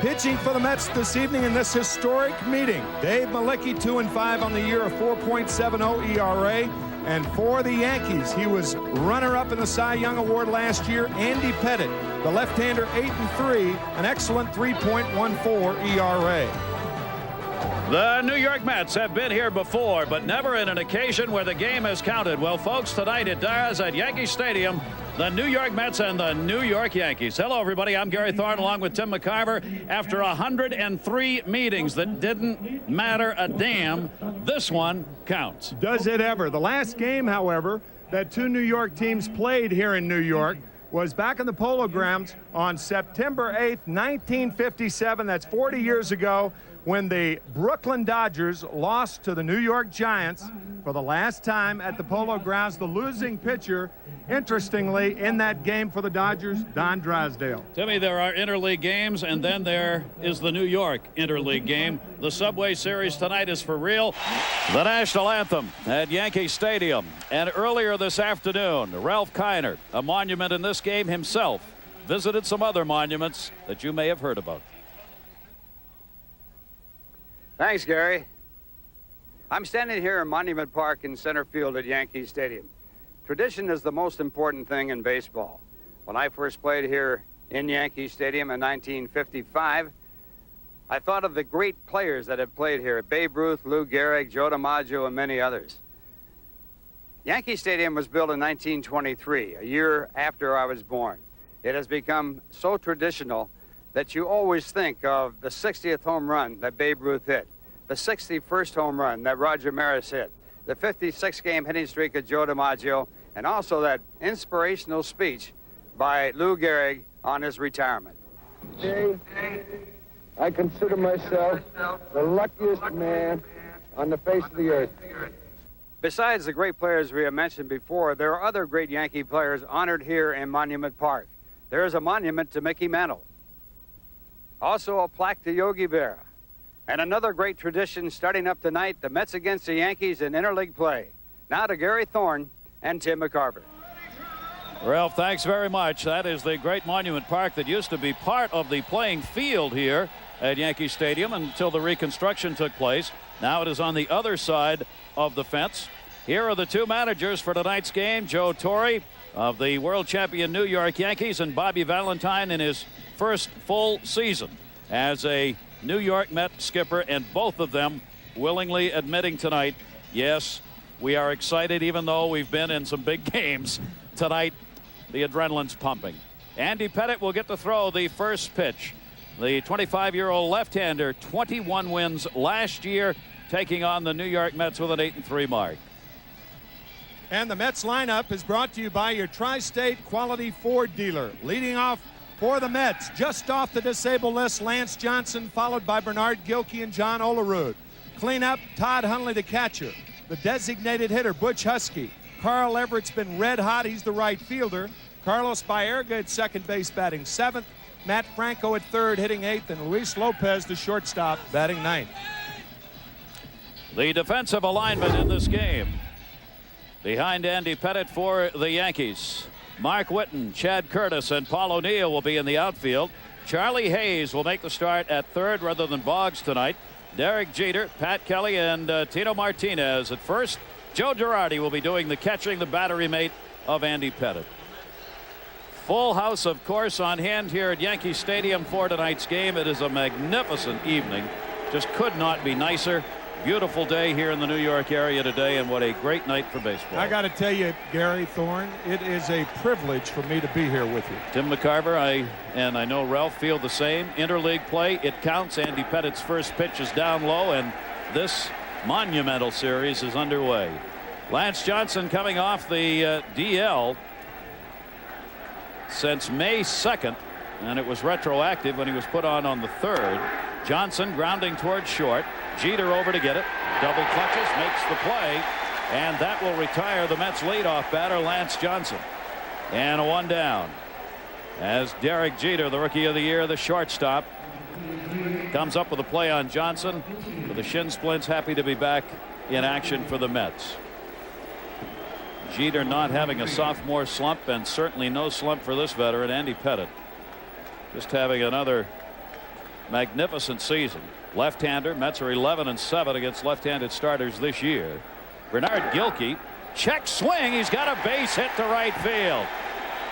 Pitching for the Mets this evening in this historic meeting, Dave Malicki, 2-5 on the year, a 4.70 ERA. And for the Yankees, he was runner-up in the Cy Young Award last year. Andy Pettitte, the left-hander, 8-3, an excellent 3.14 ERA. The New York Mets have been here before, but never in an occasion where the game has counted. Well, folks, tonight it does at Yankee Stadium. The New York Mets and the New York Yankees. Hello, everybody. I'm Gary Thorne along with Tim McCarver. After 103 meetings that didn't matter a damn, this one counts. Does it ever? The last game, however, that two New York teams played here in New York was back in the Polo Grounds on September 8th, 1957. That's 40 years ago, when the Brooklyn Dodgers lost to the New York Giants for the last time at the Polo Grounds. The losing pitcher, interestingly, in that game for the Dodgers, Don Drysdale. Timmy, there are interleague games, and then there is the New York interleague game. The Subway Series tonight is for real. The national anthem at Yankee Stadium. And earlier this afternoon, Ralph Kiner, a monument in this game himself, visited some other monuments that you may have heard about. Thanks, Gary. I'm standing here in Monument Park in center field at Yankee Stadium. Tradition is the most important thing in baseball. When I first played here in Yankee Stadium in 1955, I thought of the great players that had played here: Babe Ruth, Lou Gehrig, Joe DiMaggio, and many others. Yankee Stadium was built in 1923, a year after I was born. It has become so traditional that you always think of the 60th home run that Babe Ruth hit, the 61st home run that Roger Maris hit, the 56-game hitting streak of Joe DiMaggio, and also that inspirational speech by Lou Gehrig on his retirement. Today, I consider myself the luckiest man on the face of the earth. Besides the great players we have mentioned before, there are other great Yankee players honored here in Monument Park. There is a monument to Mickey Mantle. Also a plaque to Yogi Berra. And another great tradition starting up tonight, the Mets against the Yankees in interleague play. Now to Gary Thorne and Tim McCarver. Ralph, thanks very much. That is the great Monument Park that used to be part of the playing field here at Yankee Stadium until the reconstruction took place. Now it is on the other side of the fence. Here are the two managers for tonight's game: Joe Torre of the world champion New York Yankees, and Bobby Valentine in his first full season as a New York Met skipper, and both of them willingly admitting tonight, yes, we are excited even though we've been in some big games. Tonight, the adrenaline's pumping. Andy Pettitte will get to throw the first pitch. The 25-year-old left-hander, 21 wins last year, taking on the New York Mets with an 8-3 mark. And the Mets lineup is brought to you by your Tri-State Quality Ford dealer. Leading off for the Mets, just off the disabled list, Lance Johnson, followed by Bernard Gilkey and John Olerud. Cleanup, Todd Hundley, the catcher. The designated hitter, Butch Husky. Carl Everett's been red hot. He's the right fielder. Carlos Baerga at second base, batting seventh. Matt Franco at third, hitting eighth. And Luis Lopez, the shortstop, batting ninth. The defensive alignment in this game. Behind Andy Pettitte for the Yankees, Mark Whitten, Chad Curtis, and Paul O'Neill will be in the outfield. Charlie Hayes will make the start at third rather than Boggs tonight. Derek Jeter, Pat Kelly, and Tino Martinez at first. Joe Girardi will be doing the catching, the battery mate of Andy Pettitte. Full house, of course, on hand here at Yankee Stadium for tonight's game. It is a magnificent evening. Just could not be nicer. Beautiful day here in the New York area today, and what a great night for baseball. I got to tell you, Gary Thorne, it is a privilege for me to be here with you. Tim McCarver, I know Ralph feel the same. Interleague play, it counts. Andy Pettitte's first pitch is down low, and this monumental series is underway. Lance Johnson coming off the DL since May 2nd, and it was retroactive when he was put on the 3rd. Johnson grounding towards short. Jeter over to get it. Double clutches, makes the play, and that will retire the Mets leadoff batter, Lance Johnson. And a one down as Derek Jeter, the rookie of the year, the shortstop, comes up with a play on Johnson with the shin splints. Happy to be back in action for the Mets. Jeter not having a sophomore slump, and certainly no slump for this veteran, Andy Pettitte. Just having another magnificent season. Left-hander. Mets are 11-7 against left-handed starters this year. Bernard Gilkey, check swing. He's got a base hit to right field.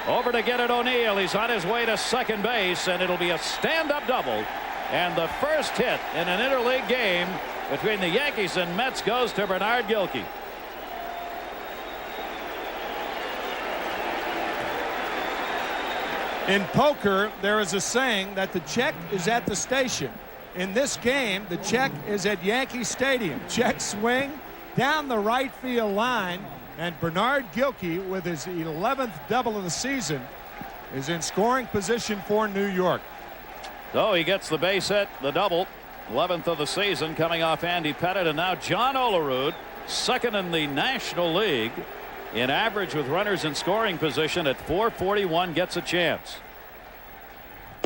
Over to get it O'Neill. He's on his way to second base, and it'll be a stand-up double. And the first hit in an interleague game between the Yankees and Mets goes to Bernard Gilkey. In poker, there is a saying that the check is at the station. In this game, the check is at Yankee Stadium. Check swing down the right field line, and Bernard Gilkey, with his 11th double of the season, is in scoring position for New York. So he gets the base hit, the double, 11th of the season, coming off Andy Pettitte. And now John Olerud, second in the National League in average with runners in scoring position at .441, gets a chance.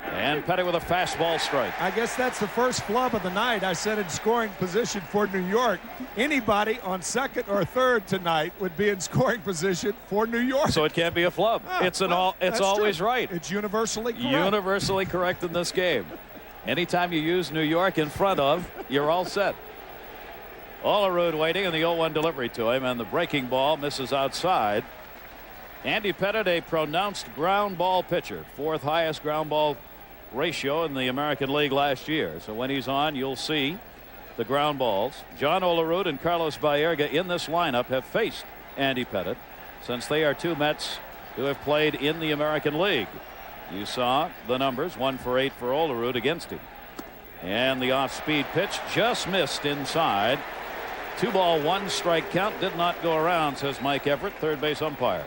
And Pettitte with a fastball strike. I guess that's the first flub of the night. I said in scoring position for New York. Anybody on second or third tonight would be in scoring position for New York. So it can't be a flub. It's always true. Right. It's universally correct. Universally correct in this game. Anytime you use New York in front of, you're all set. Olerud waiting, and the 0-1 delivery to him, and the breaking ball misses outside. Andy Pettitte, a pronounced ground ball pitcher, fourth highest ground ball ratio in the American League last year. So when he's on, you'll see the ground balls. John Olerud and Carlos Baerga in this lineup have faced Andy Pettitte, since they are two Mets who have played in the American League. You saw the numbers, 1 for 8 for Olerud against him. And the off-speed pitch just missed inside. 2-ball, 1-strike count. Did not go around, says Mike Everett, third base umpire.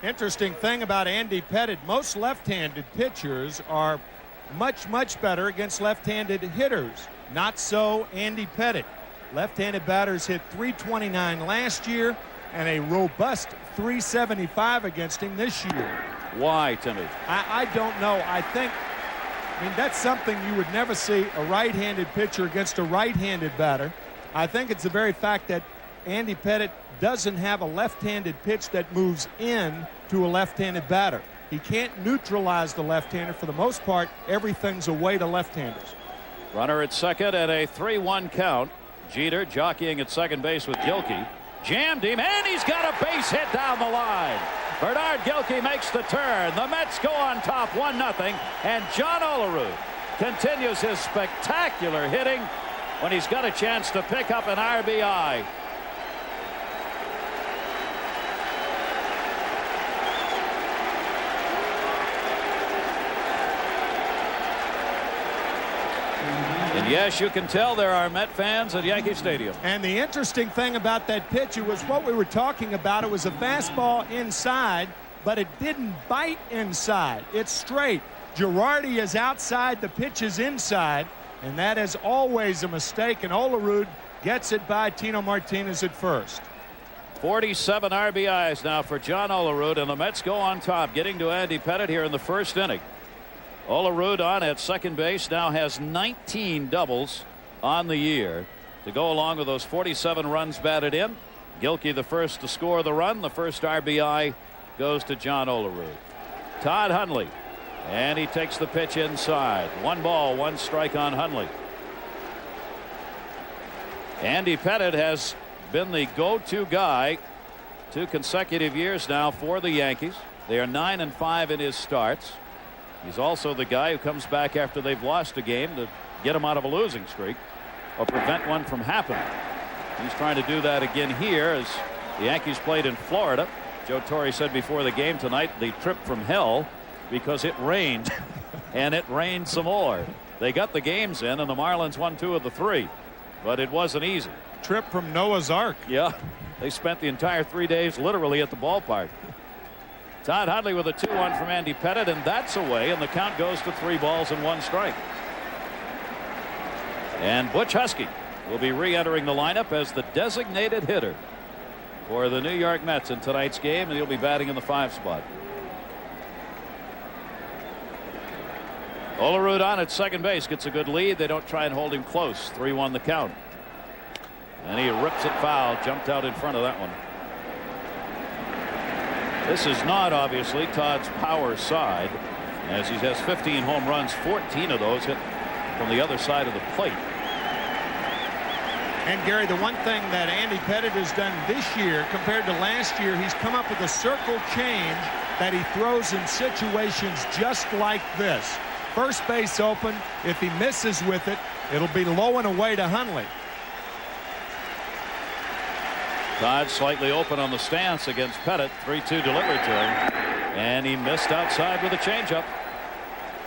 Interesting thing about Andy Pettitte, most left-handed pitchers are much better against left-handed hitters. Not so Andy Pettitte. Left-handed batters hit .329 last year and a robust .375 against him this year. Why, Timmy? I don't know. I mean, that's something you would never see a right-handed pitcher against a right-handed batter. I think it's the very fact that Andy Pettitte doesn't have a left-handed pitch that moves in to a left-handed batter. He can't neutralize the left-hander. For the most part, everything's away to left-handers. Runner at second and a 3-1 count. Jeter jockeying at second base with Gilkey. Jammed him, and he's got a base hit down the line. Bernard Gilkey makes the turn. The Mets go on top 1-0, and John Olerud continues his spectacular hitting when he's got a chance to pick up an RBI. And yes, you can tell there are Met fans at Yankee Stadium. And the interesting thing about that pitch, it was what we were talking about. It was a fastball inside, but it didn't bite inside. It's straight. Girardi is outside, the pitch is inside, and that is always a mistake. And Olerud gets it by Tino Martinez at first. 47 RBIs now for John Olerud, and the Mets go on top, getting to Andy Pettitte here in the first inning. Olerud on at second base now has 19 doubles on the year to go along with those 47 runs batted in. Gilkey the first to score the run. The first RBI goes to John Olerud. Todd Hundley, and he takes the pitch inside. 1-1 strike on Hundley. Andy Pettitte has been the go-to guy 2 consecutive years now for the Yankees. They are 9-5 in his starts. He's also the guy who comes back after they've lost a game to get him out of a losing streak or prevent one from happening. He's trying to do that again here as the Yankees played in Florida. Joe Torre said before the game tonight, the trip from hell, because it rained and it rained some more. They got the games in, and the Marlins won 2 of the 3, but it wasn't easy. Trip from Noah's Ark. Yeah, they spent the entire 3 days literally at the ballpark. Todd Hundley with a 2-1 from Andy Pettitte, and that's away, and the count goes to 3 balls and 1 strike. And Butch Husky will be re-entering the lineup as the designated hitter for the New York Mets in tonight's game, and he'll be batting in the 5 spot. Olerud on at second base, gets a good lead. They don't try and hold him close. 3-1 the count. And he rips it foul, jumped out in front of that one. This is not obviously Todd's power side. as he has 15 home runs, 14 of those hit from the other side of the plate. And Gary, the one thing that Andy Pettitte has done this year compared to last year, he's come up with a circle change that he throws in situations just like this. First base open. If he misses with it, it'll be low and away to Hundley. Todd slightly open on the stance against Pettitte. 3-2 delivery to him. And he missed outside with a changeup.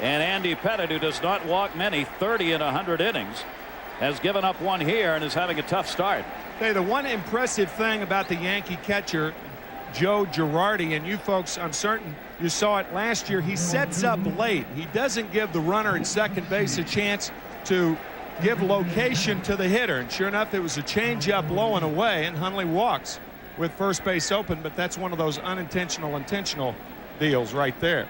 And Andy Pettitte, who does not walk many, 30 in 100 innings, has given up one here and is having a tough start. Hey, the one impressive thing about the Yankee catcher, Joe Girardi, and you folks, I'm certain you saw it last year, he sets up late. He doesn't give the runner at second base a chance to give location to the hitter. And sure enough, it was a changeup low and away, and Hundley walks with first base open. But that's one of those unintentional, intentional deals right there.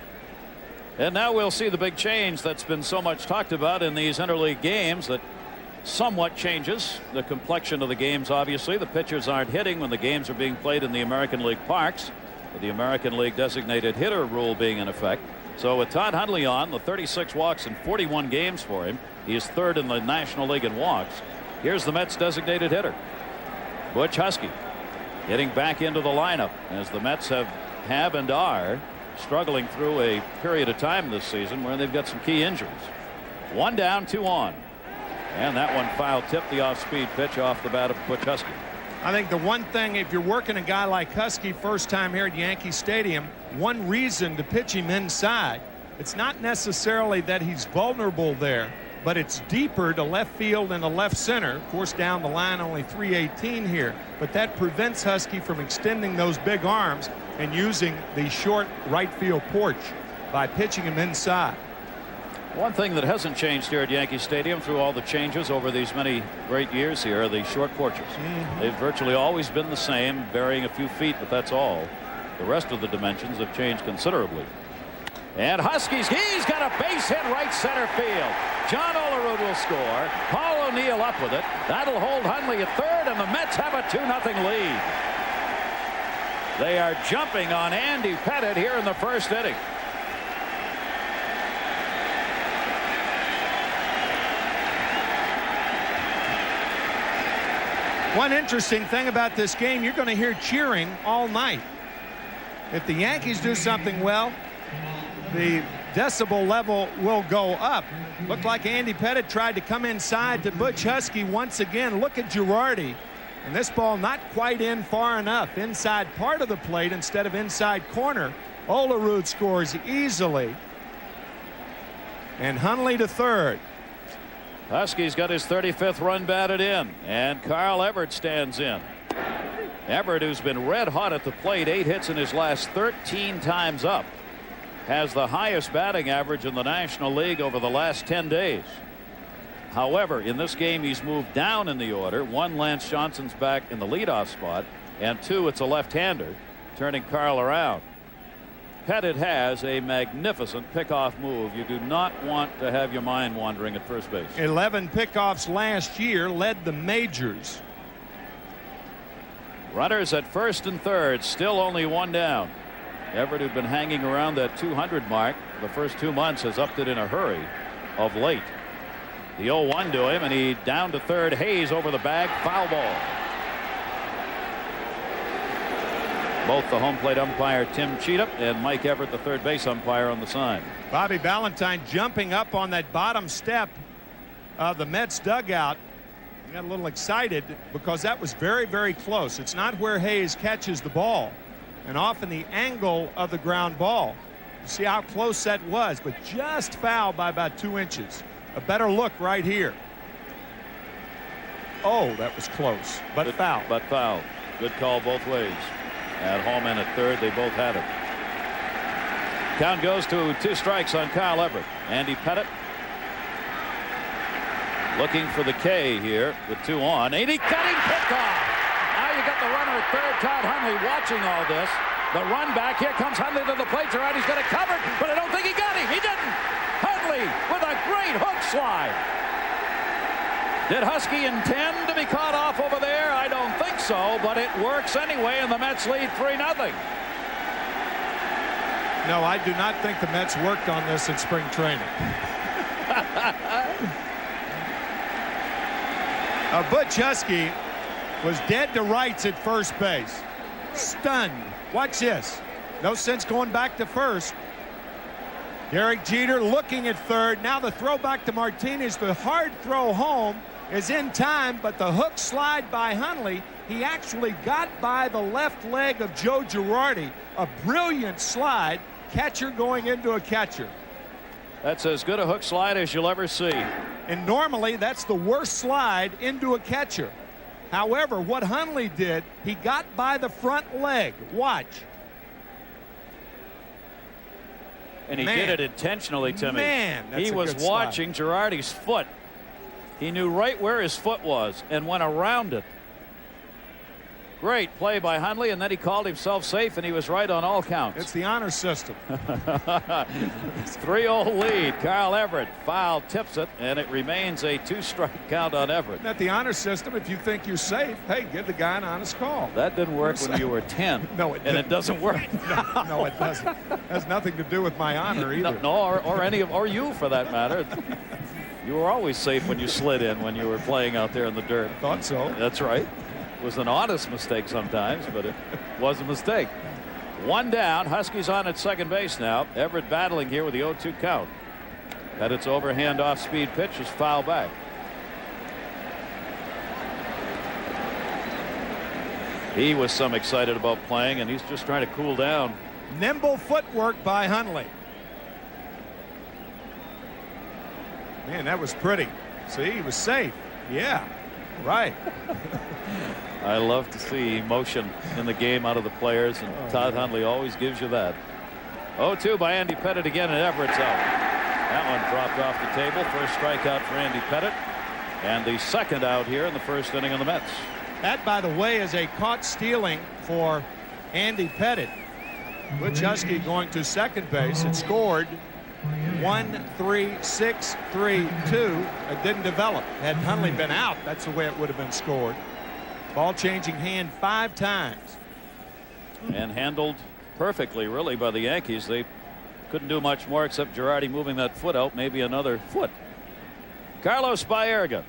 And now we'll see the big change that's been so much talked about in these interleague games that somewhat changes the complexion of the games. Obviously, the pitchers aren't hitting when the games are being played in the American League parks, with the American League designated hitter rule being in effect. So with Todd Hundley on, the 36 walks in 41 games for him, he is third in the National League in walks. Here's the Mets designated hitter, Butch Husky, getting back into the lineup as the Mets have and are struggling through a period of time this season where they've got some key injuries. 1 down, 2 on. And that one foul tipped, the off-speed pitch off the bat of Butch Husky. I think the one thing, if you're working a guy like Husky first time here at Yankee Stadium, one reason to pitch him inside, it's not necessarily that he's vulnerable there, but it's deeper to left field and to left center. Of course, down the line, only 318 here, but that prevents Husky from extending those big arms and using the short right field porch by pitching him inside. One thing that hasn't changed here at Yankee Stadium through all the changes over these many great years here are the short porches. They've virtually always been the same, varying a few feet, but that's all. The rest of the dimensions have changed considerably. And Huskies, he's got a base hit right center field. John Olerud will score. Paul O'Neill up with it. That'll hold Hundley at third, and the Mets have a 2-0 lead. They are jumping on Andy Pettitte here in the first inning. One interesting thing about this game, you're going to hear cheering all night. If the Yankees do something well, the decibel level will go up. Looked like Andy Pettitte tried to come inside to Butch Husky once again. Look at Girardi. And this ball not quite in far enough. Inside part of the plate instead of inside corner. Olerud scores easily. And Hundley to third. Husky's got his 35th run batted in, and Carl Everett stands in. Everett, who's been red hot at the plate, 8 hits in his last 13 times up, has the highest batting average in the National League over the last 10 days. However, in this game, he's moved down in the order. 1, Lance Johnson's back in the leadoff spot, and 2, it's a left-hander, turning Carl around. Pettitte has a magnificent pickoff move. You do not want to have your mind wandering at first base. 11 pickoffs last year, led the majors. Runners at first and third, still only 1 down. Everett, who'd been hanging around that 200 mark the first 2 months, has upped it in a hurry of late. The 0-1 to him, and he down to third. Hayes over the bag, foul ball. Both the home plate umpire Tim Cheatham and Mike Everett, the third base umpire, on the sign. Bobby Valentine jumping up on that bottom step of the Mets dugout. He got a little excited because that was very, very close. It's not where Hayes catches the ball, and often the angle of the ground ball. You see how close that was, but just foul by about 2 inches. A better look right here. Oh, that was close, but foul. But foul. Good call both ways. At home and at third, they both had it. Count goes to 2 strikes on Kyle Everett. Andy Pettitte looking for the K here with 2 on. 80 cutting pickoff. Now you got the runner at third, Todd Hundley, watching all this. The run back. Here comes Hundley to the plate. Girardi's got it covered, but I don't think he got him. He didn't. Hundley with a great hook slide. Did Husky intend to be caught off over there? I don't think so, but it works anyway, and the Mets lead 3-0. No, I do not think the Mets worked on this in spring training. Butch Husky was dead to rights at first base. Stunned. Watch this. No sense going back to first. Derek Jeter looking at third. Now the throw back to Martinez. The hard throw home is in time, but the hook slide by Hundley, he actually got by the left leg of Joe Girardi. A brilliant slide. Catcher going into a catcher. That's as good a hook slide as you'll ever see. And normally that's the worst slide into a catcher. However, what Hundley did, he got by the front leg. Watch. And he did it intentionally, Timmy. That's he was watching Girardi's foot. He knew right where his foot was and went around it. Great play by Hundley, and then he called himself safe, and he was right on all counts. It's the honor system. 3-0 lead. Carl Everett foul tips it, and it remains a 2-strike count on Everett. Isn't that the honor system? If you think you're safe, hey, give the guy an honest call. That didn't work when you were 10. No, it didn't. And it doesn't work. No, it doesn't. Has nothing to do with my honor either. No, or you for that matter. You were always safe when you slid in when you were playing out there in the dirt. I thought so. That's right. It was an honest mistake sometimes, but it was a mistake. One down. Huskies on at second base now. Everett battling here with the 0-2 count. Pettit's overhand off-speed pitch is foul back. He was some excited about playing, and he's just trying to cool down. Nimble footwork by Hundley. Man, that was pretty. See, he was safe. Yeah, right. I love to see emotion in the game out of the players, and Todd Hundley always gives you that. 0-2 by Andy Pettitte again, and Everett's out. That one dropped off the table. First strikeout for Andy Pettitte, and the second out here in the first inning on the Mets. That, by the way, is a caught stealing for Andy Pettitte. Butch Husky going to second base. It scored 1-3-6-3-2. It didn't develop. Had Hundley been out, that's the way it would have been scored. Ball changing hand 5 times. And handled perfectly, really, by the Yankees. They couldn't do much more except Girardi moving that foot out, maybe another foot. Carlos Baerga.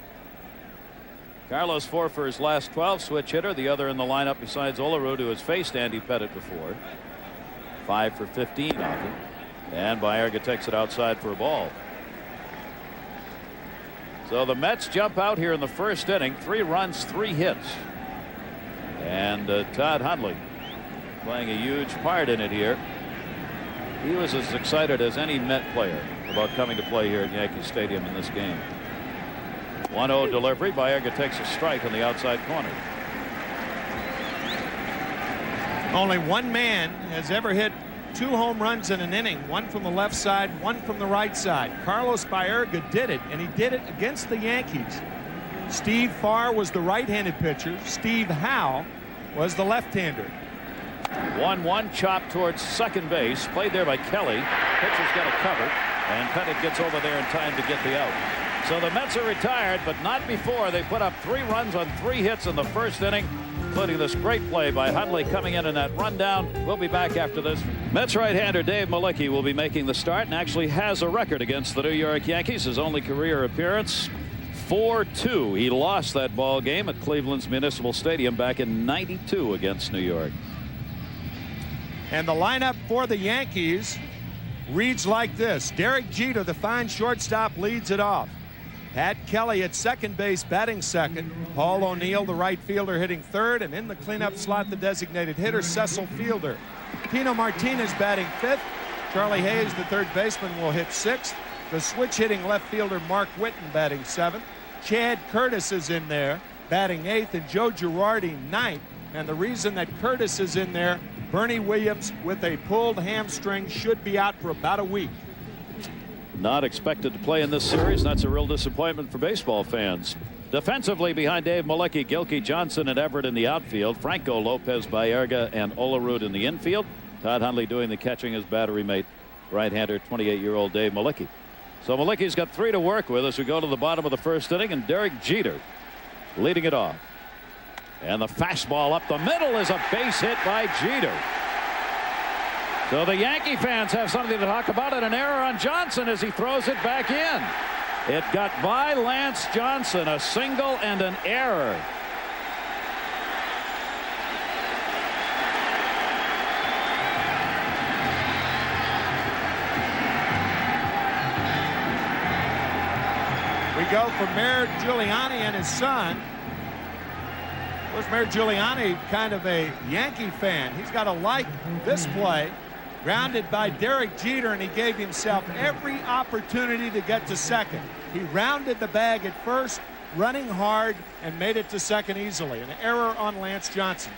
Carlos 4 for his last 12, switch hitter. The other in the lineup besides Olerud, who has faced Andy Pettitte before. 5 for 15 off him. And Baerga takes it outside for a ball. So the Mets jump out here in the first inning. 3 runs, 3 hits. And Todd Hundley playing a huge part in it here. He was as excited as any Met player about coming to play here at Yankee Stadium in this game. 1-0 delivery. Baerga takes a strike on the outside corner. Only one man has ever hit 2 home runs in an inning, one from the left side, one from the right side. Carlos Baerga did it, and he did it against the Yankees. Steve Farr was the right-handed pitcher. Steve Howe was the left-hander. 1-1 chop towards second base, played there by Kelly. Pitcher's got a cover, and Pettitte gets over there in time to get the out. So the Mets are retired, but not before they put up 3 runs on 3 hits in the first inning, including this great play by Hundley coming in that rundown. We'll be back after this. Mets right-hander Dave Malicki will be making the start and actually has a record against the New York Yankees. His only career appearance, 4-2. He lost that ball game at Cleveland's Municipal Stadium back in '92 against New York. And the lineup for the Yankees reads like this. Derek Jeter, the fine shortstop, leads it off. Pat Kelly at second base, batting second. Paul O'Neill, the right fielder, hitting third. And in the cleanup slot, the designated hitter, Cecil Fielder. Tino Martinez batting fifth. Charlie Hayes, the third baseman, will hit sixth. The switch-hitting left fielder, Mark Whitten, batting seventh. Chad Curtis is in there, batting eighth, and Joe Girardi ninth. And the reason that Curtis is in there, Bernie Williams with a pulled hamstring should be out for about a week. Not expected to play in this series. That's a real disappointment for baseball fans. Defensively behind Dave Malicki, Gilkey, Johnson, and Everett in the outfield. Franco, Lopez, Baerga, and Olerud in the infield. Todd Hundley doing the catching, his battery mate, right-hander, 28-year-old Dave Malicki. So Malicki's got 3 to work with as we go to the bottom of the first inning, and Derek Jeter leading it off. And the fastball up the middle is a base hit by Jeter. So the Yankee fans have something to talk about, and an error on Johnson as he throws it back in. It got by Lance Johnson, a single and an error. We go from Mayor Giuliani and his son. Was Mayor Giuliani kind of a Yankee fan? He's got to like this play. Grounded by Derek Jeter, and he gave himself every opportunity to get to second. He rounded the bag at first, running hard, and made it to second easily. An error on Lance Johnson.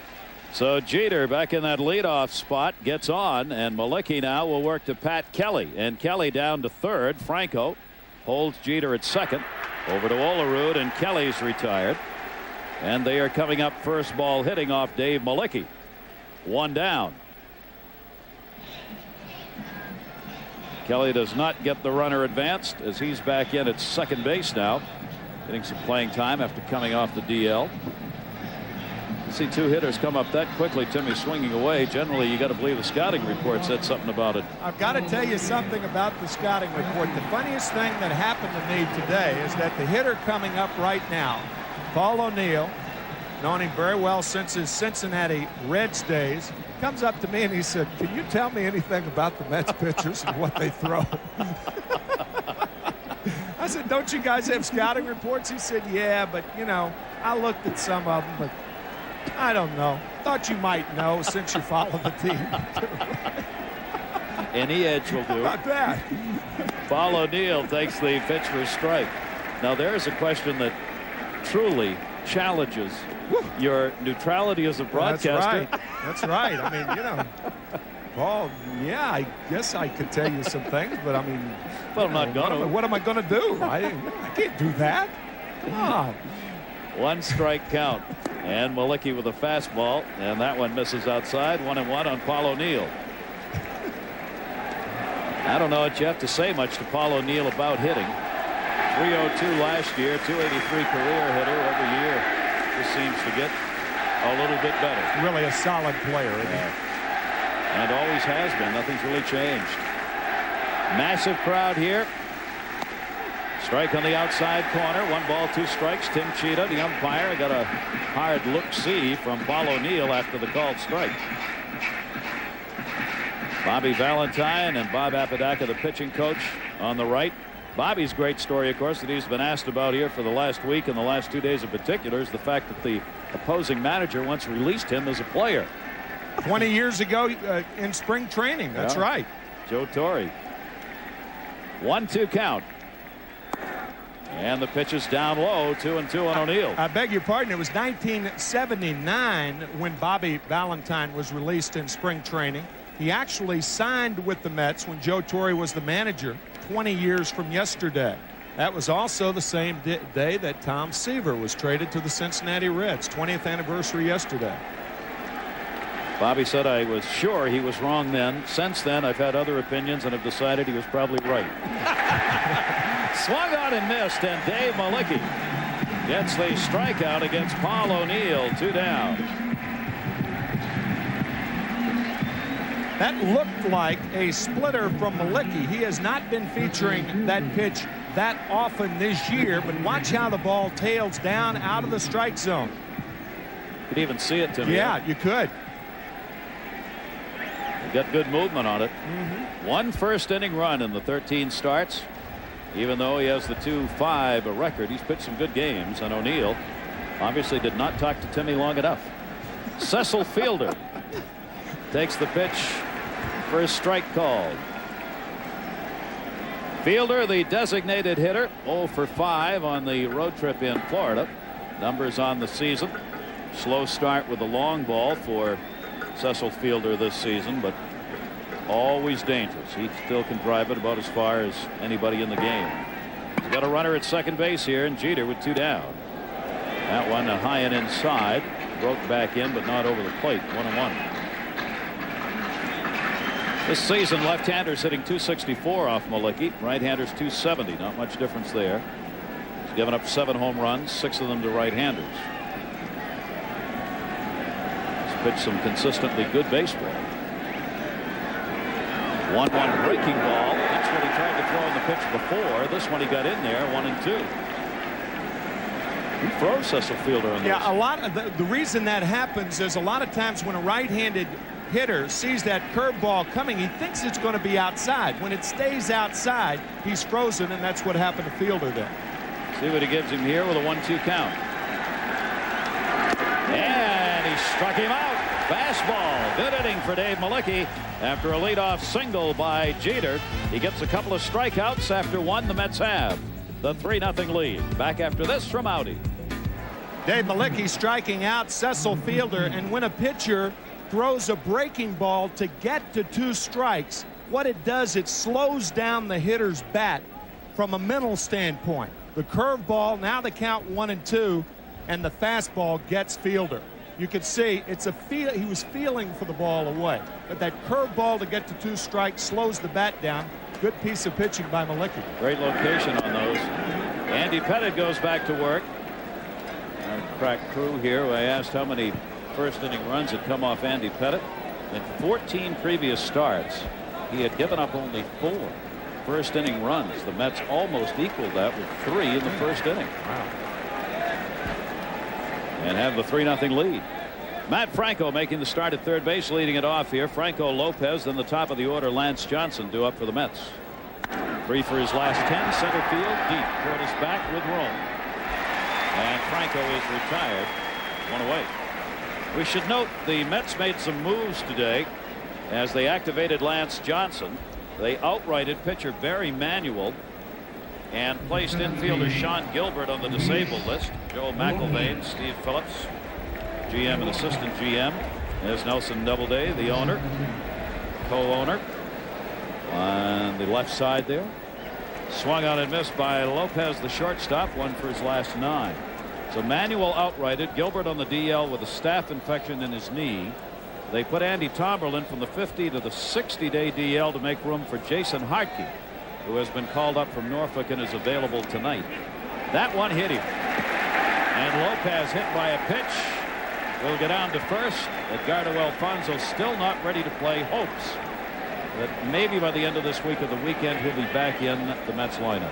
So Jeter back in that leadoff spot gets on, and Malicki now will work to Pat Kelly. And Kelly down to third. Franco holds Jeter at second. Over to Olerud, and Kelly's retired. And they are coming up first ball hitting off Dave Malicki. One down. Kelly does not get the runner advanced as he's back in at second base now, getting some playing time after coming off the DL. You see two hitters come up that quickly. Timmy swinging away. Generally, you got to believe the scouting report said something about it. I've got to tell you something about the scouting report. The funniest thing that happened to me today is that the hitter coming up right now, Paul O'Neill, known him very well since his Cincinnati Reds days, comes up to me and he said, "Can you tell me anything about the Mets pitchers and what they throw?" I said, "Don't you guys have scouting reports?" He said, "Yeah, but you know, I looked at some of them, but I don't know. Thought you might know since you follow the team." Any edge will do. Not bad. Paul O'Neill takes the pitch for a strike. Now there's a question that truly challenges your neutrality as a broadcaster. That's right. I mean, you know, Paul, yeah, I guess I could tell you some things, but I mean, well, I'm not going to. What am I going to do? I can't do that. Oh. One strike count. And Malicki with a fastball, and that one misses outside. 1-1 on Paul O'Neill. I don't know what you have to say much to Paul O'Neill about hitting. 302 last year, 283 career hitter every year. Just seems to get a little bit better. Really a solid player, isn't he? And always has been. Nothing's really changed. Massive crowd here. Strike on the outside corner. 1 ball, 2 strikes. Tim Cheetah, the umpire, got a hard look-see from Paul O'Neill after the called strike. Bobby Valentine and Bob Apodaca, the pitching coach, on the right. Bobby's great story, of course, that he's been asked about here for the last week and the last 2 days in particular is the fact that the opposing manager once released him as a player. 20 years ago in spring training. That's right. Joe Torre. 1-2 count. And the pitch is down low. 2-2 on O'Neill. I beg your pardon. It was 1979 when Bobby Valentine was released in spring training. He actually signed with the Mets when Joe Torre was the manager 20 years from yesterday. That was also the same day that Tom Seaver was traded to the Cincinnati Reds. 20th anniversary yesterday. Bobby said, "I was sure he was wrong then. Since then, I've had other opinions and have decided he was probably right." Swung on and missed, and Dave Malicki gets the strikeout against Paul O'Neill. 2 down. That looked like a splitter from Malicki. He has not been featuring that pitch that often this year, but watch how the ball tails down out of the strike zone. You could even see it, Tim. Yeah, you could. Got good movement on it. One first inning run in the 13 starts. Even though he has the 2.5 record, he's pitched some good games, and O'Neill obviously did not talk to Timmy long enough. Cecil Fielder takes the pitch for a strike called. Fielder, the designated hitter, 0 for 5 on the road trip in Florida. Numbers on the season. Slow start with a long ball for Cecil Fielder this season, but always dangerous. He still can drive it about as far as anybody in the game. He's got a runner at second base here, and Jeter with 2 down. That one high and inside. Broke back in, but not over the plate. 1-1. This season, left-handers hitting .264 off Malicki. Right-handers .270. Not much difference there. He's given up 7 home runs, 6 of them to right-handers. He's pitched some consistently good baseball. 1-1 breaking ball. That's what he tried to throw in the pitch before. This one he got in there, 1-2. He froze Cecil Fielder on this. Yeah, a lot of the reason that happens is a lot of times when a right-handed hitter sees that curveball coming, he thinks it's going to be outside. When it stays outside, he's frozen, and that's what happened to Fielder then. See what he gives him here with a 1-2 count. And he struck him out. Fastball. Good inning for Dave Malicki. After a leadoff single by Jeter, he gets a couple of strikeouts. After one, the Mets have the 3-0 lead. Back after this from Audi. Dave Malicki striking out Cecil Fielder, and when a pitcher throws a breaking ball to get to 2 strikes, what it does, it slows down the hitter's bat from a mental standpoint. The curveball, now the count 1-2, and the fastball gets Fielder. You could see it's he was feeling for the ball away, but that curveball to get to 2 strikes slows the bat down. Good piece of pitching by Malicki. Great location on those. Andy Pettitte goes back to work. Our crack crew here, I asked how many first inning runs had come off Andy Pettitte. In 14 previous starts, he had given up only 4 first inning runs. The Mets almost equaled that with 3 in the first inning. Wow. And have the 3-0 lead. Matt Franco making the start at third base, leading it off here. Franco, Lopez, then the top of the order, Lance Johnson, due up for the Mets. 3 for his last 10. Center field deep. Curtis back with room. And Franco is retired. 1 away. We should note the Mets made some moves today as they activated Lance Johnson. They outrighted pitcher Barry Manuel and placed infielder Sean Gilbert on the disabled list. Joe McIlvaine, Steve Phillips, GM and assistant GM. There's Nelson Doubleday, the owner, co-owner, on the left side there. Swung on and missed by Lopez, the shortstop, 1 for his last 9. So Manuel outrighted. Gilbert on the DL with a staph infection in his knee. They put Andy Tomberlin from the 50 to the 60-day DL to make room for Jason Hartke, who has been called up from Norfolk and is available tonight. That one hit him. And Lopez hit by a pitch. Will go down to first. Edgardo Alfonso still not ready to play. Hopes that maybe by the end of this week or the weekend he'll be back in the Mets lineup.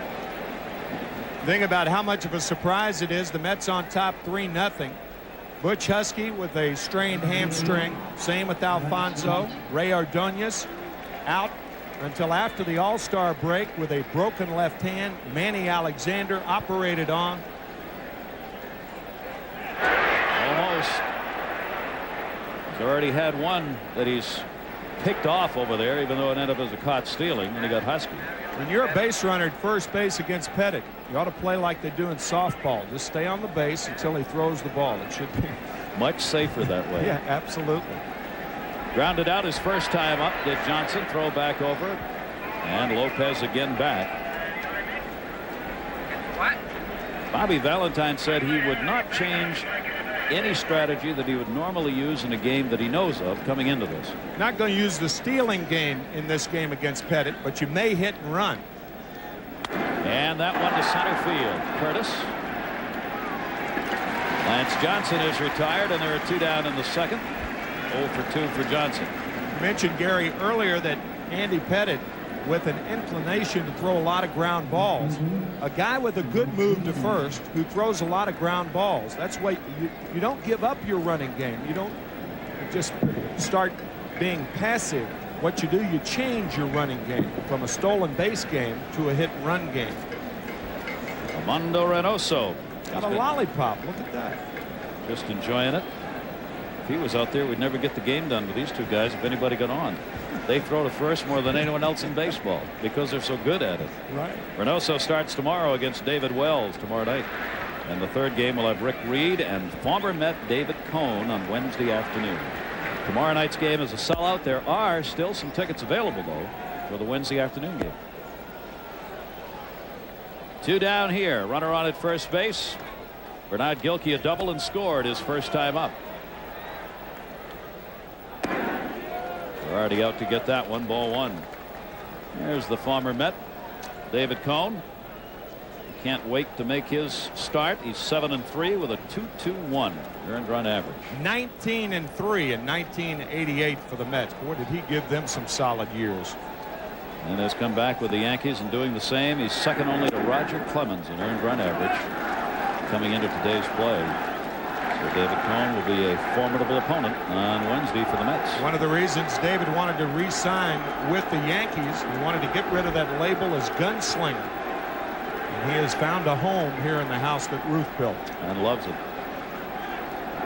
Thing about how much of a surprise it is, the Mets on top 3-0. Butch Husky with a strained hamstring. Same with Alfonso. Ray Ordonez out until after the All-Star break with a broken left hand. Manny Alexander operated on. Almost. He's already had one that he's picked off over there, even though it ended up as a caught stealing when he got Husky. When you're a base runner at first base against Pettitte, you ought to play like they do in softball. Just stay on the base until he throws the ball. It should be much safer that way. Yeah, absolutely. Grounded out his first time up, did Johnson. Throw back over. And Lopez again back. What? Bobby Valentine said he would not change any strategy that he would normally use in a game that he knows of coming into this. Not going to use the stealing game in this game against Pettitte, but you may hit and run. And that one to center field. Curtis. Lance Johnson is retired, and there are 2 down in the second. 0 for 2 for Johnson. You mentioned, Gary, earlier that Andy Pettitte, with an inclination to throw a lot of ground balls, a guy with a good move to first who throws a lot of ground balls. That's why you don't give up your running game. You don't just start being passive. What you do, you change your running game from a stolen base game to a hit and run game. Armando Reynoso. Got a lollipop. Look at that. Just enjoying it. If he was out there, we'd never get the game done with these 2 guys if anybody got on. They throw to first more than anyone else in baseball because they're so good at it. Right. Reynoso starts tomorrow against David Wells tomorrow night. And the third game will have Rick Reed and former Met David Cohn on Wednesday afternoon. Tomorrow night's game is a sellout. There are still some tickets available, though, for the Wednesday afternoon game. 2 down here. Runner on at first base. Bernard Gilkey a double and scored his first time up. They're already out to get that one. Ball 1. There's the former Met, David Cohn. Can't wait to make his start. He's 7-3 with a 2.21 earned run average. 19-3 in 1988 for the Mets. Boy, did he give them some solid years. and has come back with the Yankees and doing the same. He's second only to Roger Clemens in earned run average coming into today's play. So David Cone will be a formidable opponent on Wednesday for the Mets. One of the reasons David wanted to re-sign with the Yankees, he wanted to get rid of that label as gunslinger. And he has found a home here in the house that Ruth built. And loves it.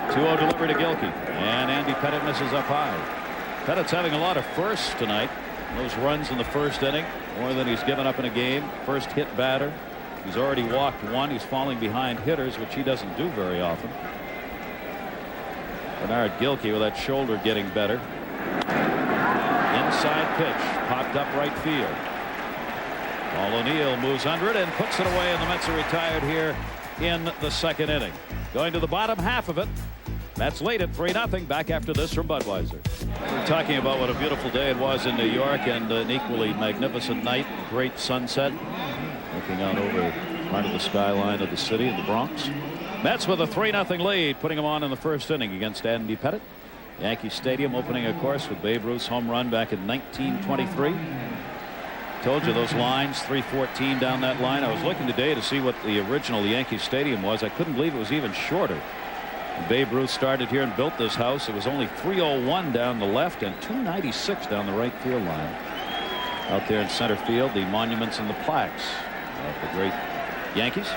2-0 delivery to Gilkey, and Andy Pettitte misses up high. Pettitte's having a lot of firsts tonight. Those runs in the first inning, more than he's given up in a game. First hit batter. He's already walked one. He's falling behind hitters, which he doesn't do very often. Bernard Gilkey with that shoulder getting better. Inside pitch, popped up right field. Paul O'Neill moves under it and puts it away, and the Mets are retired here in the second inning. Going to the bottom half of it. Mets lead it 3-0. Back after this from Budweiser. We're talking about what a beautiful day it was in New York, and an equally magnificent night. Great sunset. Looking out over part of the skyline of the city of the Bronx. Mets with a 3-0 lead, putting them on in the first inning against Andy Pettitte. Yankee Stadium opening, of course, with Babe Ruth's home run back in 1923. Told you those lines, 314 down that line. I was looking today to see what the original Yankee Stadium was. I couldn't believe it was even shorter. When Babe Ruth started here and built this house, it was only 301 down the left and 296 down the right field line. Out there in center field, the monuments and the plaques of the great Yankees.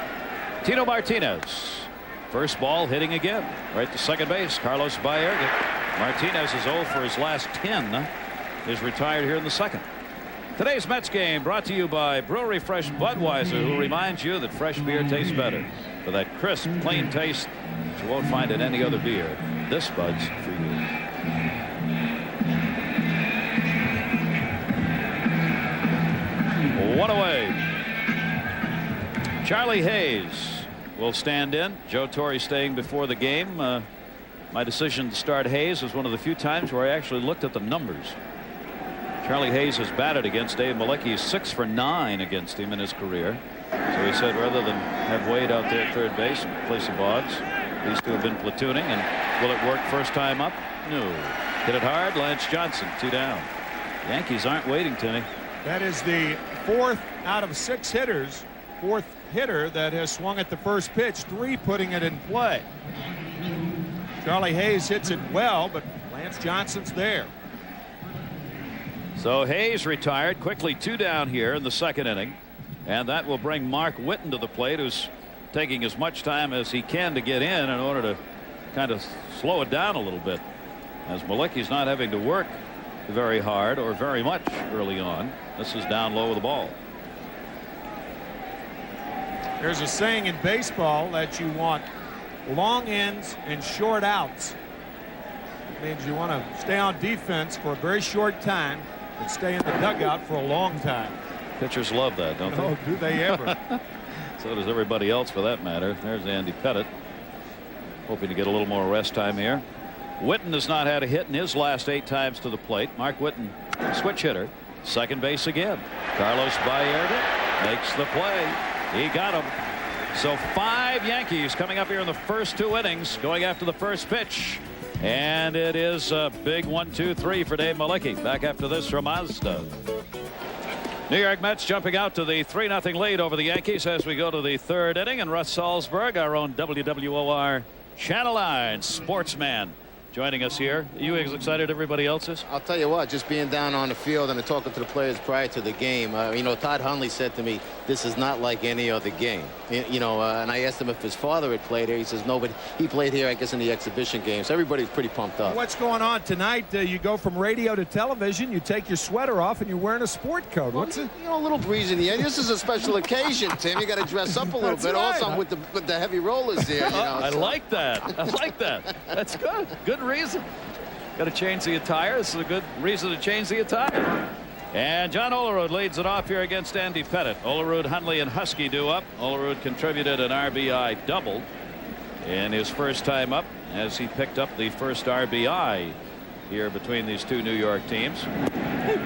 Tino Martinez. First ball hitting again. Right to second base. Carlos Baerga. Martinez is 0 for his last 10. Is retired here in the second. Today's Mets game brought to you by Brewery Fresh Budweiser, who reminds you that fresh beer tastes better. For that crisp, plain taste that you won't find in any other beer, this Bud's for you. One away. Charlie Hayes will stand in. Joe Torre staying before the game. My decision to start Hayes was one of the few times where I actually looked at the numbers. Charlie Hayes has batted against Dave Malicki. He's 6 for 9 against him in his career. So he said rather than have Wade out there at third base in place of Boggs, these two have been platooning. And will it work first time up? No. Hit it hard. Lance Johnson 2 down. Yankees aren't waiting, Timmy. That is the 4th out of 6 hitters. 4th hitter that has swung at the first pitch. 3 putting it in play. Charlie Hayes hits it well, but Lance Johnson's there. So Hayes retired quickly, 2 down here in the second inning, and that will bring Mark Whitten to the plate, who's taking as much time as he can to get in order to kind of slow it down a little bit, as Malicki's not having to work very hard or very much early on. This is down low with the ball. There's a saying in baseball that you want long ins and short outs. It means you want to stay on defense for a very short time and stay in the dugout for a long time. Pitchers love that, don't they? Oh, do they ever? So does everybody else, for that matter. There's Andy Pettitte, hoping to get a little more rest time here. Whitten has not had a hit in his last 8 times to the plate. Mark Whitten, switch hitter, second base again. Carlos Baerga makes the play. He got him. So 5 Yankees coming up here in the first 2 innings, going after the first pitch. And it is a big 1-2-3 for Dave Malicki. Back after this from Mazda. New York Mets jumping out to the 3-0 lead over the Yankees as we go to the third inning. And Russ Salzberg, our own WWOR Channel 9 sportsman, joining us here. Are you as excited as everybody else is? I'll tell you what, just being down on the field and talking to the players prior to the game, you know, Todd Hundley said to me, this is not like any other game. You know, and I asked him if his father had played here. He says no, but he played here, I guess, in the exhibition games. So everybody's pretty pumped up. What's going on tonight? You go from radio to television, you take your sweater off, and you're wearing a sport coat. What's it? You know, a little breeze in the air. This is a special occasion, Tim. You got to dress up a little bit. Right. Also, I'm with the heavy rollers here. You know, I like that. I like that. That's good. Good reason. Got to change the attire. This is a good reason to change the attire. And John Olerud leads it off here against Andy Pettitte. Olerud, Hundley, and Husky due up. Olerud contributed an RBI double in his first time up as he picked up the first RBI here between these two New York teams.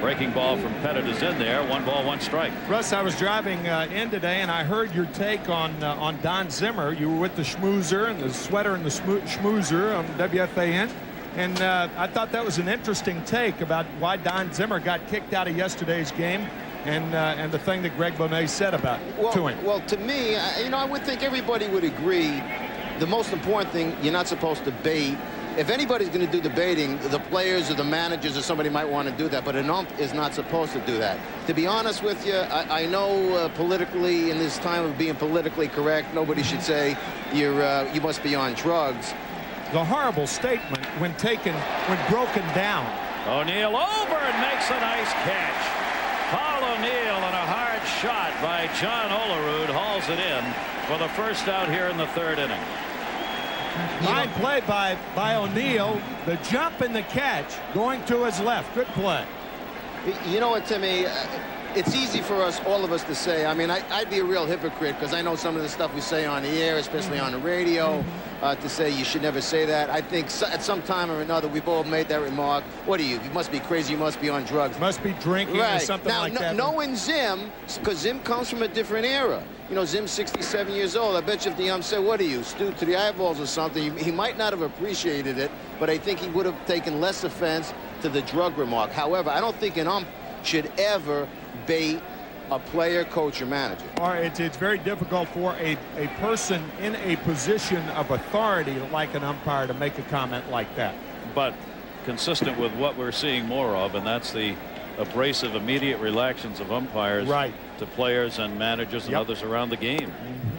Breaking ball from Pettitte is in there. 1 ball, 1 strike. Russ, I was driving in today, and I heard your take on Don Zimmer. You were with the schmoozer and the sweater and the schmoozer on WFAN. And I thought that was an interesting take about why Don Zimmer got kicked out of yesterday's game. and the thing that Greg Bonet said about to him. Well, to me, I would think everybody would agree. The most important thing, you're not supposed to bait. If anybody's going to do debating, the players or the managers or somebody might want to do that, but an ump is not supposed to do that. To be honest with you, I know politically, in this time of being politically correct, nobody should say you must be on drugs. The horrible statement when broken down. O'Neill over and makes a nice catch. Paul O'Neill and a hard shot by John Olerud hauls it in for the first out here in the third inning. Fine play by O'Neill. The jump and the catch going to his left. Good play. You know what, Timmy? It's easy for all of us to say. I mean, I'd be a real hypocrite because I know some of the stuff we say on the air, especially on the radio, to say you should never say that. I think at some time or another, we've all made that remark. What are you? You must be crazy. You must be on drugs. Must be drinking or something like that. Knowing Zim, because Zim comes from a different era. Zim's 67 years old. I bet you if the ump said, what are you, stewed to the eyeballs or something, he might not have appreciated it, but I think he would have taken less offense to the drug remark. However, I don't think an ump should ever bait a player, coach, or manager. Or it's very difficult for a person in a position of authority like an umpire to make a comment like that. But consistent with what we're seeing more of, and that's the abrasive immediate reactions of umpires to players and managers and others around the game,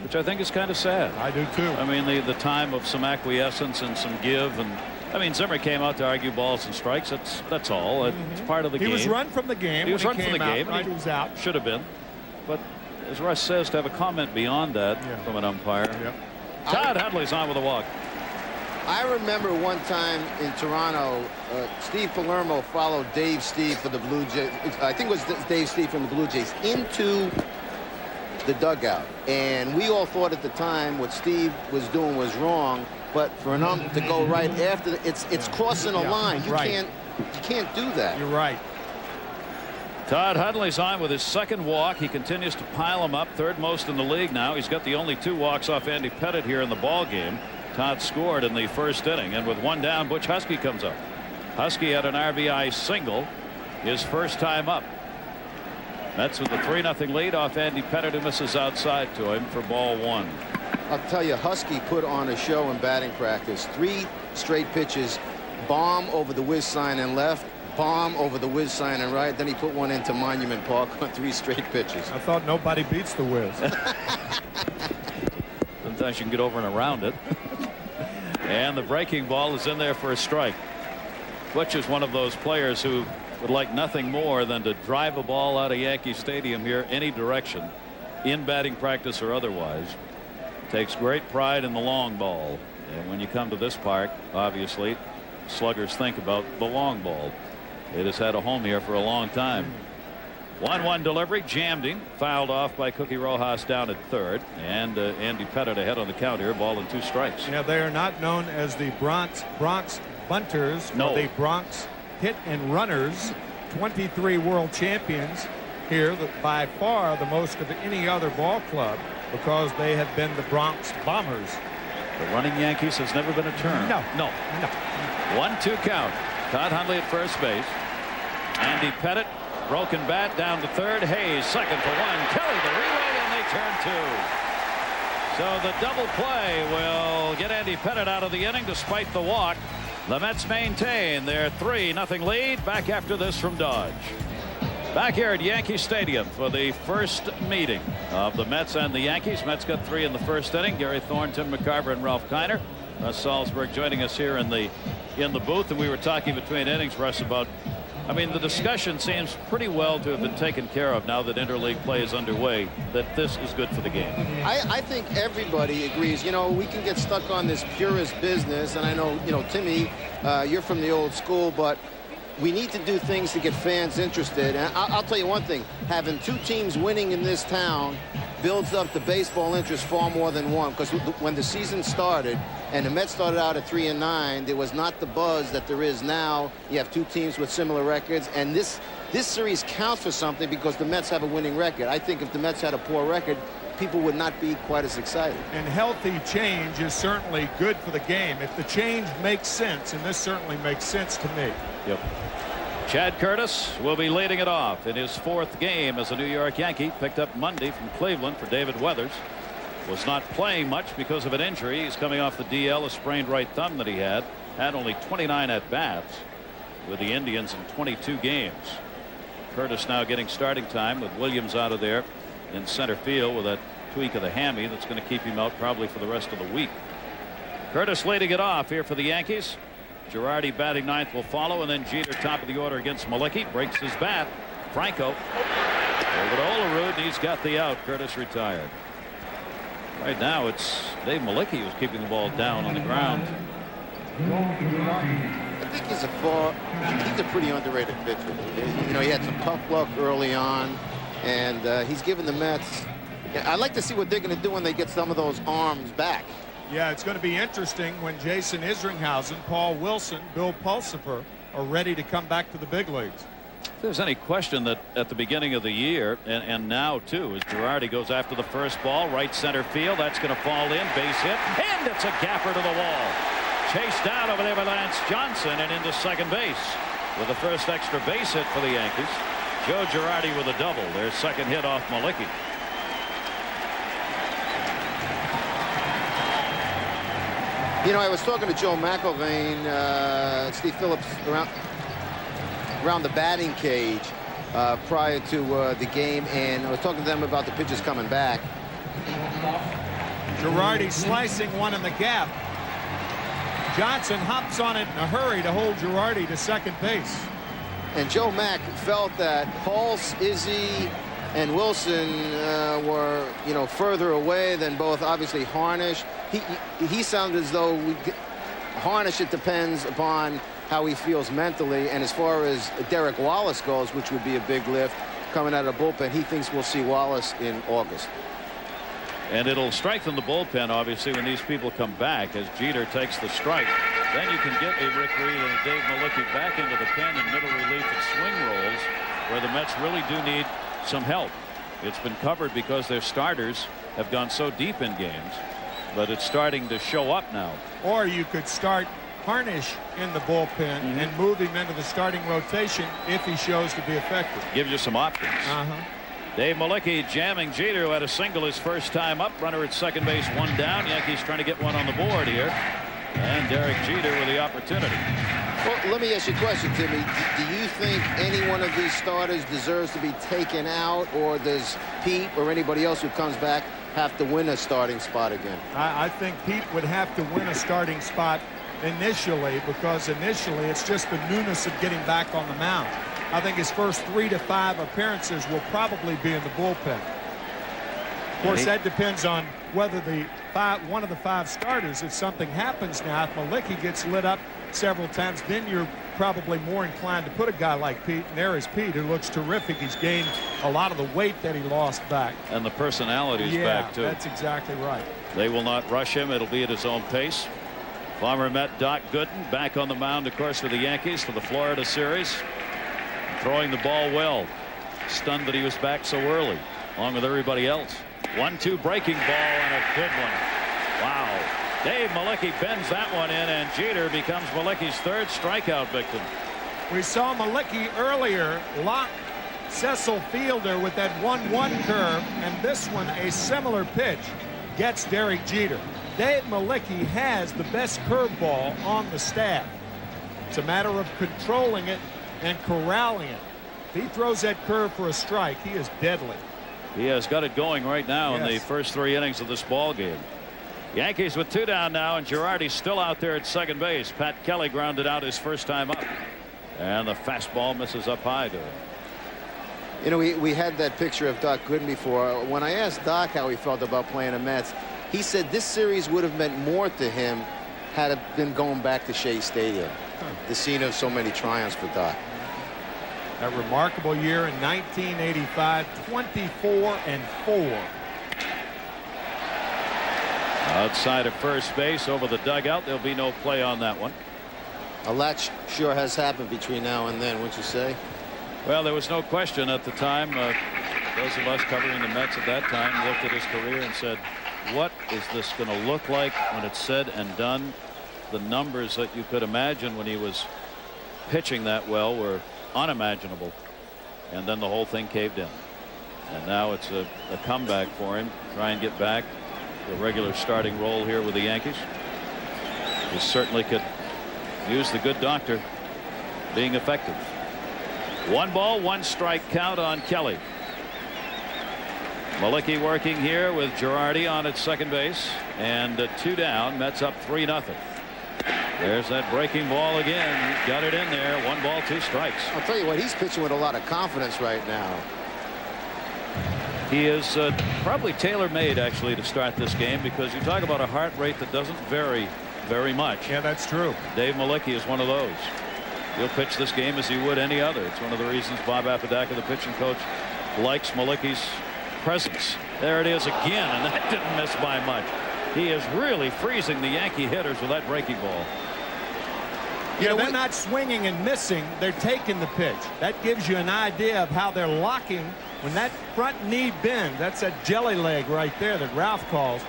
which I think is kind of sad. I do too. I mean, the time of some acquiescence and some give, and I mean, Zimmer came out to argue balls and strikes. That's all. It's part of the game. He was run from the game. He was run from the game. He was out. Should have been. But as Russ says, to have a comment beyond that from an umpire. Todd Hundley's on with a walk. I remember one time in Toronto, Steve Palermo followed Dave Steve for the Blue Jays. I think it was Dave Steve from the Blue Jays into the dugout. And we all thought at the time what Steve was doing was wrong. But for an ump to go right after, it's crossing a line. You can't do that. You're right. Todd Hundley's on with his second walk. He continues to pile them up, third most in the league now. He's got the only 2 walks off Andy Pettitte here in the ball game. Todd scored in the first inning, and with 1 down, Butch Husky comes up. Husky had an RBI single his first time up. Mets with a 3-0 lead off Andy Pettitte, who misses outside to him for ball 1. I'll tell you, Husky put on a show in batting practice. 3 straight pitches, bomb over the whiz sign and left, bomb over the whiz sign and right. Then he put one into Monument Park on 3 straight pitches. I thought nobody beats the whiz. Sometimes you can get over and around it. And the breaking ball is in there for a strike. Butch is one of those players who would like nothing more than to drive a ball out of Yankee Stadium here any direction, in batting practice or otherwise. Takes great pride in the long ball. And when you come to this park, obviously, sluggers think about the long ball. It has had a home here for a long time. 1-1 delivery, jammed him, fouled off by Cookie Rojas down at third, and Andy Pettitte ahead on the count here, ball and 2 strikes. Yeah, they are not known as the Bronx Bunters, or the Bronx Hit and Runners. 23 world champions here, by far the most of any other ball club, because they have been the Bronx Bombers. The running Yankees has never been a term. No. 1-2 count. Todd Hundley at first base. Andy Pettitte, broken bat down to third. Hayes second for 1. Kelly the relay, and they turn 2. So the double play will get Andy Pettitte out of the inning despite the walk. The Mets maintain their 3-0 lead. Back after this from Dodge. Back here at Yankee Stadium for the first meeting of the Mets and the Yankees. Mets got 3 in the first inning. Gary Thornton, McCarver, and Ralph Kiner. Russ Salzberg joining us here in the booth, and we were talking between innings, Russ, about, I mean, the discussion seems pretty well to have been taken care of now that interleague play is underway, that this is good for the game. I think everybody agrees. We can get stuck on this purist business, and I know, Timmy, you're from the old school, but we need to do things to get fans interested. And I'll tell you one thing, having 2 teams winning in this town builds up the baseball interest far more than one, because when the season started and the Mets started out at 3-9, there was not the buzz that there is now. You have 2 teams with similar records, and this series counts for something because the Mets have a winning record. I think if the Mets had a poor record, people would not be quite as excited. And healthy change is certainly good for the game if the change makes sense, and this certainly makes sense to me. Yep. Chad Curtis will be leading it off in his 4th game as a New York Yankee. Picked up Monday from Cleveland for David Weathers. Was not playing much because of an injury. He's coming off the DL, a sprained right thumb that he had. Had only 29 at bats with the Indians in 22 games. Curtis now getting starting time with Williams out of there in center field with that tweak of the hammy that's going to keep him out probably for the rest of the week. Curtis leading it off here for the Yankees. Girardi batting 9th will follow, and then Jeter top of the order against Malicki. Breaks his bat. Franco over to Olerud, and he's got the out. Curtis retired. Right now it's Dave Malicki who's keeping the ball down on the ground. I think he's a pretty underrated pitcher. You know, he had some tough luck early on, and he's given the Mets. I'd like to see what they're going to do when they get some of those arms back. Yeah, it's going to be interesting when Jason Isringhausen, Paul Wilson, Bill Pulsipher are ready to come back to the big leagues. If there's any question that at the beginning of the year and now too, as Girardi goes after the first ball, right center field, that's going to fall in, base hit, and it's a gapper to the wall. Chased down over there by Lance Johnson and into second base with the first extra base hit for the Yankees. Joe Girardi with a double, their second hit off Malicki. You know, I was talking to Joe McIlvaine, Steve Phillips around the batting cage prior to the game, and I was talking to them about the pitchers coming back. Girardi slicing one in the gap. Johnson hops on it in a hurry to hold Girardi to second base. And Joe Mack felt that Pulse, Izzy, and Wilson were, you know, further away than both obviously Harnish. He sounded as though Harnish, it depends upon how he feels mentally, and as far as Derek Wallace goes, which would be a big lift coming out of the bullpen, he thinks we'll see Wallace in August. And it'll strengthen the bullpen, obviously, when these people come back as Jeter takes the strike. Then you can get a Rick Reed and a Dave Malicki back into the pen in middle relief and swing rolls, where the Mets really do need some help. It's been covered because their starters have gone so deep in games, but it's starting to show up now. Or you could start Harnish in the bullpen and move him into the starting rotation if he shows to be effective. Gives you some options. Dave Malicki jamming Jeter, who had a single his first time up. Runner at second base, one down. Yankees trying to get one on the board here. And Derek Jeter with the opportunity. Well, let me ask you a question, Timmy. Do you think any one of these starters deserves to be taken out, or does Pete or anybody else who comes back have to win a starting spot again? I think Pete would have to win a starting spot initially, because initially it's just the newness of getting back on the mound. I think his first 3 to 5 appearances will probably be in the bullpen. Of course, that depends on whether one of the 5 starters, if something happens now, if Malicki gets lit up several times, then you're probably more inclined to put a guy like Pete. And there is Pete, who looks terrific. He's gained a lot of the weight that he lost back. And the personality's back, too. That's exactly right. They will not rush him. It'll be at his own pace. Former Met Doc Gooden back on the mound, of course, for the Yankees for the Florida series. Throwing the ball well. Stunned that he was back so early, along with everybody else. 1-2 breaking ball and a good one. Wow. Dave Malicki bends that one in, and Jeter becomes Malicki's 3rd strikeout victim. We saw Malicki earlier lock Cecil Fielder with that 1-1 curve, and this one, a similar pitch, gets Derek Jeter. Dave Malicki has the best curveball on the staff. It's a matter of controlling it and corralling it. If he throws that curve for a strike, he is deadly. He has got it going right now in the first 3 innings of this ball game. Yankees with 2 down now, and Girardi's still out there at second base. Pat Kelly grounded out his first time up, and the fastball misses up high to him. You know, we had that picture of Doc Gooden before. When I asked Doc how he felt about playing the Mets, he said this series would have meant more to him had it been going back to Shea Stadium, the scene of so many triumphs for Doc. A remarkable year in 1985, 24-4. Outside of first base over the dugout. There'll be no play on that one. A lot sure has happened between now and then, wouldn't you say? Well, there was no question at the time. Those of us covering the Mets at that time looked at his career and said, what is this going to look like when it's said and done? The numbers that you could imagine when he was pitching that well were unimaginable. And then the whole thing caved in. And now it's a comeback for him. Try and get back to a regular starting role here with the Yankees. He certainly could use the good doctor being effective. 1 ball, 1 strike count on Kelly. Malicki working here with Girardi on at second base, and 2 down. Mets up 3-0. There's that breaking ball again. Got it in there. 1 ball, 2 strikes. I'll tell you what, he's pitching with a lot of confidence right now. He is probably tailor-made actually to start this game, because you talk about a heart rate that doesn't vary very much. Yeah, that's true. Dave Malicki is one of those. He'll pitch this game as he would any other. It's one of the reasons Bob Apodaca, the pitching coach, likes Malicki's presence. There it is again, and that didn't miss by much. He is really freezing the Yankee hitters with that breaking ball. Yeah, they're not swinging and missing. They're taking the pitch. That gives you an idea of how they're locking when that front knee bends. That's that jelly leg right there that Ralph calls.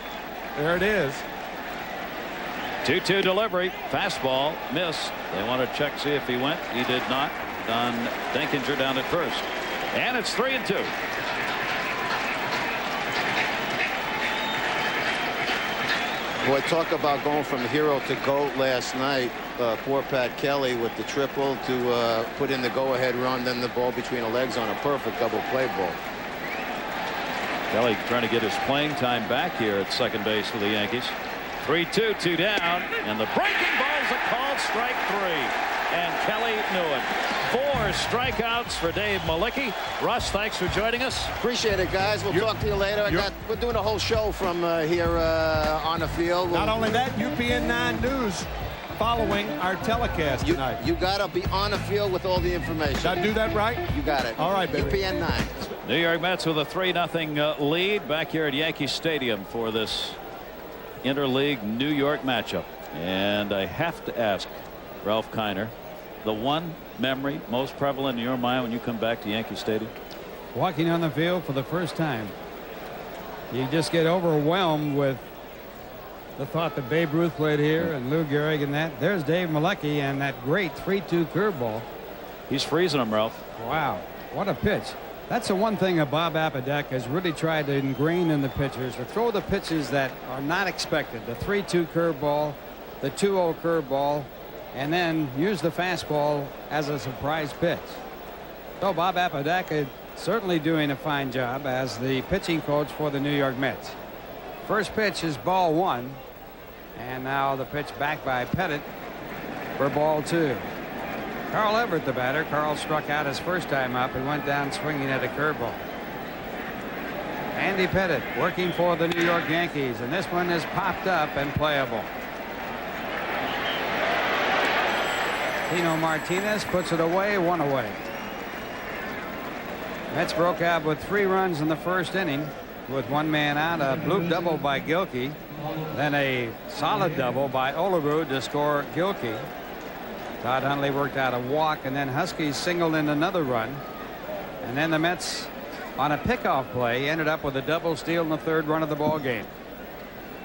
There it is. 2-2 delivery. Fastball. Miss. They want to check, see if he went. He did not. Don Denkinger down at first. And it's 3-2. Boy, talk about going from hero to GOAT last night. Poor Pat Kelly with the triple to put in the go-ahead run, then the ball between the legs on a perfect double play ball. Kelly trying to get his playing time back here at second base for the Yankees. 3-2, 2 down, and the breaking ball's a called strike 3. And Kelly knew it. 4 strikeouts for Dave Malicki. Russ, thanks for joining us. Appreciate it, guys. We'll talk to you later. We're doing a whole show from here on the field. Not only that, UPN 9 News following our telecast tonight. You got to be on the field with all the information. Did I do that right? You got it. All right, baby. UPN 9. New York Mets with a 3-0 lead back here at Yankee Stadium for this interleague New York matchup. And I have to ask Ralph Kiner, the one memory most prevalent in your mind when you come back to Yankee Stadium? Walking on the field for the first time. You just get overwhelmed with the thought that Babe Ruth played here and Lou Gehrig and that. There's Dave Malicki and that great 3-2 curveball. He's freezing him, Ralph. Wow, what a pitch. That's the one thing that Bob Apodaca has really tried to ingrain in the pitchers, to throw the pitches that are not expected. The 3-2 curveball, the 2-0 curveball, and then use the fastball as a surprise pitch. So Bob Apodaca certainly doing a fine job as the pitching coach for the New York Mets. First pitch is ball 1, and now the pitch back by Pettit for ball 2. Carl Everett the batter. Carl struck out his first time up and went down swinging at a curveball. Andy Pettit working for the New York Yankees, and this one is popped up and playable. Tino Martinez puts it away, 1 away. Mets broke out with 3 runs in the first inning with 1 man out. A bloop double by Gilkey, then a solid double by Olaru to score Gilkey. Todd Hundley worked out a walk, and then Huskies singled in another run, and then the Mets on a pickoff play ended up with a double steal in the 3rd run of the ball game.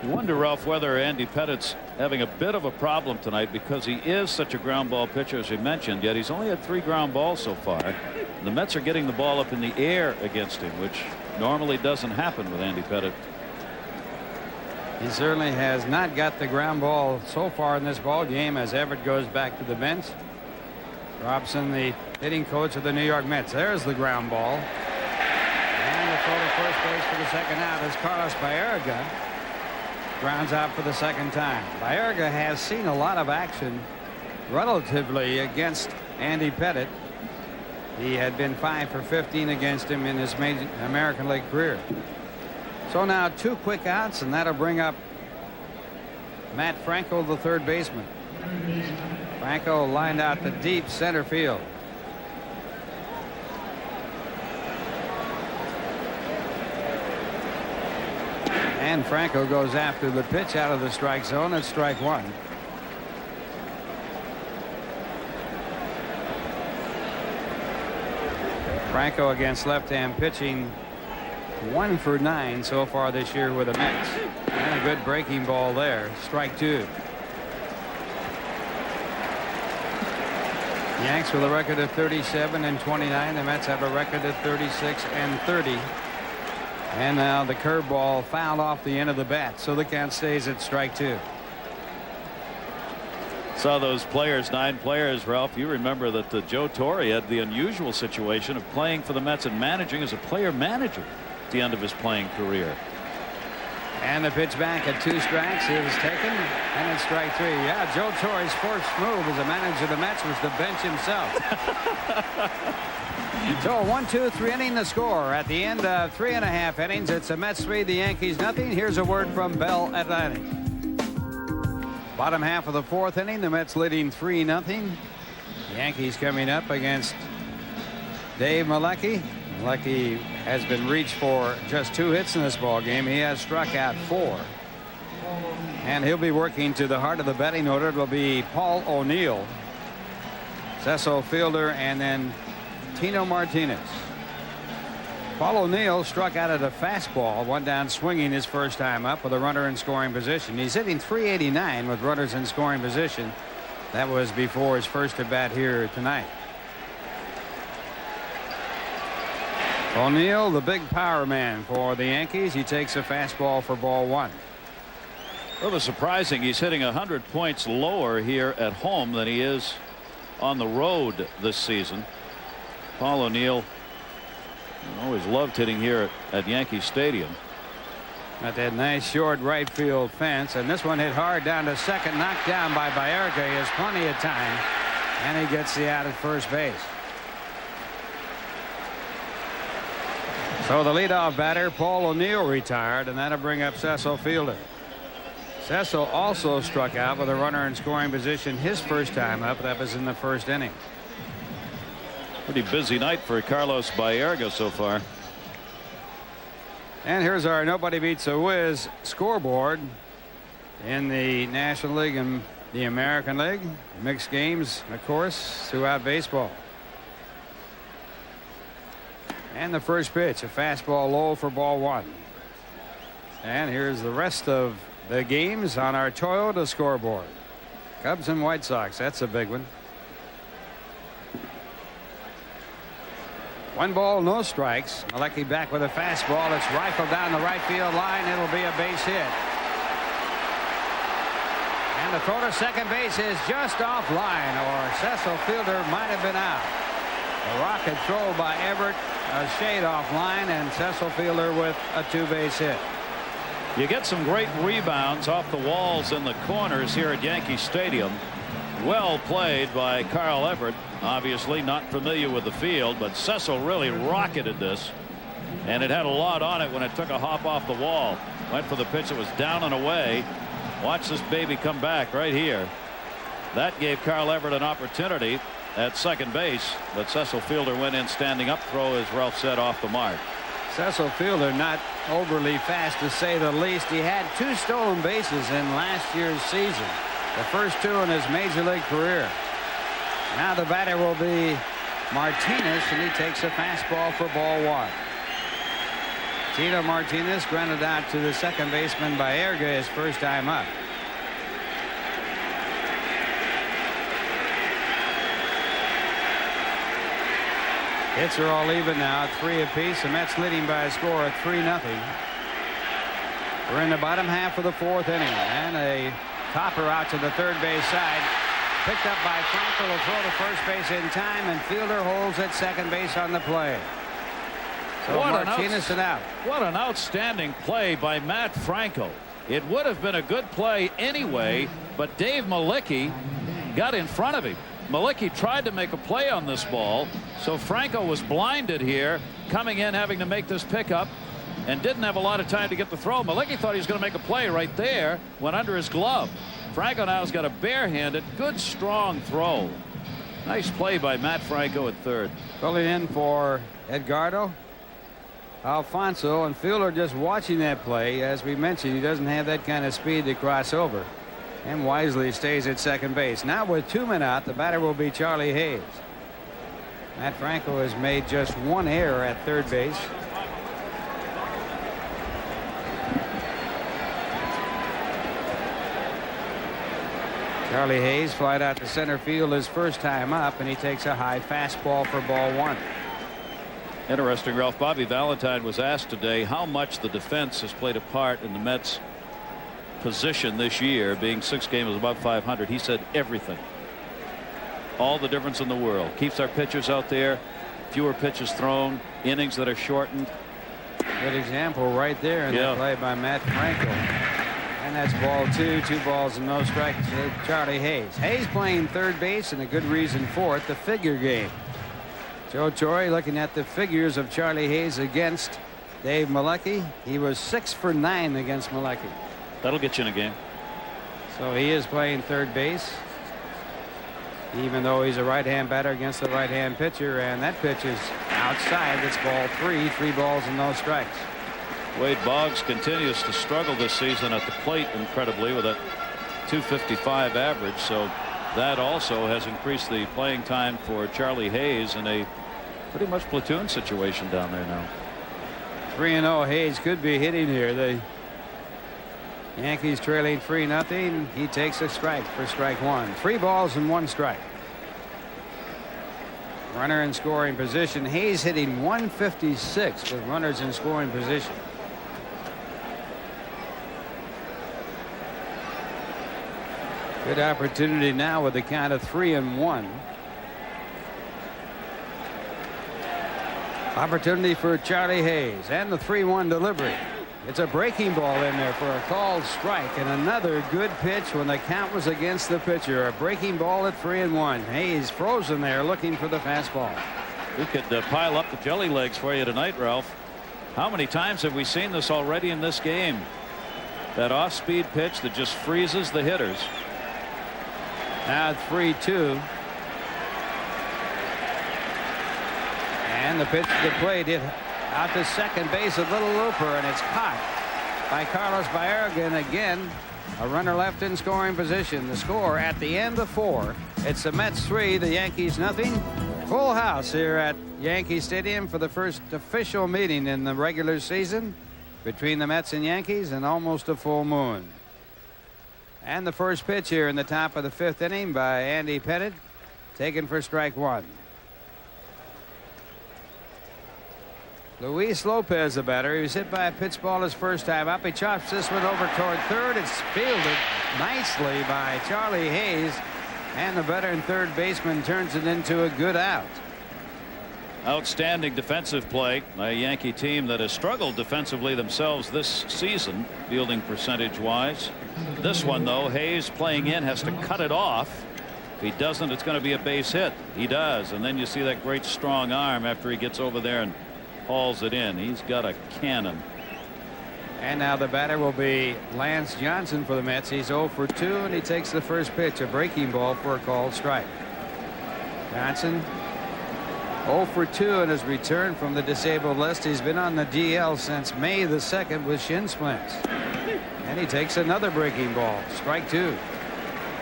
You wonder, Ralph, whether Andy Pettit's having a bit of a problem tonight because he is such a ground ball pitcher, as you mentioned, yet he's only had 3 ground balls so far. The Mets are getting the ball up in the air against him, which normally doesn't happen with Andy Pettit. He certainly has not got the ground ball so far in this ball game as Everett goes back to the bench. Robson, the hitting coach of the New York Mets. There's the ground ball. And the throw to first base for the second out is Carlos Baerga. Grounds out for the second time. Baerga has seen a lot of action relatively against Andy Pettit. He had been 5 for 15 against him in his American League career. So now 2 quick outs, and that'll bring up Matt Franco, the 3rd baseman. Franco lined out to deep center field. And Franco goes after the pitch out of the strike zone at strike 1. Franco against left-hand pitching, 1 for 9 so far this year with the Mets. And a good breaking ball there. Strike 2. Yanks with a record of 37-29. The Mets have a record of 36-30. And now the curveball fouled off the end of the bat, so the count stays at strike 2. Saw those players, 9 players, Ralph. You remember that Joe Torre had the unusual situation of playing for the Mets and managing as a player manager at the end of his playing career. And the pitch back at 2 strikes is taken, and it's strike 3. Yeah, Joe Torre's first move as a manager of the Mets was to bench himself. So 1-2-3 inning the score at the end of 3.5 innings. It's the Mets 3, the Yankees nothing. Here's a word from Bell Atlantic. Bottom half of the 4th inning, the Mets leading 3-0. The Yankees coming up against Dave Malecki. Malecki has been reached for just 2 hits in this ball game. He has struck out 4. And he'll be working to the heart of the batting order. It'll be Paul O'Neill, Cecil Fielder, and then Tino Martinez. Paul O'Neill struck out at a fastball, 1 down swinging his first time up with a runner in scoring position. He's hitting .389 with runners in scoring position. That was before his first at bat here tonight. O'Neill, the big power man for the Yankees. He takes a fastball for ball 1. Rather surprising. He's hitting 100 points lower here at home than he is on the road this season. Paul O'Neill always loved hitting here at Yankee Stadium. At that nice short right field fence, and this one hit hard down to second, knocked down by Baerga. He has plenty of time, and he gets the out at first base. So the leadoff batter, Paul O'Neill, retired, and that'll bring up Cecil Fielder. Cecil also struck out with a runner in scoring position his first time up. That was in the first inning. Pretty busy night for Carlos Baerga so far. And here's our Nobody Beats a Whiz scoreboard in the National League and the American League. Mixed games, of course, throughout baseball. And the first pitch, a fastball low for ball 1. And here's the rest of the games on our Toyota scoreboard. Cubs and White Sox, that's a big one. 1 ball, no strikes. Malecki back with a fastball. It's rifled down the right field line. It'll be a base hit. And the throw to second base is just offline, or Cecil Fielder might have been out. A rocket throw by Everett, a shade offline, and Cecil Fielder with a 2-base hit. You get some great rebounds off the walls in the corners here at Yankee Stadium. Well played by Carl Everett. Obviously not familiar with the field, but Cecil really rocketed this, and it had a lot on it when it took a hop off the wall. Went for the pitch. It was down and away. Watch this baby come back right here. That gave Carl Everett an opportunity at second base, but Cecil Fielder went in standing up. Throw, as Ralph said, off the mark. Cecil Fielder not overly fast, to say the least. He had 2 stolen bases in last year's season, the first 2 in his major league career. Now the batter will be Martinez, and he takes a fastball for ball 1. Tino Martinez grounded out to the second baseman Baerga his first time up. Hits are all even now at 3 apiece. The Mets leading by a score of 3-0. We're in the bottom half of the 4th inning, and a topper out to the third base side. Picked up by Franco to throw to first base in time, and Fielder holds at second base on the play. So Martinez is out. What an outstanding play by Matt Franco. It would have been a good play anyway, but Dave Malecki got in front of him. Malecki tried to make a play on this ball, so Franco was blinded here, coming in having to make this pickup, and didn't have a lot of time to get the throw. Malecki thought he was going to make a play right there, went under his glove. Franco now's got a barehanded, good strong throw. Nice play by Matt Franco at third. Filling in for Edgardo Alfonso, and Fielder just watching that play. As we mentioned, he doesn't have that kind of speed to cross over, and wisely stays at second base. Now with 2 men out, the batter will be Charlie Hayes. Matt Franco has made just 1 error at third base. Charlie Hayes flied out to center field his first time up, and he takes a high fastball for ball 1. Interesting, Ralph. Bobby Valentine was asked today how much the defense has played a part in the Mets' position this year, being 6 games above 500. He said everything. All the difference in the world. Keeps our pitchers out there, fewer pitches thrown, innings that are shortened. Good example right there in the play by Matt Franco. And that's ball 2, 2 balls and no strikes to Charlie Hayes. Hayes playing third base, and a good reason for it, the figure game. Joe Torre looking at the figures of Charlie Hayes against Dave Malecki. He was 6 for 9 against Malecki. That'll get you in a game. So he is playing third base, even though he's a right-hand batter against the right-hand pitcher, and that pitch is outside. That's ball 3, 3 balls and no strikes. Wade Boggs continues to struggle this season at the plate incredibly with a .255 average, so that also has increased the playing time for Charlie Hayes in a pretty much platoon situation down there now. 3-0. Hayes could be hitting here. The Yankees trailing 3-0. He takes a strike for strike 1. 3 balls and 1 strike. Runner in scoring position. Hayes hitting .156 with runners in scoring position. Good opportunity now with the count of 3-1. Opportunity for Charlie Hayes, and the 3-1 delivery. It's a breaking ball in there for a called strike, and another good pitch when the count was against the pitcher. A breaking ball at 3-1. Hayes frozen there looking for the fastball. We could pile up the jelly legs for you tonight, Ralph. How many times have we seen this already in this game? That off-speed pitch that just freezes the hitters. Now 3-2. And the pitch to the plate hit out to second base, a little looper, and it's caught by Carlos Baerga. Again, a runner left in scoring position. The score at the end of 4. It's the Mets 3, the Yankees nothing. Full house here at Yankee Stadium for the first official meeting in the regular season between the Mets and Yankees, and almost a full moon. And the first pitch here in the top of the 5th inning by Andy Pettitte, taken for strike 1. Luis Lopez, the batter. He was hit by a pitch ball his first time up. He chops this one over toward third. It's fielded nicely by Charlie Hayes, and the veteran third baseman turns it into a good out. Outstanding defensive play by a Yankee team that has struggled defensively themselves this season, fielding percentage wise. This one, though, Hayes playing in has to cut it off. If he doesn't, it's going to be a base hit. He does, and then you see that great strong arm after he gets over there and hauls it in. He's got a cannon. And now the batter will be Lance Johnson for the Mets. He's 0 for 2, and he takes the first pitch, a breaking ball for a called strike. Johnson 0 for 2 in his return from the disabled list. He's been on the DL since May the 2nd with shin splints. And he takes another breaking ball, strike 2.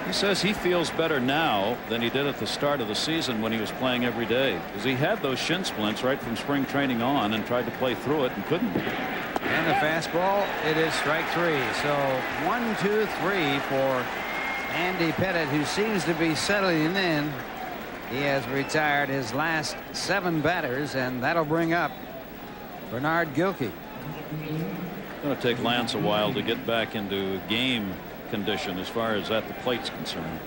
He says he feels better now than he did at the start of the season when he was playing every day, because he had those shin splints right from spring training on and tried to play through it and couldn't. And the fastball, it is strike 3. So 1, 2, 3 for Andy Pettitte, who seems to be settling in. He has retired his last 7 batters, and that'll bring up Bernard Gilkey. It's going to take Lance a while to get back into game condition as far as at the plate's concerned.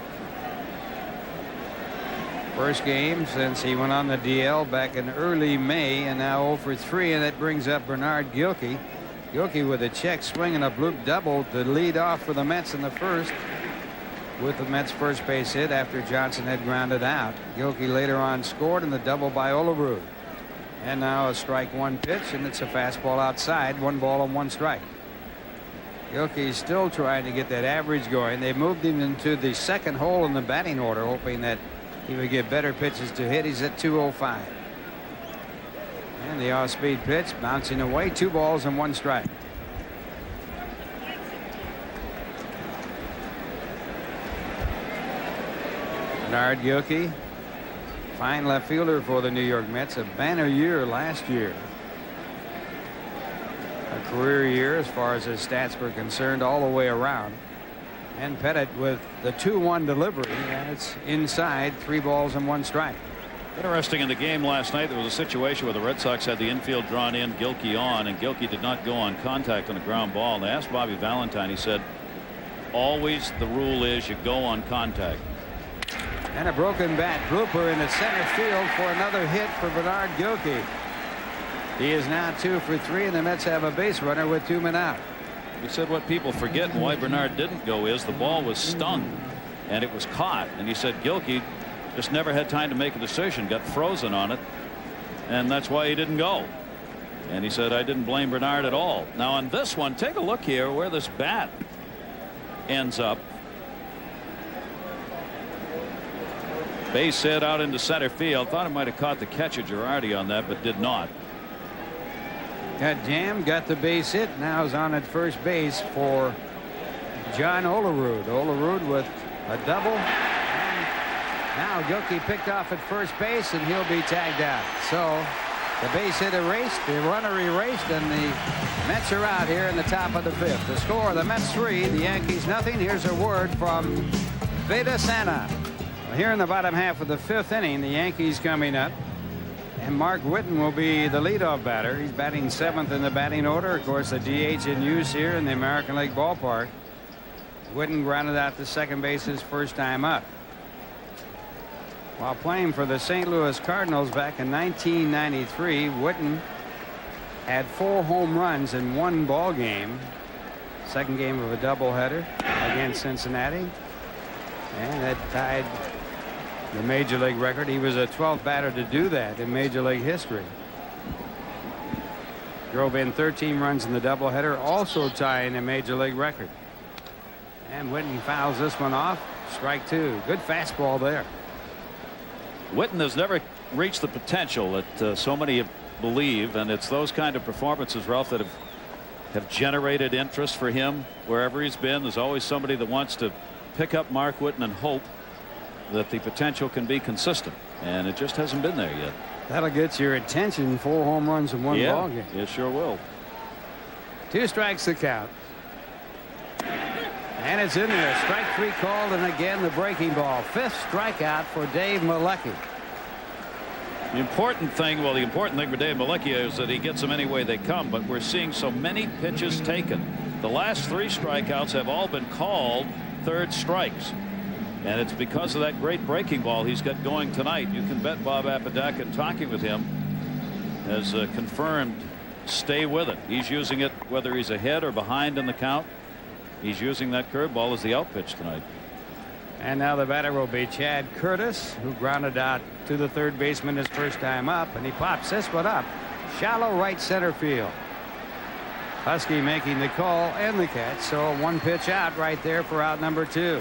First game since he went on the DL back in early May, and now 0 for 3, and that brings up Bernard Gilkey. Gilkey with a check swing and a bloop double to lead off for the Mets in the first, with the Mets first base hit after Johnson had grounded out. Gilkey later on scored in the double by Olabrud. And now a strike 1 pitch, and it's a fastball outside. 1 ball and 1 strike. Gilkey's still trying to get that average going. They moved him into the second hole in the batting order, hoping that he would get better pitches to hit. He's at 205. And the off-speed pitch bouncing away. 2 balls and 1 strike. Bernard Gilkey, fine left fielder for the New York Mets. A banner year last year. A career year as far as his stats were concerned all the way around. And Pettit with the 2-1 delivery, and it's inside, 3 balls and 1 strike. Interesting, in the game last night, there was a situation where the Red Sox had the infield drawn in, Gilkey on, and Gilkey did not go on contact on a ground ball. And they asked Bobby Valentine, he said, always the rule is you go on contact. And a broken bat blooper into center field for another hit for Bernard Gilkey. He is now 2 for 3, and the Mets have a base runner with 2 men out. He said what people forget and why Bernard didn't go is the ball was stung and it was caught, and he said Gilkey just never had time to make a decision, got frozen on it, and that's why he didn't go. And he said I didn't blame Bernard at all. Now on this one, take a look here where this bat ends up. Base hit out into center field. Thought it might have caught the catcher Girardi on that, but did not. Got jammed, got the base hit. Now is on at first base for John Olerud. Olerud with a double. And now Gilkey picked off at first base, and he'll be tagged out. So the base hit erased, the runner erased, and the Mets are out here in the top of the 5th. The score: the Mets 3, the Yankees nothing. Here's a word from Veda Sana. Well, here in the bottom half of the 5th inning, the Yankees coming up. And Mark Whitten will be the leadoff batter. He's batting 7th in the batting order. Of course, the DH in use here in the American League ballpark. Whitten grounded out to second base his first time up. While playing for the St. Louis Cardinals back in 1993, Whitten had 4 home runs in 1 ball game. Second game of a doubleheader against Cincinnati. And that tied the major league record. He was a 12th batter to do that in major league history. Drove in 13 runs in the doubleheader, also tying a major league record. And Whitten fouls this one off. Strike 2. Good fastball there. Whitten has never reached the potential that so many believe, and it's those kind of performances, Ralph, that have generated interest for him wherever he's been. There's always somebody that wants to pick up Mark Whitten and hope that the potential can be consistent, and it just hasn't been there yet. That'll get your attention. 4 home runs in 1 ball game. It sure will. 2 strikes the count. And it's in there. Strike 3 called, and again the breaking ball. 5th strikeout for Dave Malecki. The important thing for Dave Malecki is that he gets them any way they come, but we're seeing so many pitches taken. The last 3 strikeouts have all been called 3rd strikes. And it's because of that great breaking ball he's got going tonight. You can bet Bob Apodaca, talking with him, has confirmed stay with it. He's using it whether he's ahead or behind in the count. He's using that curveball as the out pitch tonight. And now the batter will be Chad Curtis, who grounded out to the third baseman his first time up, and he pops this one up shallow right center field. Husky making the call and the catch, so 1 pitch out right there for out number 2.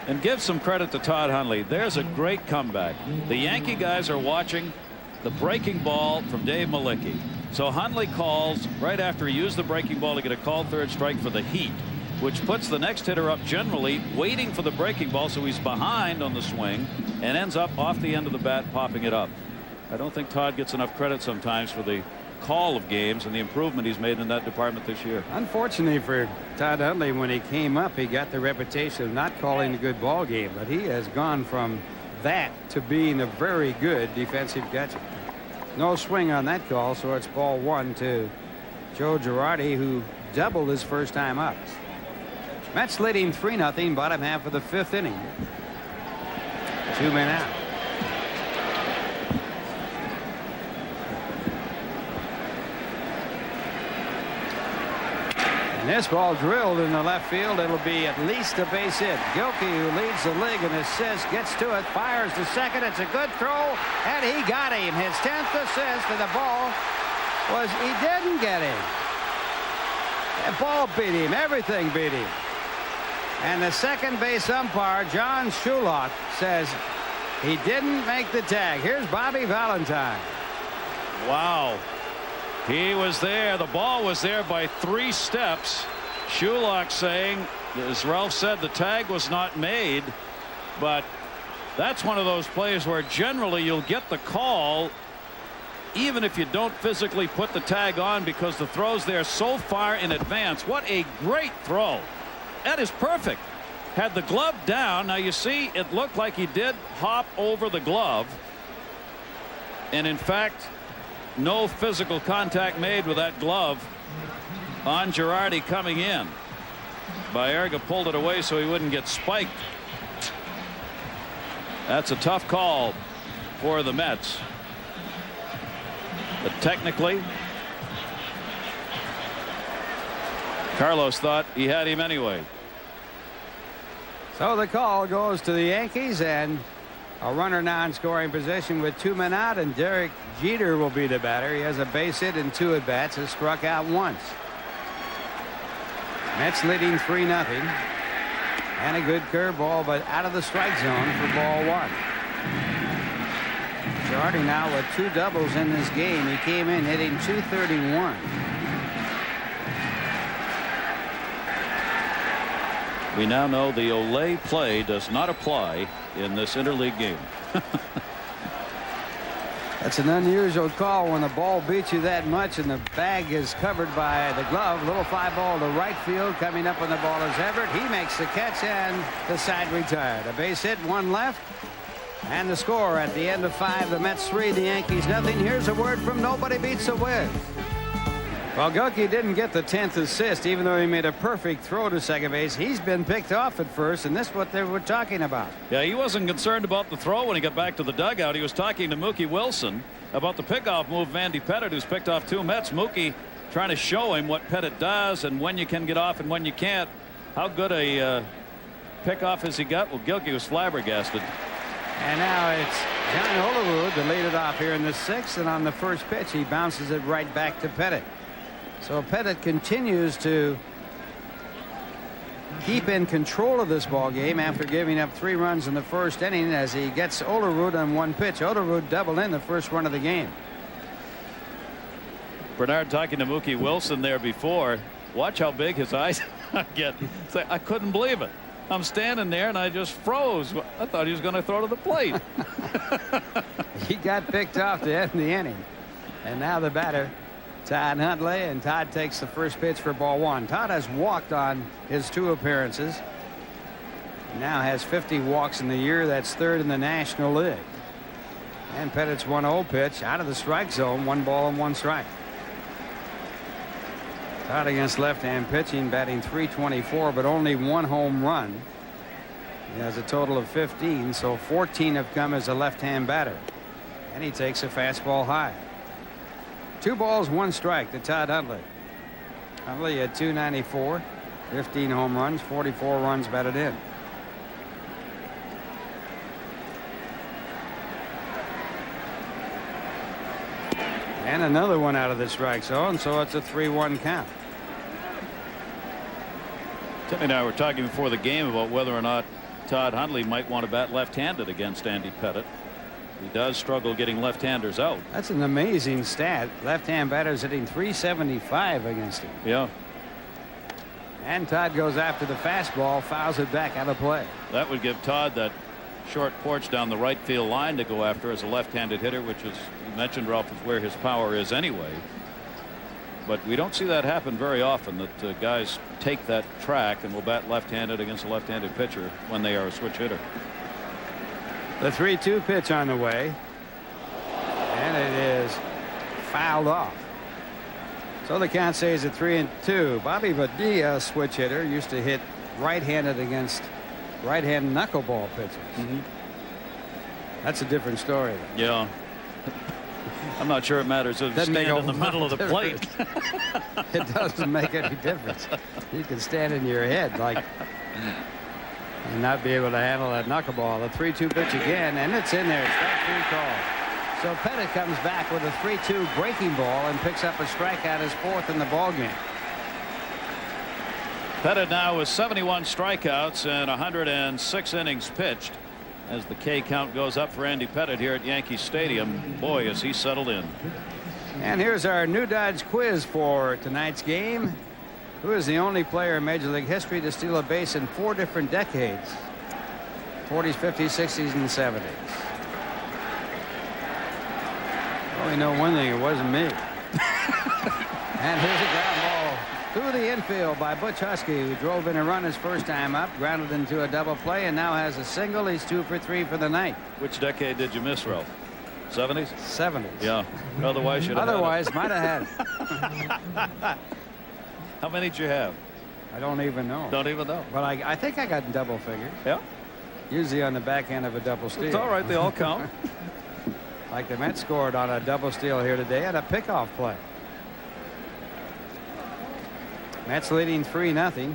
And give some credit to Todd Hundley. There's a great comeback. The Yankee guys are watching the breaking ball from Dave Malecki. So Hundley calls right after he used the breaking ball to get a called 3rd strike for the heat, which puts the next hitter up generally waiting for the breaking ball, so he's behind on the swing and ends up off the end of the bat popping it up. I don't think Todd gets enough credit sometimes for the call of games and the improvement he's made in that department this year. Unfortunately for Todd Hundley, when he came up, he got the reputation of not calling a good ball game, but he has gone from that to being a very good defensive catcher. No swing on that call, so it's ball 1 to Joe Girardi, who doubled his first time up. Mets leading 3-0, bottom half of the 5th inning. 2 men out. And this ball drilled in the left field. It'll be at least a base hit. Gilkey, who leads the league in assists, gets to it, fires to second. It's a good throw, and he got him. His 10th assist, and the ball was, he didn't get him. The ball beat him. Everything beat him. And the second base umpire, John Shulock, says he didn't make the tag. Here's Bobby Valentine. Wow. He was there. The ball was there by 3 steps. Shulock saying, as Ralph said, the tag was not made, but that's one of those plays where generally you'll get the call even if you don't physically put the tag on, because the throw's there so far in advance. What a great throw. That is perfect. had the glove down. Now you see it looked like he did hop over the glove, and in fact no physical contact made with that glove on Girardi coming in. Baerga pulled it away so he wouldn't get spiked. That's a tough call for the Mets, but technically Carlos thought he had him anyway. So the call goes to the Yankees, and a runner now in scoring position with 2 men out, and Derek Jeter will be the batter. He has a base hit and 2 at-bats, has struck out once. Mets leading 3-0, and a good curveball, but out of the strike zone for ball 1. Girardi now with 2 doubles in this game. He came in hitting .231. We now know the Olay play does not apply in this interleague game. That's an unusual call when the ball beats you that much and the bag is covered by the glove. Little fly ball to right field. Coming up on the ball is Everett. He makes the catch, and the side retired. A base hit, 1 left. And the score at the end of 5, the Mets 3, the Yankees nothing. Here's a word from Nobody Beats a Win. Well, Gilkey didn't get the 10th assist, even though he made a perfect throw to second base. He's been picked off at first, and this is what they were talking about. Yeah, he wasn't concerned about the throw when he got back to the dugout. He was talking to Mookie Wilson about the pickoff move of Andy Pettitte, who's picked off 2 Mets. Mookie trying to show him what Pettitte does and when you can get off and when you can't. How good a pickoff has he got? Well, Gilkey was flabbergasted. And now it's John Olerud to lead it off here in the 6th, and on the first pitch he bounces it right back to Pettitte. So Pettitte continues to keep in control of this ball game after giving up 3 runs in the first inning as he gets Olerud on 1 pitch. Olerud doubled in the first run of the game. Bernard talking to Mookie Wilson there before. Watch how big his eyes get. Say, I couldn't believe it. I'm standing there and I just froze. I thought he was going to throw to the plate. He got picked off to end the inning. And now the batter, Todd Huntley, and Todd takes the first pitch for ball 1. Todd has walked on his 2 appearances. Now has 50 walks in the year. That's 3rd in the National League. And Pettitte's 1-0 pitch out of the strike zone. 1 ball and 1 strike. Todd against left-hand pitching, batting .324, but only 1 home run. He has a total of 15, so 14 have come as a left-hand batter. And he takes a fastball high. 2 balls, 1 strike to Todd Huntley. Huntley at .294, 15 home runs, 44 runs batted in. And another one out of the strike zone, so it's a 3-1 count. Timmy and I were talking before the game about whether or not Todd Huntley might want to bat left-handed against Andy Pettitte. He does struggle getting left-handers out. That's an amazing stat. Left-hand batters hitting .375 against him. Yeah. And Todd goes after the fastball, fouls it back out of play. That would give Todd that short porch down the right field line to go after as a left-handed hitter, which is, you mentioned, Ralph, is where his power is anyway. But we don't see that happen very often, that guys take that track and will bat left-handed against a left-handed pitcher when they are a switch hitter. The 3-2 pitch on the way, and it is fouled off. So the count stays at 3-2. Bobby Padilla, switch hitter, used to hit right-handed against right-hand knuckleball pitchers. That's a different story. Yeah. I'm not sure it matters if you stand in the middle of the plate. It doesn't make any difference. You can stand in your head like and not be able to handle that knuckleball. The 3-2 pitch again, and it's in there. Strike 3 call. So Pettitte comes back with a 3-2 breaking ball and picks up a strikeout, his 4th in the ball game. Pettitte now with 71 strikeouts and 106 innings pitched as the K count goes up for Andy Pettitte here at Yankee Stadium. Boy, has he settled in. And here's our New Dodge quiz for tonight's game. Who is the only player in Major League history to steal a base in 4 different decades? 40s, 50s, 60s, and 70s. Well, we know one thing, it wasn't me. And here's a ground ball through the infield by Butch Husky, who drove in a run his first time up, grounded into a double play, and now has a single. He's 2 for 3 for the night. Which decade did you miss, Ralph? 70s? 70s. Yeah. Otherwise, you'd have Otherwise, might have had it. How many did you have? I don't even know. Don't even know. But I think I got in double figures. Yeah. Usually on the back end of a double steal. It's all right. They all count. Like the Mets scored on a double steal here today at a pickoff play. Mets leading 3-0.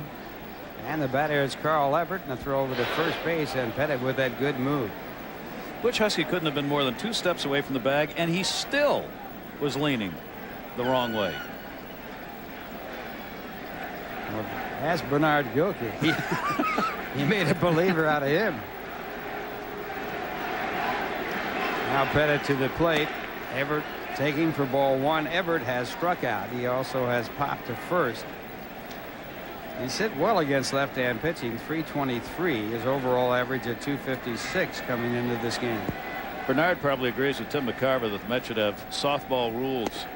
And the batter is Carl Everett, and a throw over to first base, and Pettit with that good move. Butch Husky couldn't have been more than 2 steps away from the bag, and he still was leaning the wrong way. Well, ask Bernard Gilkey. He made a believer out of him. Now Pettit to the plate. Everett taking for ball 1. Everett has struck out. He also has popped to first. He's hit well against left-hand pitching. 323. His overall average at 256 coming into this game. Bernard probably agrees with Tim McCarver that the Mets should have softball rules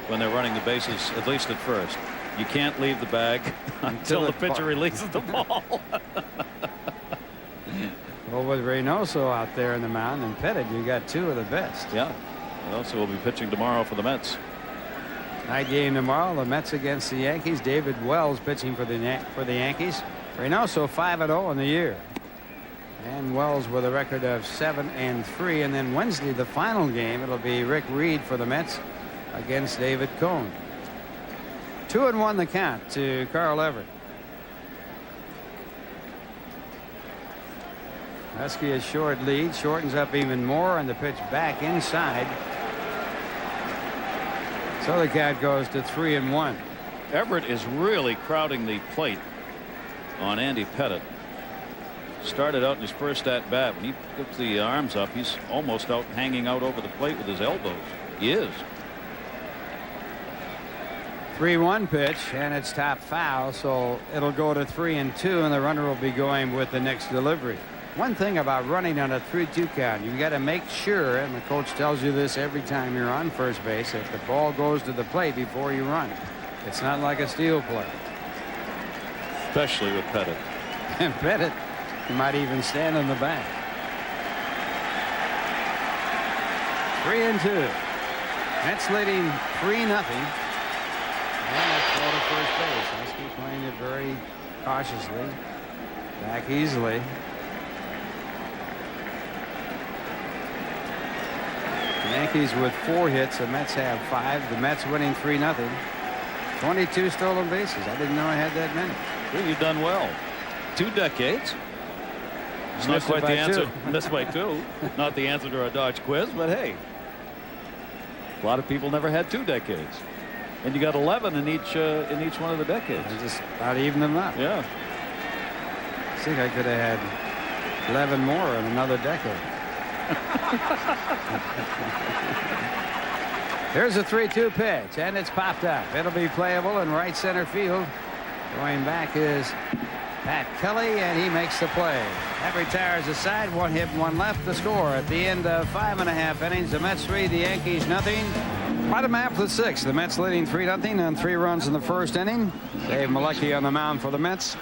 when they're running the bases, at least at first. You can't leave the bag until the pitcher releases the ball. Well, with Reynoso out there in the mound and Pettit, you got 2 of the best. Yeah. Also will be pitching tomorrow for the Mets. Night game tomorrow. The Mets against the Yankees. David Wells pitching for the Yankees. Reynoso 5-0 in the year. And Wells with a record of 7-3. And then Wednesday, the final game, it'll be Rick Reed for the Mets against David Cone. 2-1 the count to Carl Everett. Husky a short lead, shortens up even more, and the pitch back inside. So the count goes to 3-1. Everett is really crowding the plate on Andy Pettit. Started out in his first at bat. When he puts the arms up, he's almost out hanging out over the plate with his elbows. He is. 3-1 pitch, and it's top foul, so it'll go to 3-2, and the runner will be going with the next delivery. One thing about running on a 3-2 count, you got to make sure, and the coach tells you this every time you're on first base, that the ball goes to the plate before you run. It's not like a steal play. Especially with Pettit. And Pettit, he might even stand in the back. 3-2. Mets leading 3-0. And a throw to first base. Husky playing it very cautiously. Back easily. The Yankees with 4 hits. The Mets have 5. The Mets winning 3-0. 22 stolen bases. I didn't know I had that many. Well, you've done well. 2 decades. It's not quite the answer. Missed by 2. Not the answer to our Dodge quiz, but hey. A lot of people never had 2 decades. And you got 11 in each one of the decades. I just about even them up. Yeah. I think I could have had 11 more in another decade. Here's a 3-2 pitch, and it's popped up. It'll be playable in right center field. Going back is Pat Kelly, and he makes the play. That retires the side. 1 hit, 1 left. The score at the end of 5.5 innings. The Mets 3, the Yankees nothing. Bottom half of the 6th. The Mets leading 3-0 on 3 runs in the first inning. Dave Malecki on the mound for the Mets,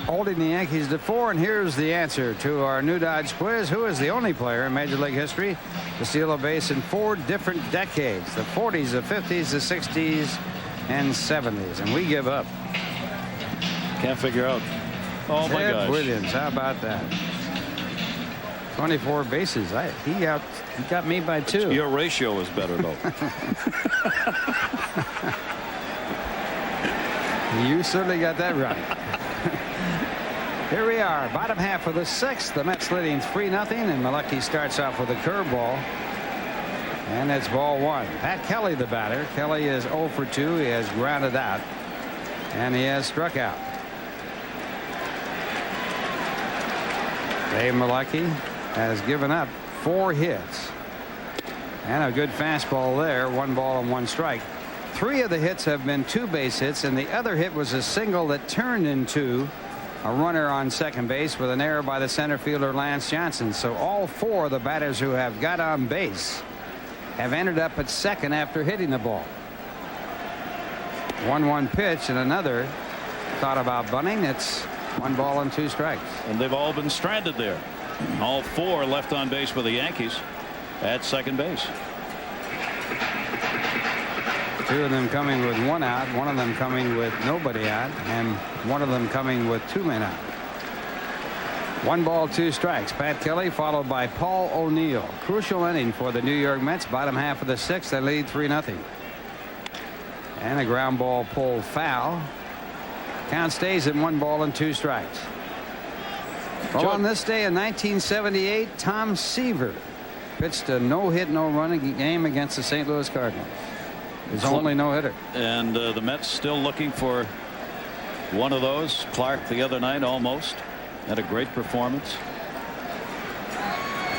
holding the Yankees to 4. And here's the answer to our new Dodge quiz. Who is the only player in Major League history to steal a base in 4 different decades? The 40s, the 50s, the 60s, and 70s. And we give up. Can't figure out. Oh my Ted gosh. Williams, how about that? 24 bases. He got me by 2. Your ratio is better though. You certainly got that right. Here we are, bottom half of the 6th. The Mets leading 3-0, and Malecki starts off with a curveball. And it's ball 1. Pat Kelly, the batter. Kelly is 0 for 2. He has grounded out, and he has struck out. Dave Malecki has given up 4 hits. And a good fastball there. 1 ball and 1 strike. 3 of the hits have been 2 base hits, and the other hit was a single that turned into a runner on second base with an error by the center fielder Lance Johnson. So all 4 of the batters who have got on base have ended up at second after hitting the ball. 1-1 pitch and another thought about bunting. It's 1 ball and 2 strikes. And they've all been stranded there. All 4 left on base for the Yankees at second base. 2 of them coming with 1 out, 1 of them coming with nobody out, and 1 of them coming with 2 men out. 1 ball, 2 strikes. Pat Kelly followed by Paul O'Neill. Crucial inning for the New York Mets. Bottom half of the 6th, they lead 3-0. And a ground ball pulled foul. Count stays at 1 ball and 2 strikes. Well, on this day in 1978, Tom Seaver pitched a no-hit, no-run game against the St. Louis Cardinals. His only no-hitter. And the Mets still looking for one of those. Clark the other night almost had a great performance.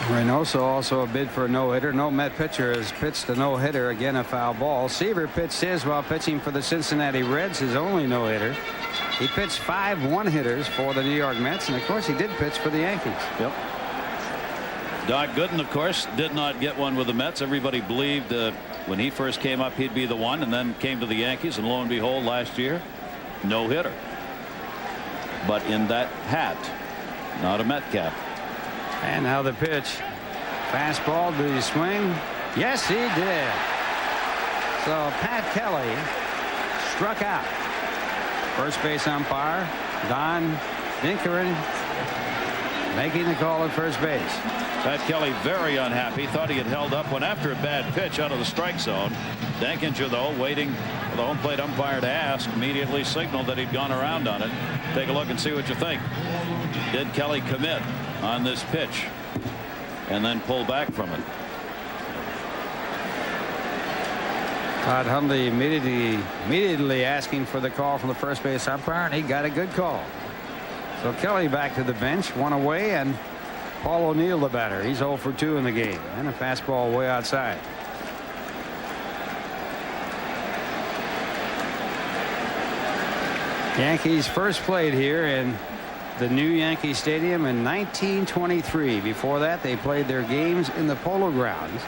Reynoso also a bid for a no-hitter. No Met pitcher has pitched a no-hitter. Again, a foul ball. Seaver pitched his while pitching for the Cincinnati Reds, his only no-hitter. He pitched 5 one-hitters for the New York Mets, and of course he did pitch for the Yankees. Yep. Doc Gooden, of course, did not get one with the Mets. Everybody believed when he first came up he'd be the one, and then came to the Yankees, and lo and behold, last year, no hitter. But in that hat, not a Met cap. And now the pitch. Fastball. Did he swing? Yes, he did. So Pat Kelly struck out. First base umpire Don Dinkerin making the call at first base. Pat Kelly very unhappy. Thought he had held up one after a bad pitch out of the strike zone. Dankinger, though, waiting for the home plate umpire to ask, immediately signaled that he'd gone around on it. Take a look and see what you think. Did Kelly commit on this pitch and then pull back from it? Todd Hundley immediately asking for the call from the first base umpire, and he got a good call. So Kelly back to the bench, 1 away, and Paul O'Neill the batter. He's 0 for 2 in the game, and a fastball way outside. Yankees first played here in the new Yankee Stadium in 1923. Before that, they played their games in the Polo Grounds.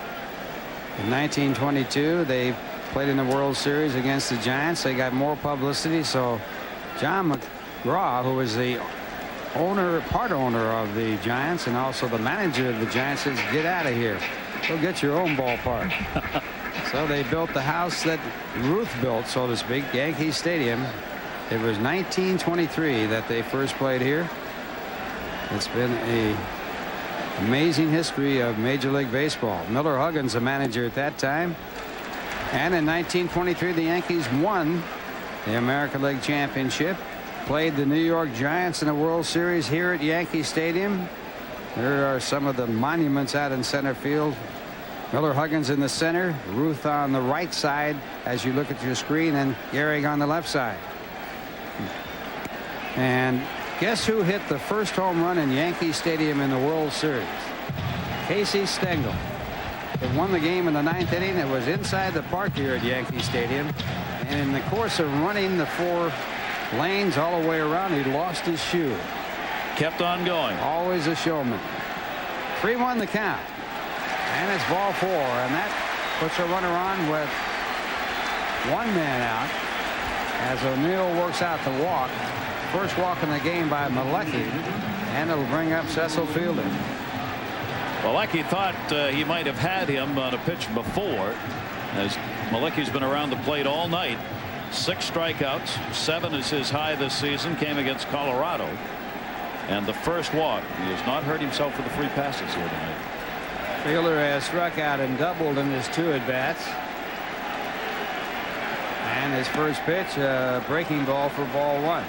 In 1922, they played in the World Series against the Giants. They got more publicity, so John McGraw, who was the part owner of the Giants and also the manager of the Giants, says, get out of here. Go get your own ballpark. So they built the house that Ruth built, so to speak, Yankee Stadium. It was 1923 that they first played here. It's been a amazing history of Major League Baseball. Miller Huggins, the manager at that time. And in 1923, the Yankees won the American League Championship. Played the New York Giants in the World Series here at Yankee Stadium. There are some of the monuments out in center field. Miller Huggins in the center, Ruth on the right side as you look at your screen, and Gehrig on the left side. And guess who hit the first home run in Yankee Stadium in the World Series? Casey Stengel. It won the game in the 9th inning. It was inside the park here at Yankee Stadium. And in the course of running the 4 lanes all the way around, he lost his shoe. Kept on going. Always a showman. 3-1 the count. And it's ball 4. And that puts a runner on with 1 man out as O'Neill works out the walk. First walk in the game by Malecki. And it'll bring up Cecil Fielding. Malecki thought he might have had him on a pitch before, as Malecki's been around the plate all night. 6 strikeouts, 7 is his high this season, came against Colorado. And the first walk. He has not hurt himself with the free passes here tonight. Fielder has struck out and doubled in his 2 at-bats. And his first pitch, breaking ball for ball 1.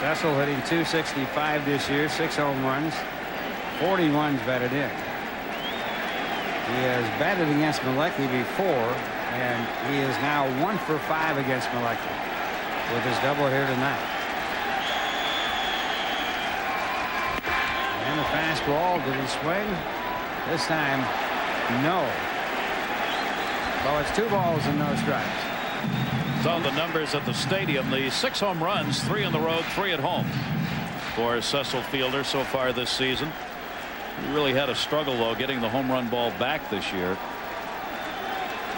Cecil hitting .265 this year, 6 home runs, 40 runs batted in. He has batted against Malecki before, and he is now 1 for 5 against Malecki with his double here tonight. And the fastball, did he swing? This time, no. So it's 2 balls and no strikes. Saw the numbers at the stadium. The 6 home runs, 3 on the road, 3 at home for Cecil Fielder so far this season. He really had a struggle, though, getting the home run ball back this year.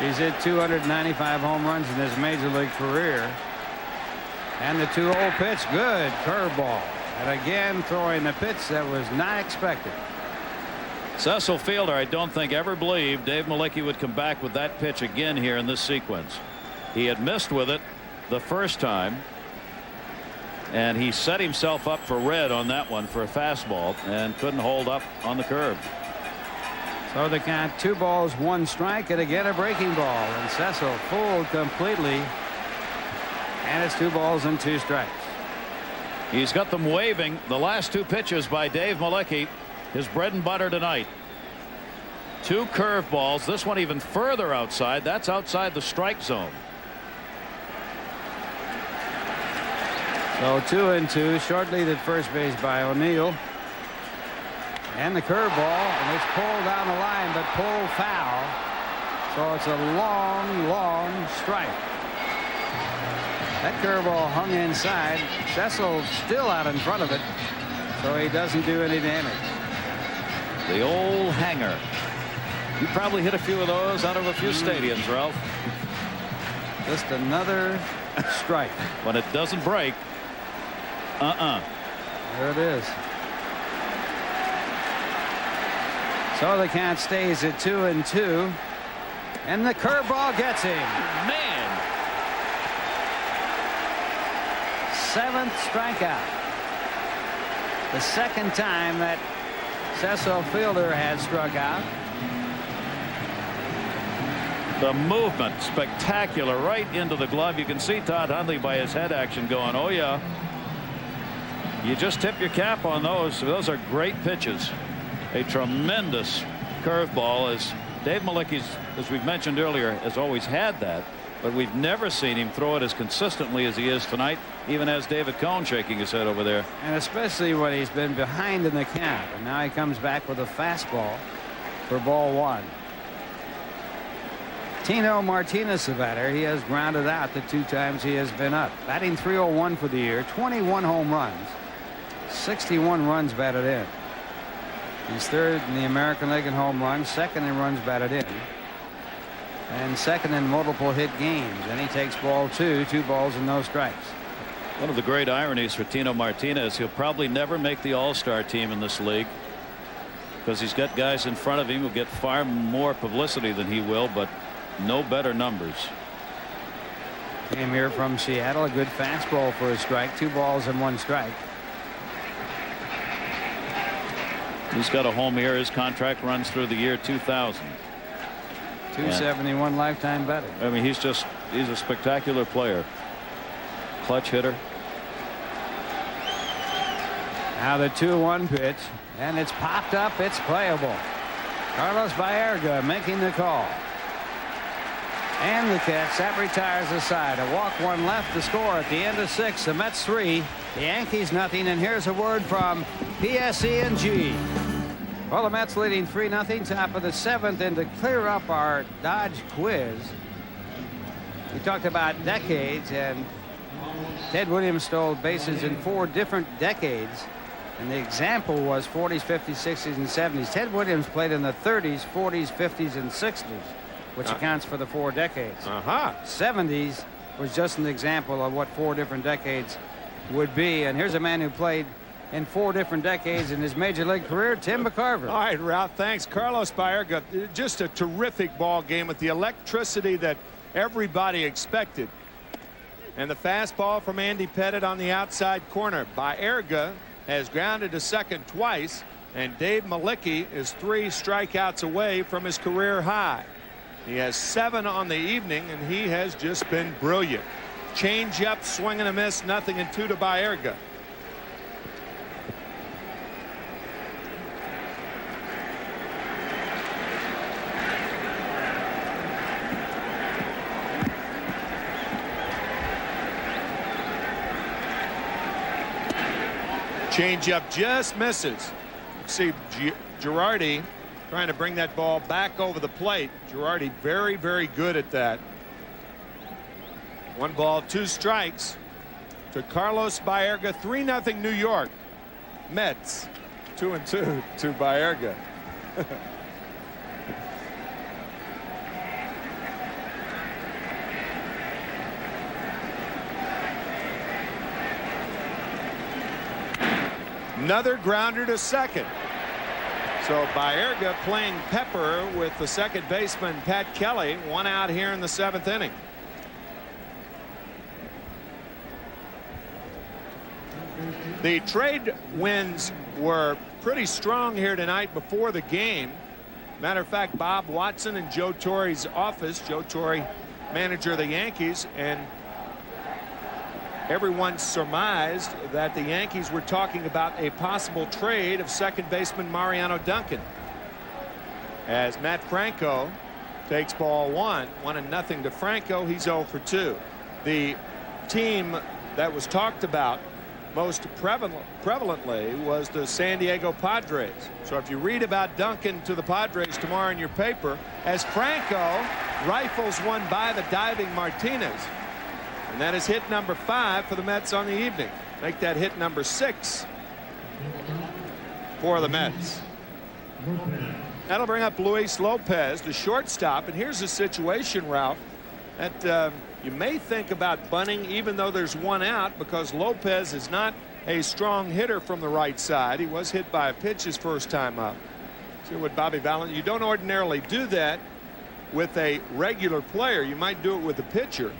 He's hit 295 home runs in his major league career. And the 2-0 pitch, good curveball. And again, throwing the pitch that was not expected. Cecil Fielder, I don't think ever believed Dave Malicki would come back with that pitch again here in this sequence. He had missed with it the first time, and he set himself up for red on that one for a fastball and couldn't hold up on the curve. So the count, 2 balls, 1 strike, and again a breaking ball, and Cecil fooled completely, and it's 2 balls and 2 strikes. He's got them waving. The last 2 pitches by Dave Malicki, his bread and butter tonight. 2 curveballs, this one even further outside. That's outside the strike zone. So 2-2, short lead at first base by O'Neill. And the curveball, and it's pulled down the line, but pulled foul. So it's a long strike. That curveball hung inside. Cecil still out in front of it, so he doesn't do any damage. The old hanger. You probably hit a few of those out of a few stadiums, Ralph. Just another strike. When it doesn't break. There it is. So the count stays at 2-2. And the curveball gets him. Man. 7th strikeout. The second time that Cecil Fielder had struck out. The movement spectacular right into the glove. You can see Todd Hundley by his head action going, oh yeah. You just tip your cap on those. Those are great pitches. A tremendous curveball, as Dave Malicki, as we've mentioned earlier, has always had that, but we've never seen him throw it as consistently as he is tonight, even as David Cohn shaking his head over there. And especially when he's been behind in the count, and now he comes back with a fastball for ball 1. Tino Martinez, the batter, he has grounded out the 2 times he has been up. Batting .301 for the year, 21 home runs, 61 runs batted in. He's 3rd in the American League in home runs, 2nd in runs batted in, and 2nd in multiple hit games. And he takes ball 2, 2 balls and no strikes. One of the great ironies for Tino Martinez, he'll probably never make the All-Star team in this league because he's got guys in front of him who get far more publicity than he will, but no better numbers. Came here from Seattle, a good fastball for a strike, 2 balls and 1 strike. He's got a home here. His contract runs through the year 2000. 271 lifetime betting. I mean, he's a spectacular player. Clutch hitter. Now the 2-1 pitch, and it's popped up. It's playable. Carlos Baerga making the call. And the catch. That retires the side. A walk, 1 left to score at the end of 6. The Mets 3, the Yankees nothing. And here's a word from PSE&G. Well, the Mets leading 3-0, top of the 7th. And to clear up our Dodge quiz, we talked about decades, and Ted Williams stole bases in 4 different decades. And the example was 40s, 50s, 60s, and 70s. Ted Williams played in the 30s, 40s, 50s, and 60s, which accounts for the 4 decades. 70s was just an example of what 4 different decades would be. And here's a man who played in 4 different decades in his major league career, Tim McCarver. All right, Ralph, thanks. Carlos Baerga, just a terrific ball game with the electricity that everybody expected. And the fastball from Andy Pettitte on the outside corner. Baerga has grounded to second twice, and Dave Malicki is 3 strikeouts away from his career high. He has 7 on the evening, and he has just been brilliant. Change up, swing and a miss, nothing, and 2 to Baerga. Changeup just misses. See Girardi trying to bring that ball back over the plate. Girardi very, very good at that. 1 ball, 2 strikes to Carlos Baerga. 3-0 New York. Mets 2-2 to Baerga. Another grounder to second. So Baerga playing pepper with the second baseman Pat Kelly. One out here in the 7th inning. The trade winds were pretty strong here tonight before the game. Matter of fact, Bob Watson in Joe Torre's office, Joe Torre, manager of the Yankees, and everyone surmised that the Yankees were talking about a possible trade of second baseman Mariano Duncan. As Matt Franco takes ball 1, 1-0 to Franco. He's 0 for 2. The team that was talked about most prevalently was the San Diego Padres. So if you read about Duncan to the Padres tomorrow in your paper, as Franco rifles one by the diving Martinez. And that is hit number 5 for the Mets on the evening. Make that hit number 6 for the Mets. That'll bring up Luis Lopez, the shortstop. And here's the situation, Ralph, that you may think about bunting even though there's one out, because Lopez is not a strong hitter from the right side. He was hit by a pitch his first time up. See what Bobby Valentine. You don't ordinarily do that with a regular player. You might do it with a pitcher.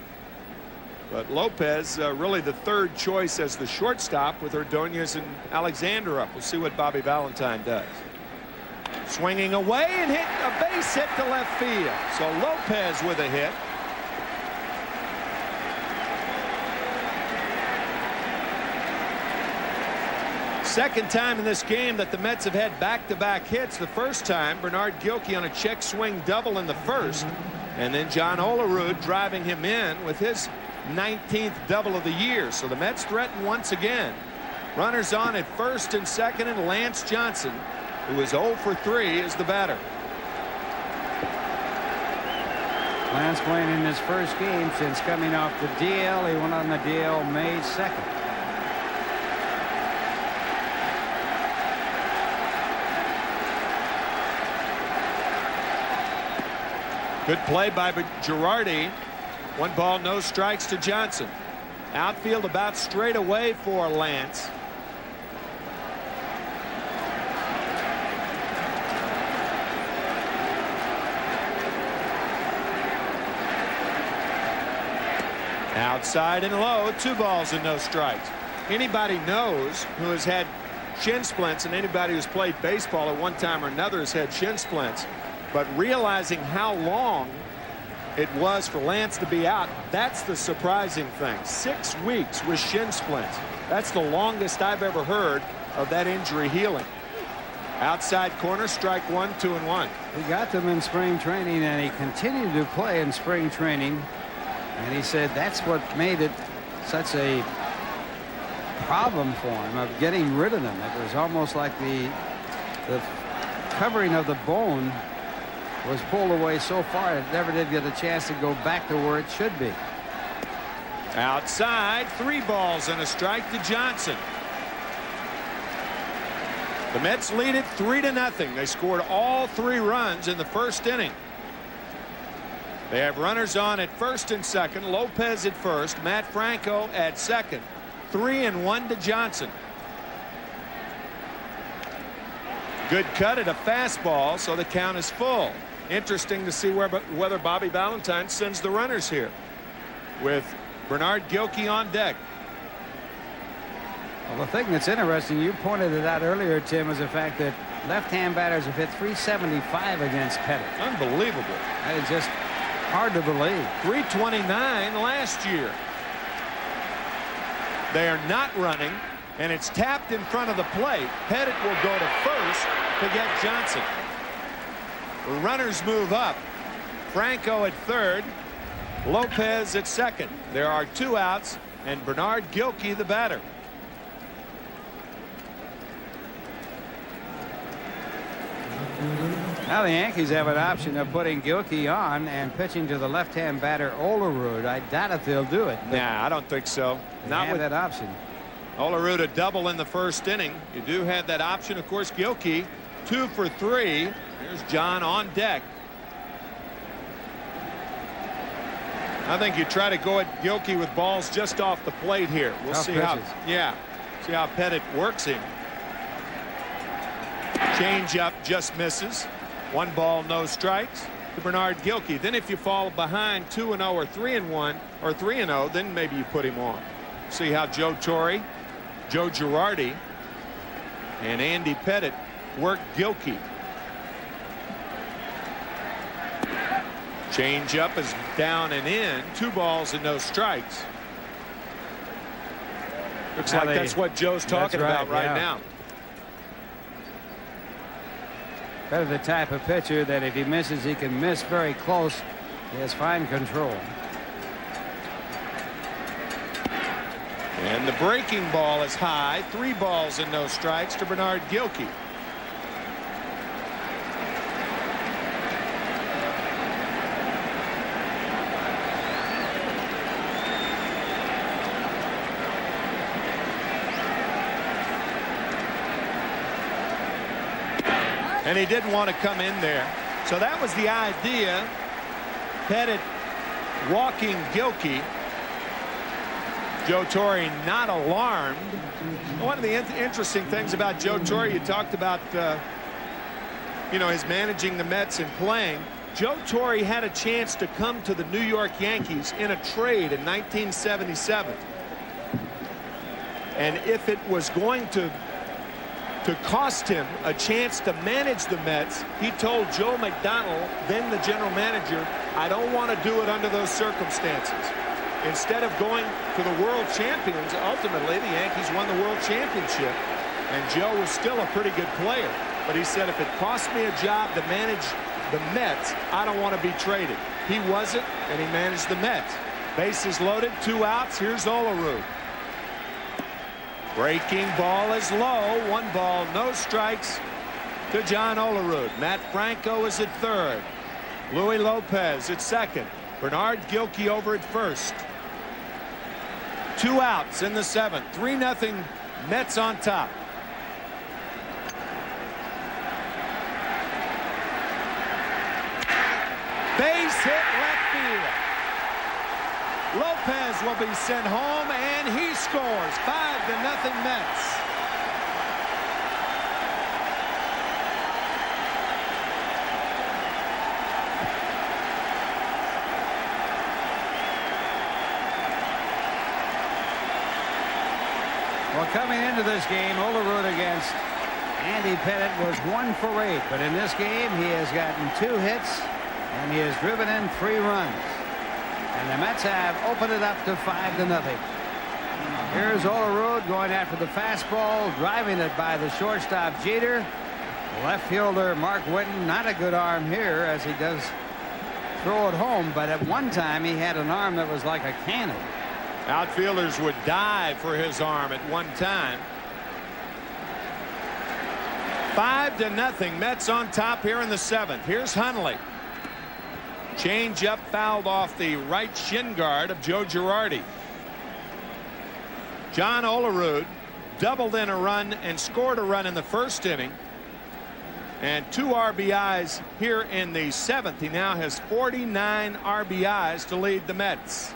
But Lopez really the third choice as the shortstop with Ordonez and Alexander up. We'll see what Bobby Valentine does. Swinging away and hit a base hit to left field. So Lopez with a hit. Second time in this game that the Mets have had back-to-back hits. The first time, Bernard Gilkey on a check swing double in the first. And then John Olerud driving him in with his 19th double of the year. So the Mets threaten once again. Runners on at first and second, and Lance Johnson, who is 0 for 3, is the batter. Lance playing in his first game since coming off the DL. He went on the DL May 2nd. Good play by Girardi. 1 ball, no strikes to Johnson. Outfield about straight away for Lance. Outside and low, 2 balls and no strikes. Anybody knows who has had shin splints, and anybody who's played baseball at one time or another has had shin splints. But realizing how long it was for Lance to be out, that's the surprising thing. 6 weeks with shin splints. That's the longest I've ever heard of that injury healing. Outside corner, strike 1, 2-1. He got them in spring training, and he continued to play in spring training. And he said that's what made it such a problem for him of getting rid of them. It was almost like the covering of the bone was pulled away so far it never did get a chance to go back to where it should be. Outside, 3 balls and a strike to Johnson. The Mets lead it 3-0. They scored all 3 runs in the first inning. They have runners on at first and second. Lopez at first, Matt Franco at second. 3-1 to Johnson. Good cut at a fastball, so the count is full. Interesting to see whether Bobby Valentine sends the runners here with Bernard Gilkey on deck. Well, the thing that's interesting, you pointed it out earlier, Tim, is the fact that left-hand batters have hit .375 against Pettit. Unbelievable. That is just hard to believe. .329 last year. They are not running, and it's tapped in front of the plate. Pettit will go to first to get Johnson. The runners move up. Franco at third, Lopez at second. There are 2 outs, and Bernard Gilkey the batter. Now the Yankees have an option of putting Gilkey on and pitching to the left-hand batter Olerud. I doubt if they'll do it. Nah, I don't think so. Not with that option. Olerud a double in the first inning. You do have that option. Of course, Gilkey 2 for 3. There's John on deck. I think you try to go at Gilkey with balls just off the plate here. We'll see how Pettit works him. Change up just misses. 1 ball, no strikes to Bernard Gilkey. Then if you fall behind 2-0 or 3-1 or 3-0, then maybe you put him on. See how Joe Torre, Joe Girardi, and Andy Pettitte work Gilkey. Change up is down and in. 2 balls and no strikes. Looks like that's what Joe's talking about right now. They're the type of pitcher that if he misses, he can miss very close. He has fine control. And the breaking ball is high. 3 balls and no strikes to Bernard Gilkey. And he didn't want to come in there. So that was the idea. Pettitte walking Gilkey. Joe Torre not alarmed. One of the interesting things about Joe Torre, you talked about, his managing the Mets and playing. Joe Torre had a chance to come to the New York Yankees in a trade in 1977. And if it was going to cost him a chance to manage the Mets, he told Joe McDonnell, then the general manager, I don't want to do it under those circumstances. Instead of going to the world champions, ultimately the Yankees won the world championship, and Joe was still a pretty good player. But he said, if it costs me a job to manage the Mets, I don't want to be traded. He wasn't, and he managed the Mets. Bases loaded, 2 outs. Here's Olerud. Breaking ball is low. 1 ball, no strikes to John Olerud. Matt Franco is at third. Louis Lopez at second. Bernard Gilkey over at first. 2 outs in the 7th. 3-0 Mets on top. Base hit left field. Lopez will be sent home, and he scores. 5-0 Mets. Well, coming into this game, Olerud against Andy Pettitte was 1 for 8. But in this game, he has gotten 2 hits, and he has driven in 3 runs. And the Mets have opened it up to 5-0. Here's Olerud going after the fastball, driving it by the shortstop Jeter. Left fielder Mark Whitten, not a good arm here as he does throw it home, but at one time he had an arm that was like a cannon. Outfielders would die for his arm at one time. 5-0 Mets on top here in the 7th. Here's Hundley. Change up fouled off the right shin guard of Joe Girardi. John Olerud doubled in a run and scored a run in the 1st inning. And 2 RBIs here in the 7th. He now has 49 RBIs to lead the Mets.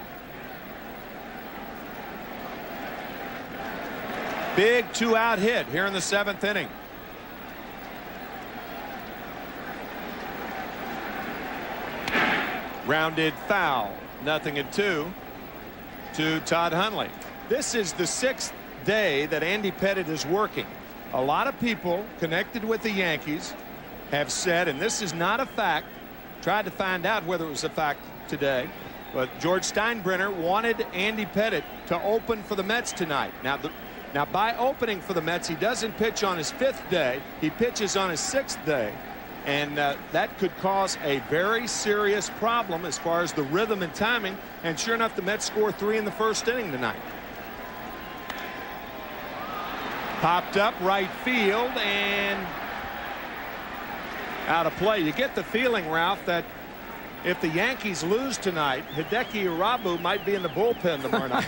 Big 2-out hit here in the 7th inning. Rounded foul. 0-2 to Todd Hundley. This is the 6th day that Andy Pettitte is working. A lot of people connected with the Yankees have said, and this is not a fact, tried to find out whether it was a fact today, but George Steinbrenner wanted Andy Pettitte to open for the Mets tonight. Now by opening for the Mets, he doesn't pitch on his 5th day. He pitches on his 6th day. And that could cause a very serious problem as far as the rhythm and timing. And sure enough, the Mets score 3 in the 1st inning tonight. Popped up right field and out of play. You get the feeling, Ralph, that if the Yankees lose tonight, Hideki Irabu might be in the bullpen tomorrow night.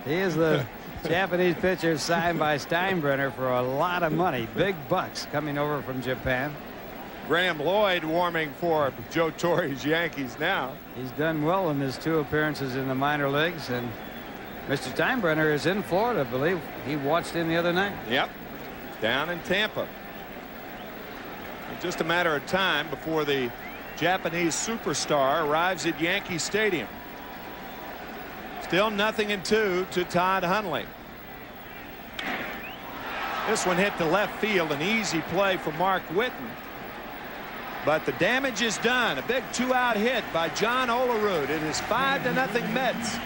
He is the Japanese pitcher signed by Steinbrenner for a lot of money. Big bucks coming over from Japan. Graham Lloyd warming for Joe Torre's Yankees now. He's done well in his 2 appearances in the minor leagues, and Mr. Steinbrenner is in Florida, I believe. He watched him the other night. Yep, down in Tampa. Just a matter of time before the Japanese superstar arrives at Yankee Stadium. Still 0-2 to Todd Hundley. This one hit to left field, an easy play for Mark Whitten. But the damage is done. A big 2-out hit by John Olerud. It is 5-0 Mets.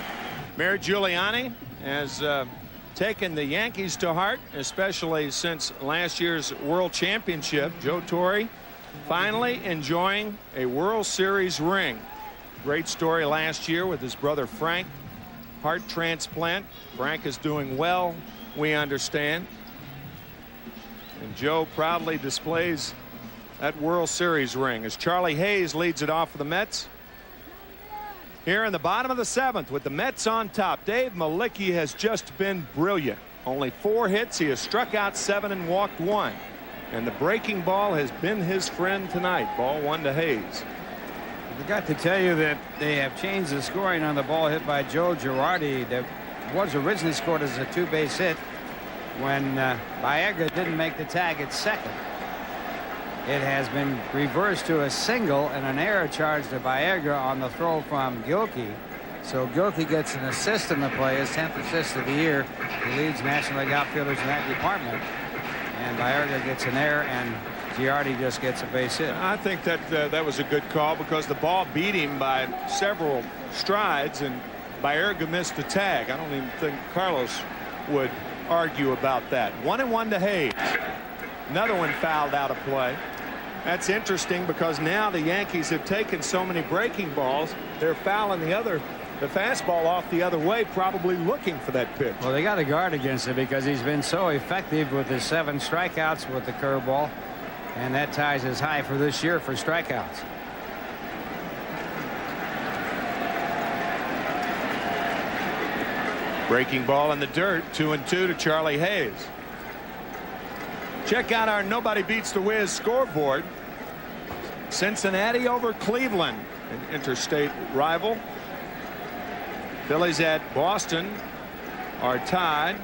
Mayor Giuliani has taken the Yankees to heart, especially since last year's World Championship. Joe Torre finally enjoying a World Series ring. Great story last year with his brother Frank. Heart transplant. Frank is doing well, we understand. And Joe proudly displays that World Series ring as Charlie Hayes leads it off for the Mets. Here in the bottom of the 7th with the Mets on top, Dave Malicki has just been brilliant. Only 4 hits. He has struck out 7 and walked 1. And the breaking ball has been his friend tonight. Ball 1 to Hayes. I forgot to tell you that they have changed the scoring on the ball hit by Joe Girardi that was originally scored as a 2-base hit when Baerga didn't make the tag at second. It has been reversed to a single and an error charge to Baerga on the throw from Gilkey. So Gilkey gets an assist in the play, his 10th assist of the year. He leads National League outfielders in that department. And Baerga gets an error, and Girardi just gets a base hit. I think that that was a good call because the ball beat him by several strides, and Baerga missed the tag. I don't even think Carlos would argue about that. 1-1 to Hayes. Another one fouled out of play. That's interesting because now the Yankees have taken so many breaking balls, they're fouling the fastball off the other way, probably looking for that pitch. Well, they got to guard against it because he's been so effective with his 7 strikeouts with the curveball, and that ties his high for this year for strikeouts. Breaking ball in the dirt. 2-2 to Charlie Hayes. Check out our Nobody Beats the Wiz scoreboard. Cincinnati over Cleveland, an interstate rival. Phillies at Boston are tied.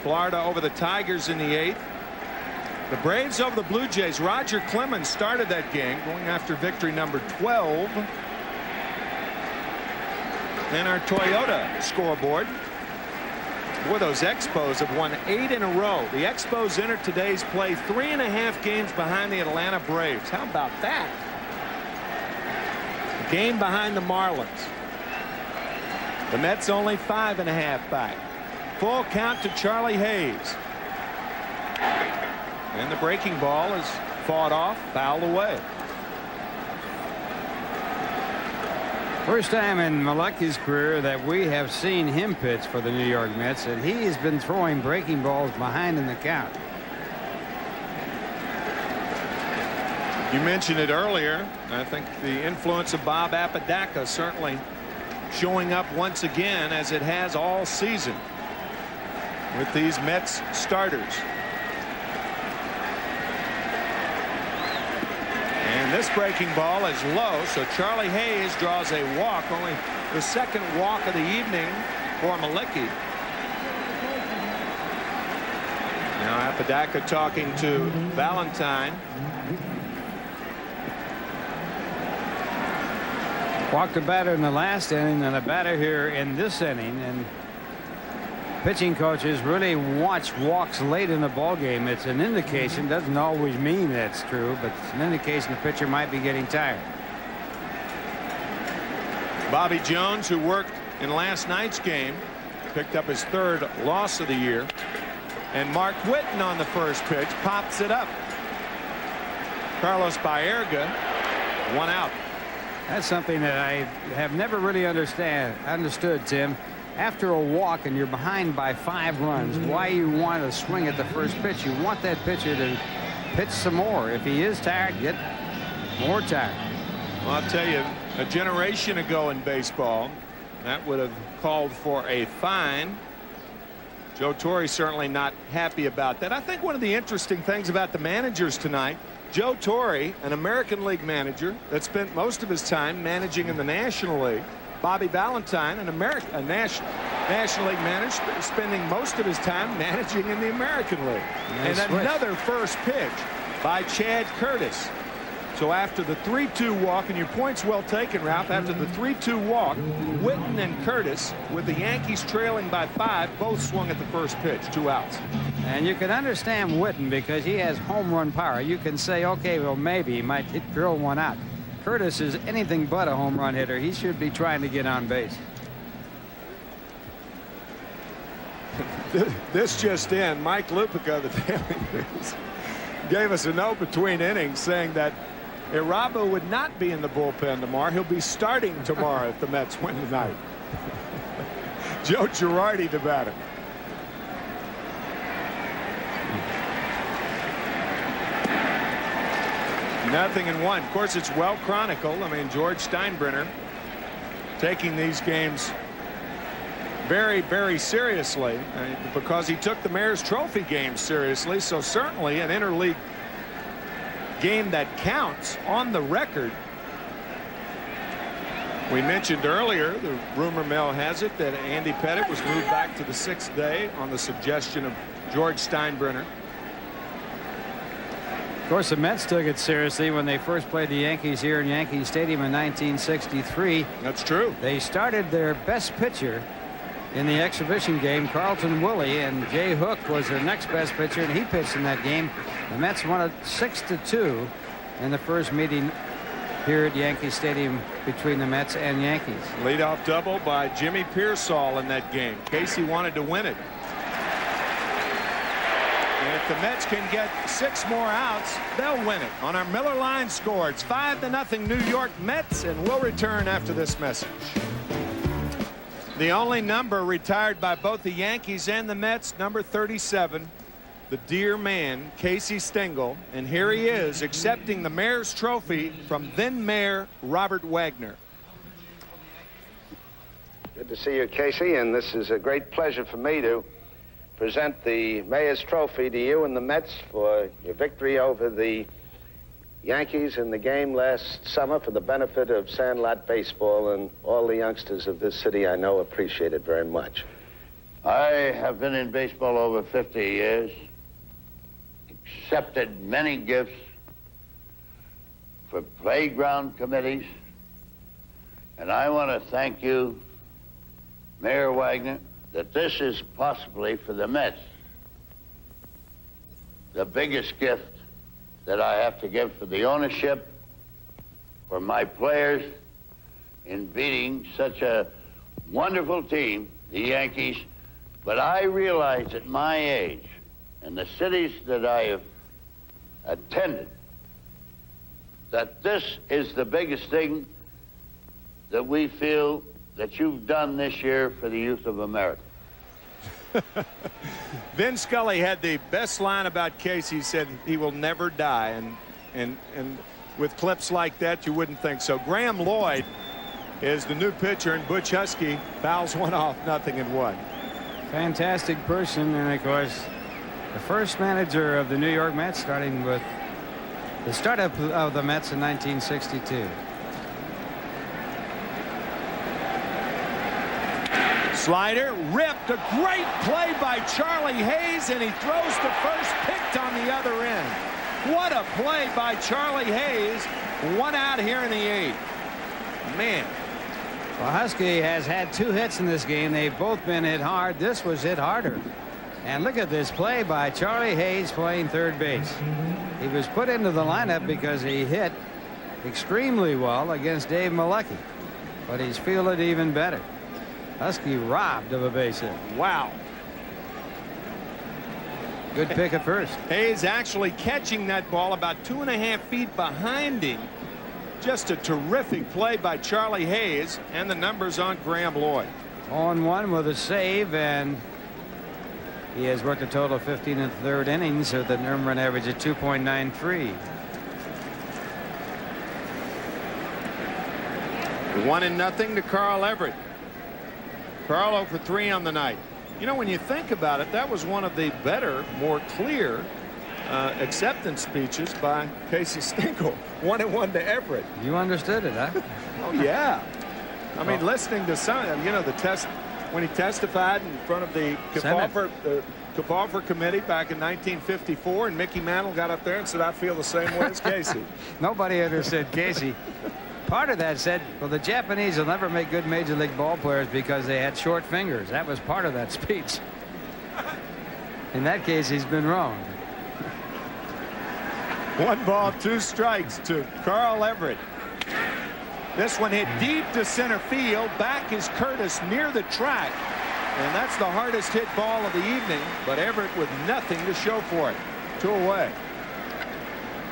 Florida over the Tigers in the 8th. The Braves over the Blue Jays. Roger Clemens started that game, going after victory number 12. Then our Toyota scoreboard. Boy, those Expos have won 8 in a row. The Expos entered today's play 3.5 games behind the Atlanta Braves. How about that? A game behind the Marlins. The Mets only 5.5 back. Full count to Charlie Hayes. And the breaking ball is fought off, fouled away. First time in Malecki's career that we have seen him pitch for the New York Mets, and he has been throwing breaking balls behind in the count. You mentioned it earlier. I think the influence of Bob Apodaca certainly showing up once again, as it has all season with these Mets starters. And this breaking ball is low, so Charlie Hayes draws a walk, only the second walk of the evening for Malecki. Now Apodaca talking to Valentine. Walked a batter in the last inning and a batter here in this inning, and pitching coaches really watch walks late in the ball game. It's an indication, doesn't always mean that's true, but it's an indication the pitcher might be getting tired. Bobby Jones, who worked in last night's game, picked up his 3rd loss of the year, and Mark Whitten on the first pitch pops it up. Carlos Baerga, 1 out. That's something that I have never really understood, Tim. After a walk and you're behind by 5 runs, why you want to swing at the first pitch? You want that pitcher to pitch some more. If he is tired, get more tired. Well, I'll tell you, a generation ago in baseball, that would have called for a fine. Joe Torre certainly not happy about that. I think one of the interesting things about the managers tonight, Joe Torre, an American League manager that spent most of his time managing in the National League. Bobby Valentine, a National League manager, spending most of his time managing in the American League. Nice and switch. another first pitch by Chad Curtis. So after the 3-2 walk, and your point's well taken, Ralph, after the 3-2 walk, Witten and Curtis, with the Yankees trailing by 5, both swung at the first pitch, 2 outs. And you can understand Witten because he has home run power. You can say, okay, well, maybe he might drill one out. Curtis is anything but a home run hitter. He should be trying to get on base. This just in, Mike Lupica, the Daily News, gave us a note between innings saying that Irabu would not be in the bullpen tomorrow. He'll be starting tomorrow if the Mets win tonight. Joe Girardi to batter. Nothing in 1. Of course, it's well chronicled. I mean, George Steinbrenner taking these games very, very seriously because he took the Mayor's Trophy game seriously. So certainly an interleague game that counts on the record. We mentioned earlier, the rumor mill has it that Andy Pettitte was moved back to the 6th day on the suggestion of George Steinbrenner. Of course, the Mets took it seriously when they first played the Yankees here in Yankee Stadium in 1963. That's true. They started their best pitcher in the exhibition game, Carlton Woolley, and Jay Hook was their next best pitcher, and he pitched in that game. The Mets won it 6-2 in the first meeting here at Yankee Stadium between the Mets and Yankees. Leadoff double by Jimmy Pearsall in that game. Casey wanted to win it. And if the Mets can get 6 more outs, they'll win it. On our Miller Line score, it's 5-0 New York Mets, and we'll return after this message. The only number retired by both the Yankees and the Mets, number 37, the dear man, Casey Stengel. And here he is accepting the Mayor's Trophy from then Mayor Robert Wagner. Good to see you, Casey, and this is a great pleasure for me to present the Mayor's Trophy to you and the Mets for your victory over the Yankees in the game last summer for the benefit of Sandlot Baseball, and all the youngsters of this city I know appreciate it very much. I have been in baseball over 50 years, accepted many gifts for playground committees, and I want to thank you, Mayor Wagner, that this is possibly for the Mets the biggest gift that I have to give for the ownership, for my players in beating such a wonderful team, the Yankees. But I realize at my age and the cities that I have attended that this is the biggest thing that we feel that you've done this year for the youth of America. Vin Scully had the best line about Casey. He said he will never die, and with clips like that you wouldn't think so. Graham Lloyd is the new pitcher, and Butch Husky fouls one off, 0-1. Fantastic person, and of course the first manager of the New York Mets, starting with the startup of the Mets in 1962. Slider ripped. A great play by Charlie Hayes, and he throws to first, picked on the other end. What a play by Charlie Hayes. 1 out here in the 8th. Man. Well, Husky has had 2 hits in this game. They've both been hit hard. This was hit harder. And look at this play by Charlie Hayes playing third base. He was put into the lineup because he hit extremely well against Dave Malecki, but he's fielded even better. Husky robbed of a base hit. Wow. Good pick at first. Hayes actually catching that ball about 2.5 feet behind him. Just a terrific play by Charlie Hayes, and the numbers on Graham Lloyd. 0-1 with a save, and he has worked a total of 15 in the 3rd innings with an earned run average of 2.93. 1-0 to Carl Everett. Carl 0 for 3 on the night. You know, when you think about it, that was one of the better, more clear acceptance speeches by Casey Stengel. 1-1 to Everett. You understood it, huh? Oh, yeah. I mean, listening to some, you know, the when he testified in front of the Kefauver committee back in 1954, and Mickey Mantle got up there and said, I feel the same way as Casey. Nobody understood Casey. Part of that said, well, the Japanese will never make good Major League ball players because they had short fingers. That was part of that speech. In that case, he's been wrong. 1 ball, 2 strikes to Carl Everett. This one hit deep to center field. Back is Curtis near the track. And that's the hardest hit ball of the evening. But Everett with nothing to show for it. 2 away.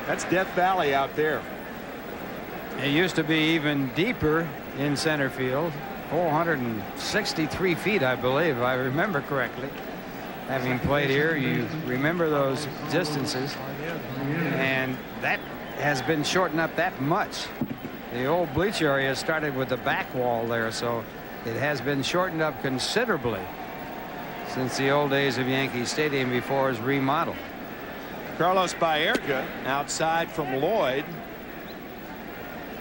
That's Death Valley out there. It used to be even deeper in center field. 463 feet, I believe, if I remember correctly. Having played here, you remember those distances. And that has been shortened up that much. The old bleacher area started with the back wall there, so it has been shortened up considerably since the old days of Yankee Stadium before it was remodeled. Carlos Baerga outside from Lloyd.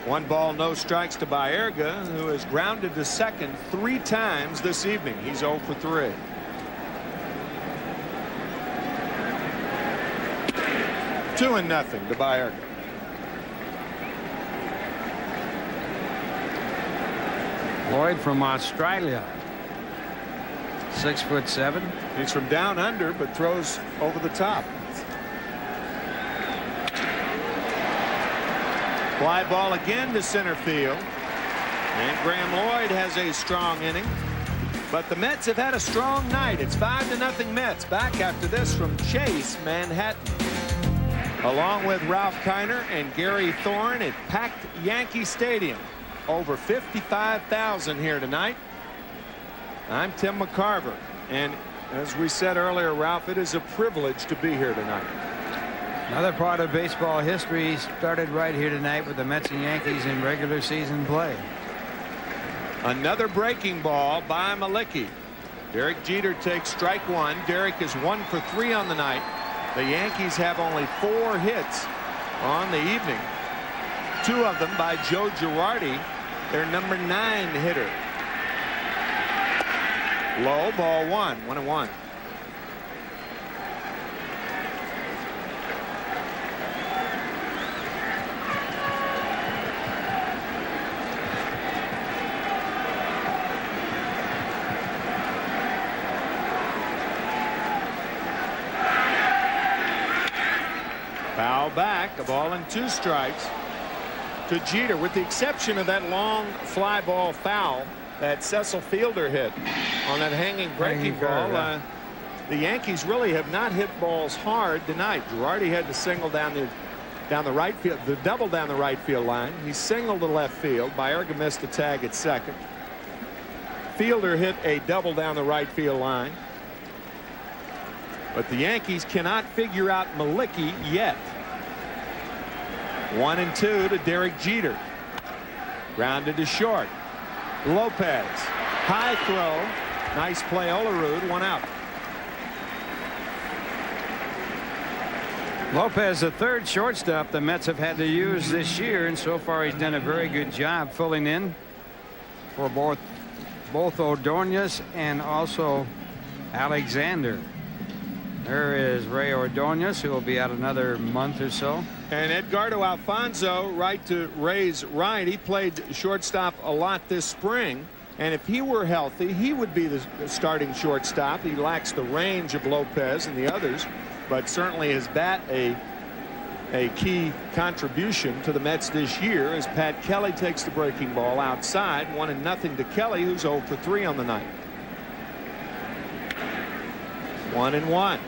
1 ball, no strikes to Baerga, who has grounded to second 3 times this evening. He's 0 for 3. Two and nothing to Baerga. Lloyd from Australia. 6'7". He's from down under, but throws over the top. Fly ball again to center field. And Graham Lloyd has a strong inning. But the Mets have had a strong night. It's 5-0 Mets. Back after this from Chase, Manhattan. Along with Ralph Kiner and Gary Thorne at packed Yankee Stadium. Over 55,000 here tonight. I'm Tim McCarver. And as we said earlier, Ralph, it is a privilege to be here tonight. Another part of baseball history started right here tonight with the Mets and Yankees in regular season play. Another breaking ball by Malicki. Derek Jeter takes strike 1. Derek is 1 for 3 on the night. The Yankees have only 4 hits on the evening. 2 of them by Joe Girardi, their number 9 hitter. Low, ball 1, 1-1. Foul back, a ball and 2 strikes to Jeter, with the exception of that long fly ball foul that Cecil Fielder hit on that hanging breaking ball. The Yankees really have not hit balls hard tonight. Girardi had to single down the right field, the double down the right field line. He singled to left field. Baerga missed a tag at second. Fielder hit a double down the right field line. But the Yankees cannot figure out Malicki yet. 1-2 to Derek Jeter. Grounded to short. Lopez. High throw. Nice play, Olerud. 1 out. Lopez, the 3rd shortstop the Mets have had to use this year, and so far he's done a very good job filling in for both Ordonez and also Alexander. There is Ray Ordonez, who will be out another month or so. And Edgardo Alfonso, right to Ray's right. He played shortstop a lot this spring. And if he were healthy, he would be the starting shortstop. He lacks the range of Lopez and the others, but certainly his bat a key contribution to the Mets this year as Pat Kelly takes the breaking ball outside. 1-0 to Kelly, who's 0 for 3 on the night. 1-1.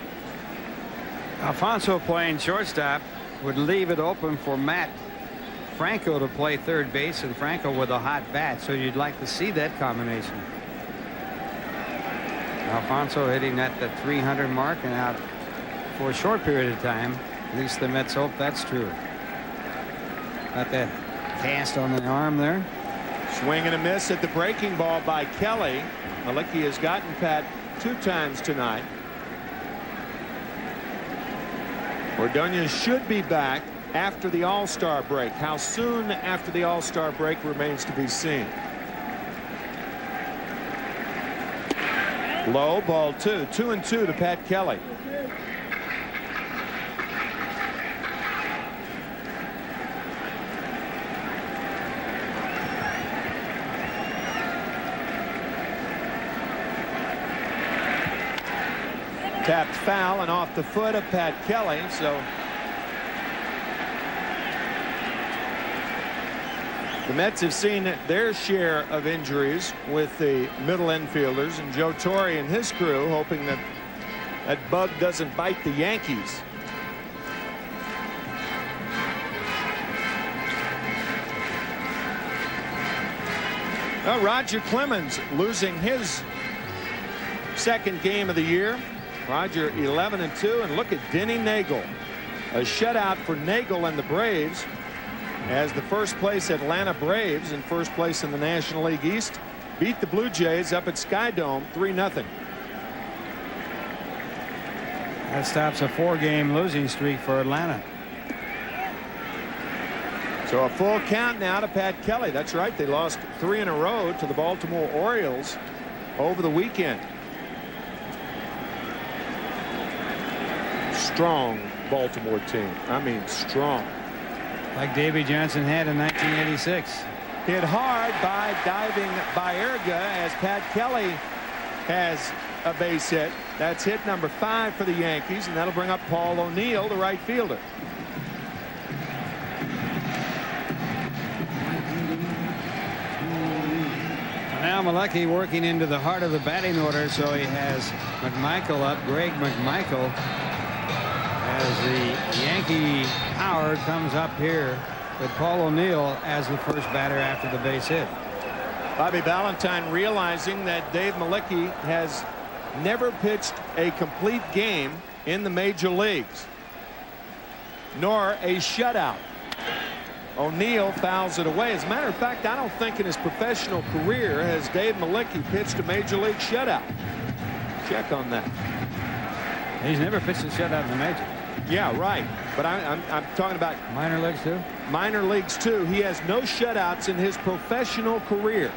Alfonso playing shortstop would leave it open for Matt Franco to play third base, and Franco with a hot bat, so you'd like to see that combination. Alfonso hitting at the 300 mark and out for a short period of time. At least the Mets hope that's true. Got that cast on the arm there. Swing and a miss at the breaking ball by Kelly. Malicki has gotten Pat 2 times tonight. Ordonez should be back after the All-Star break. How soon after the All-Star break remains to be seen. Low, ball 2. 2-2 to Pat Kelly. Tapped foul and off the foot of Pat Kelly. So the Mets have seen their share of injuries with the middle infielders, and Joe Torre and his crew hoping that that bug doesn't bite the Yankees. Well, Roger Clemens losing his second game of the year. Roger 11-2, and look at Denny Nagel. A shutout for Nagel and the Braves as the first place Atlanta Braves in first place in the National League East beat the Blue Jays up at Skydome 3-0. That stops a 4-game losing streak for Atlanta. So a full count now to Pat Kelly. That's right, they lost 3 in a row to the Baltimore Orioles over the weekend. Strong Baltimore team. I mean strong. Like Davey Johnson had in 1986. Hit hard by diving Baerga as Pat Kelly has a base hit. That's hit number 5 for the Yankees, and that'll bring up Paul O'Neill, the right fielder. Now Malecki working into the heart of the batting order, so he has McMichael up. Greg McMichael, as the Yankee power comes up here with Paul O'Neill as the first batter after the base hit. Bobby Valentine realizing that Dave Malecki has never pitched a complete game in the major leagues, nor a shutout. O'Neill fouls it away. As a matter of fact, I don't think in his professional career has Dave Malecki pitched a major league shutout. Check on that. He's never pitched a shutout in the majors. Yeah, right. But I'm talking about minor leagues too. Minor leagues too. He has no shutouts in his professional career.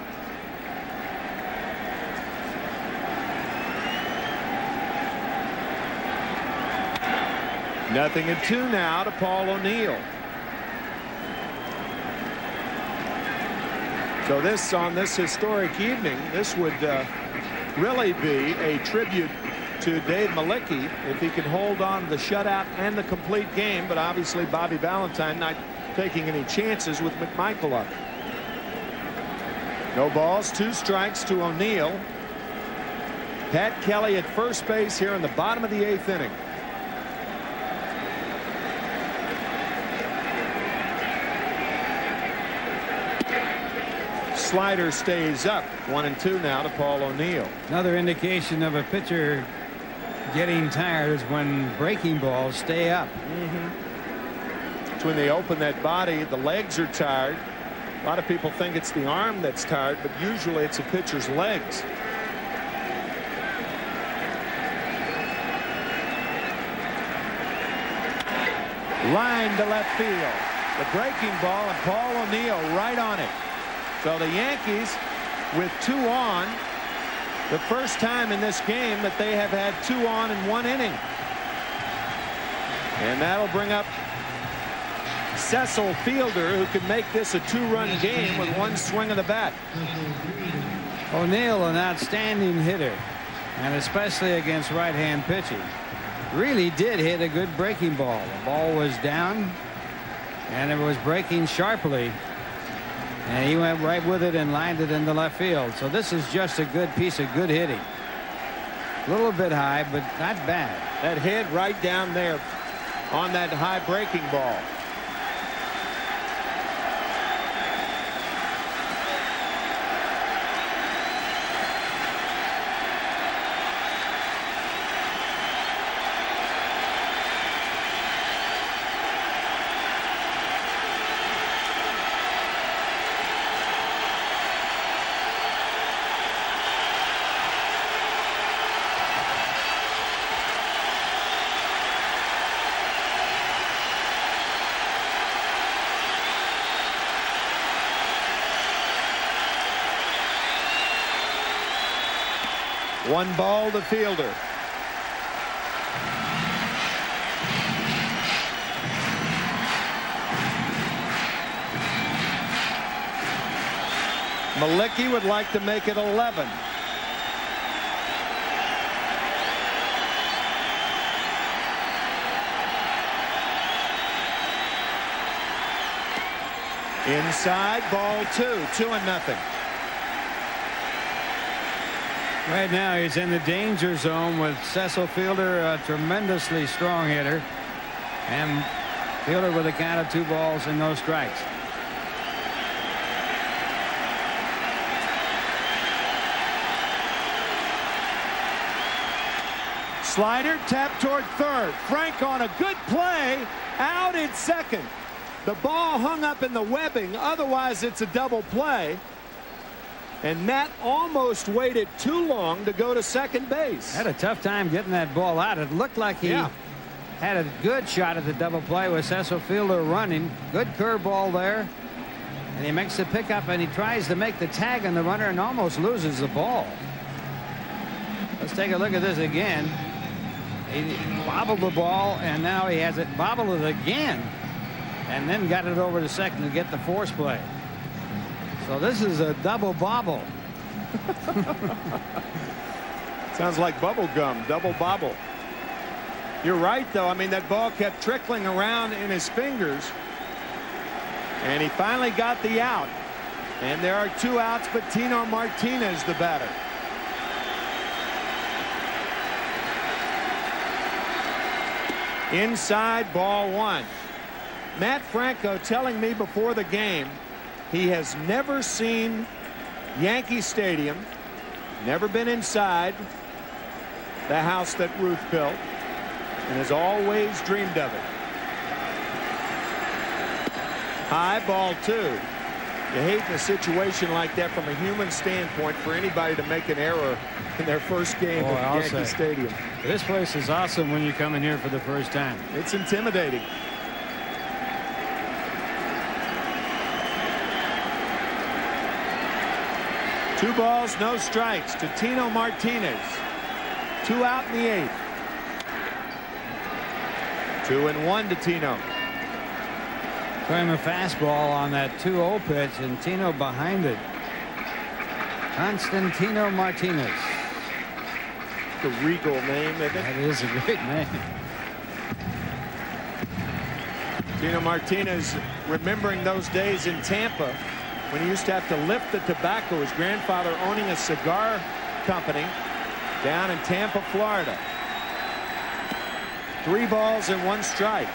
Nothing at 2 now to Paul O'Neill. So this, on this historic evening, this would really be a tribute to Dave Malecki if he could hold on to the shutout and the complete game. But obviously Bobby Valentine not taking any chances with McMichael up. No balls, 2 strikes to O'Neill. Pat Kelly at first base here in the bottom of the 8th inning. Slider stays up. 1-2 now to Paul O'Neill. Another indication of a pitcher getting tired is when breaking balls stay up. It's when they open that body, the legs are tired. A lot of people think it's the arm that's tired, but usually it's a pitcher's legs. Line to left field. The breaking ball, and Paul O'Neill right on it. So the Yankees with 2 on, the first time in this game that they have had 2 on in 1 inning. And that'll bring up Cecil Fielder, who can make this a 2-run game with 1 swing of the bat. O'Neill, an outstanding hitter, and especially against right-hand pitching. Really did hit a good breaking ball. The ball was down, and it was breaking sharply. And he went right with it and lined it into left field. So this is just a good piece of good hitting. A little bit high, but not bad. That hit right down there on that high breaking ball. 1 ball to Fielder. Malicki would like to make it 11. Inside, ball 2, 2-0. Right now he's in the danger zone with Cecil Fielder, a tremendously strong hitter, and Fielder with a count of 2 balls and no strikes. Slider tapped toward third. Frank on a good play, out at second. The ball hung up in the webbing, otherwise it's a double play. And Matt almost waited too long to go to second base. Had a tough time getting that ball out. It looked like he had a good shot at the double play with Cecil Fielder running. Good curveball there. And he makes the pickup and he tries to make the tag on the runner and almost loses the ball. Let's take a look at this again. He bobbled the ball and now he has it bobbled it again. And then got it over to second to get the force play. So this is a double bobble. Sounds like bubble gum, double bobble. You're right, though. I mean, that ball kept trickling around in his fingers. And he finally got the out. And there are 2 outs, but Tino Martinez, the batter. Inside, ball 1. Matt Franco telling me before the game he has never seen Yankee Stadium, never been inside the house that Ruth built, and has always dreamed of it. High, ball 2. You hate in a situation like that from a human standpoint for anybody to make an error in their first game at Yankee Stadium. This place is awesome when you come in here for the first time. It's intimidating. Two balls, no strikes to Tino Martinez. 2 out in the 8th. 2-1 to Tino. Throwing a fastball on that 2-0 pitch and Tino behind it. Constantino Martinez. The regal name, isn't it? That is a great name. Tino Martinez remembering those days in Tampa when he used to have to lift the tobacco. His grandfather owning a cigar company down in Tampa, Florida. 3 balls and 1 strike.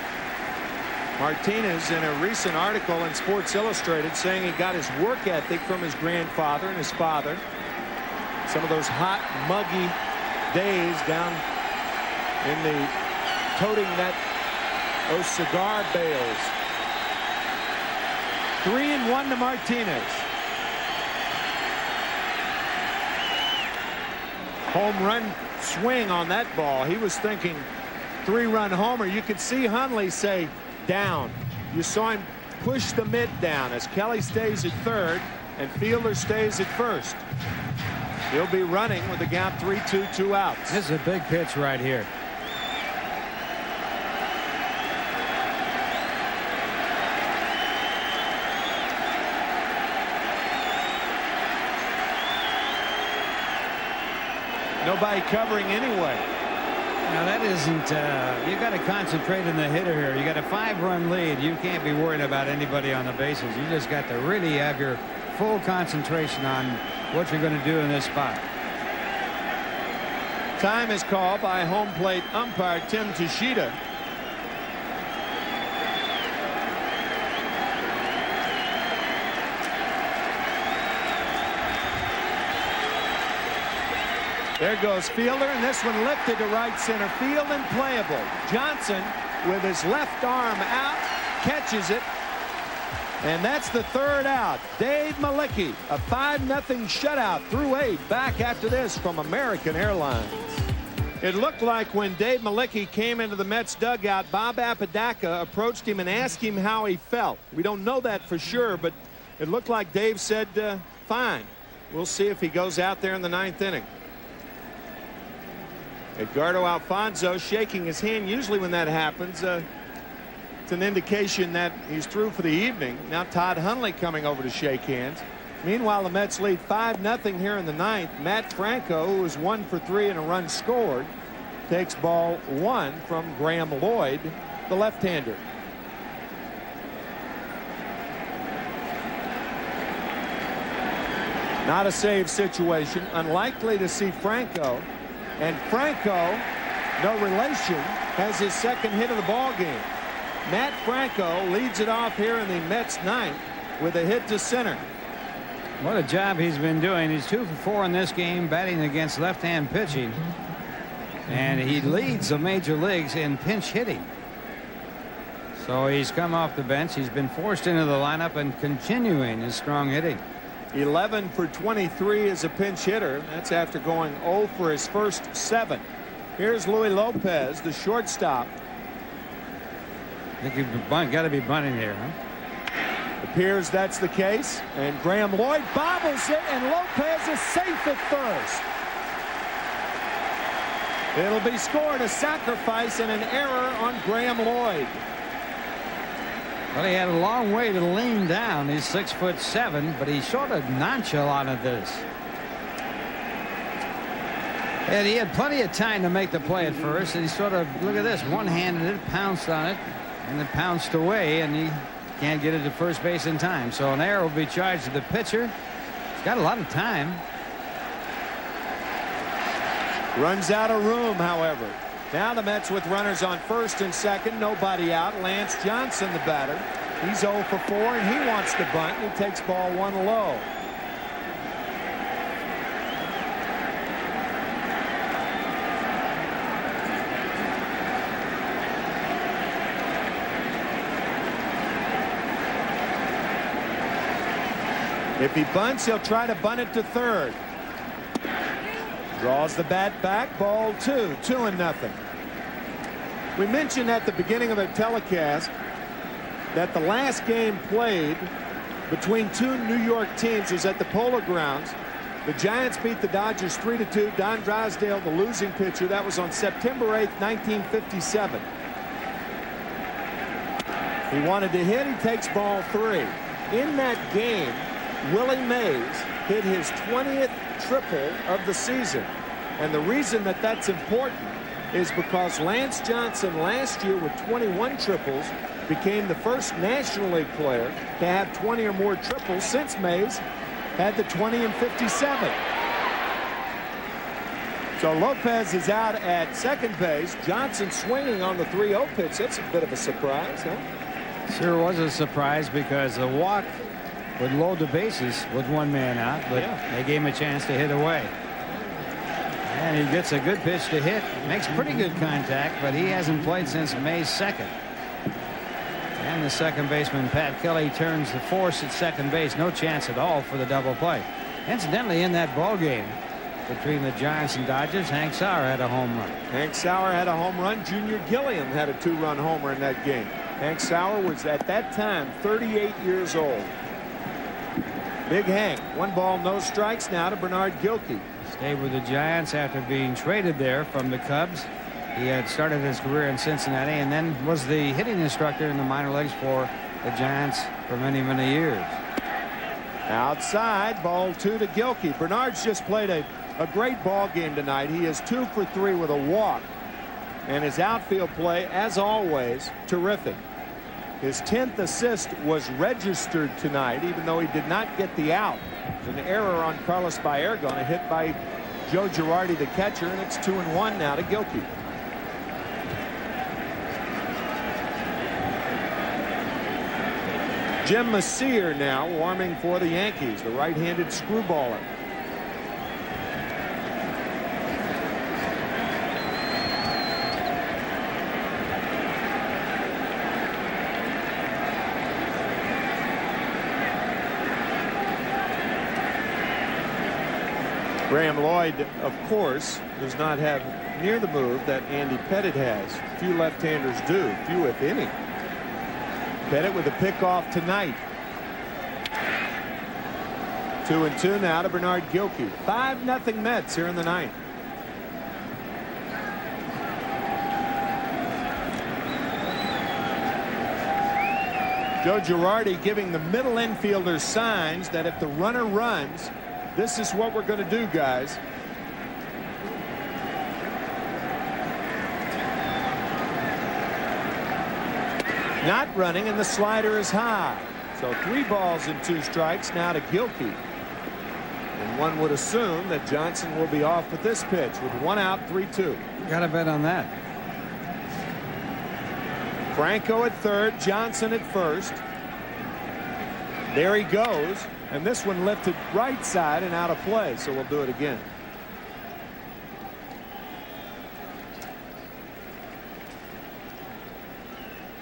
Martinez in a recent article in Sports Illustrated saying he got his work ethic from his grandfather and his father. Some of those hot, muggy days down in the toting those cigar bales. 3-1 to Martinez. Home run swing on that ball. He was thinking 3-run homer. You could see Hundley say down. You saw him push the mid down as Kelly stays at third and Fielder stays at first. He'll be running with the gap 3-2, 2 outs. This is a big pitch right here. Nobody covering anyway. Now that isn't you got to concentrate on the hitter here. You got a 5-run lead. You can't be worried about anybody on the bases. You just got to really have your full concentration on what you're going to do in this spot. Time is called by home plate umpire Tim Tashida. There goes Fielder, and this one lifted to right center field and playable. Johnson with his left arm out catches it, and that's the 3rd out. Dave Malicki, a 5-0 shutout through 8 back after this from American Airlines. It looked like when Dave Malicki came into the Mets dugout, Bob Apodaca approached him and asked him how he felt. We don't know that for sure, but it looked like Dave said, fine. We'll see if he goes out there in the 9th inning. Edgardo Alfonso shaking his hand. Usually when that happens, it's an indication that he's through for the evening. Now Todd Hundley coming over to shake hands. Meanwhile, the Mets lead 5-0 here in the ninth. Matt Franco, who is 1 for 3 and a run scored, takes ball 1 from Graham Lloyd, the left-hander. Not a save situation. Unlikely to see Franco. And Franco, no relation, has his second hit of the ball game. Matt Franco leads it off here in the Mets ninth with a hit to center. What a job he's been doing. He's 2 for 4 in this game, batting against left-hand pitching. And he leads the major leagues in pinch hitting. So he's come off the bench. He's been forced into the lineup and continuing his strong hitting. 11 for 23 as a pinch hitter. That's after going 0 for his first 7. Here's Luis Lopez, the shortstop. I think you've got to be bunting here, huh? Appears that's the case. And Graham Lloyd bobbles it, and Lopez is safe at first. It'll be scored, a sacrifice and an error on Graham Lloyd. Well, he had a long way to lean down. He's 6'7", but he's sort of nonchalant at this. And he had plenty of time to make the play at first, and he sort of, look at this, one-handed it, pounced on it, and then pounced away, and he can't get it to first base in time. So an error will be charged to the pitcher. He's got a lot of time. Runs out of room, however. Now the Mets with runners on first and second, nobody out. Lance Johnson, the batter. He's 0 for 4, and he wants to bunt. He takes ball 1 low. If he bunts, he'll try to bunt it to third. Draws the bat back. Ball 2, 2-0. We mentioned at the beginning of the telecast that the last game played between 2 New York teams was at the Polo Grounds. The Giants beat the Dodgers 3-2. Don Drysdale, the losing pitcher. That was on September 8th, 1957. He wanted to hit. He takes ball 3. In that game, Willie Mays hit his 20th triple of the season. And the reason that that's important is because Lance Johnson last year with 21 triples became the first National League player to have 20 or more triples since Mays had the 20 and 57. So Lopez is out at second base. Johnson swinging on the 3-0 pitch. That's a bit of a surprise, huh? Sure was a surprise because the walk would load the bases with 1 man out, but they gave him a chance to hit away. And he gets a good pitch to hit. Makes pretty good contact, but he hasn't played since May 2nd. And the second baseman, Pat Kelly, turns the force at second base. No chance at all for the double play. Incidentally, in that ball game between the Giants and Dodgers, Hank Sauer had a home run. Hank Sauer had a home run. Junior Gilliam had a 2-run homer in that game. Hank Sauer was at that time 38 years old. Big Hank. 1 ball, no strikes now to Bernard Gilkey. Stayed with the Giants after being traded there from the Cubs. He had started his career in Cincinnati and then was the hitting instructor in the minor leagues for the Giants for many, many years. Outside, ball 2 to Gilkey. Bernard's just played a great ball game tonight. He is 2 for 3 with a walk. And his outfield play, as always, terrific. His 10th assist was registered tonight, even though he did not get the out. An error on Carlos Baerga on a hit by Joe Girardi, the catcher, and it's 2-1 now to Gilkey. Jim Messier now warming for the Yankees, the right-handed screwballer. Graham Lloyd, of course, does not have near the move that Andy Pettitte has. Few left-handers do, few if any. Pettitte with a pickoff tonight. 2-2 now to Bernard Gilkey. 5-0 Mets here in the ninth. Joe Girardi giving the middle infielders signs that if the runner runs, this is what we're going to do, guys. Not running, and the slider is high. So 3 balls and 2 strikes now to Gilkey. And one would assume that Johnson will be off with this pitch with 1 out, 3-2. Got to bet on that. Franco at third, Johnson at first. There he goes, and this one lifted right side and out of play, so we'll do it again.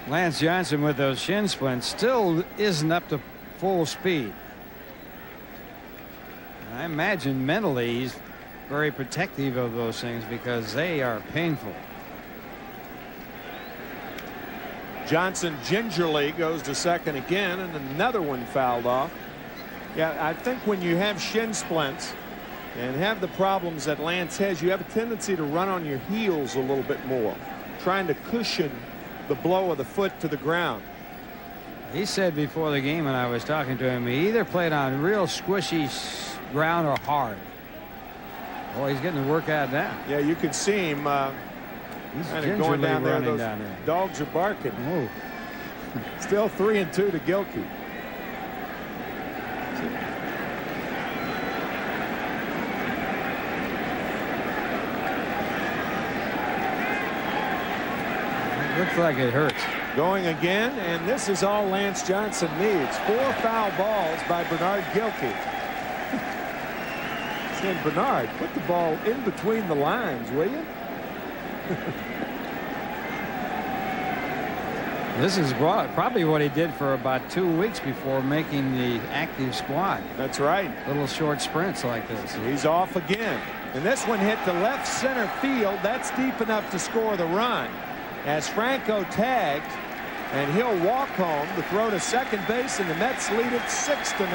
Lance Johnson with those shin splints still isn't up to full speed. I imagine mentally he's very protective of those things because they are painful. Johnson gingerly goes to second again, and another one fouled off. Yeah, I think when you have shin splints and have the problems that Lance has, you have a tendency to run on your heels a little bit more, trying to cushion the blow of the foot to the ground. He said before the game when I was talking to him, he either played on real squishy ground or hard. Boy, he's getting the work out now. Yeah, you can see him he's kind of going down there. Those down there. dogs are barking. Oh. Still 3-2 to Gilkey. Looks like it hurts. Going again, and this is all Lance Johnson needs. 4 foul balls by Bernard Gilkey. Saying, Bernard, put the ball in between the lines, will you? This is probably what he did for about 2 weeks before making the active squad. That's right. Little short sprints like this. He's off again. And this one hit to left center field. That's deep enough to score the run. As Franco tagged, and he'll walk home. The throw to second base, and the Mets lead it 6-0.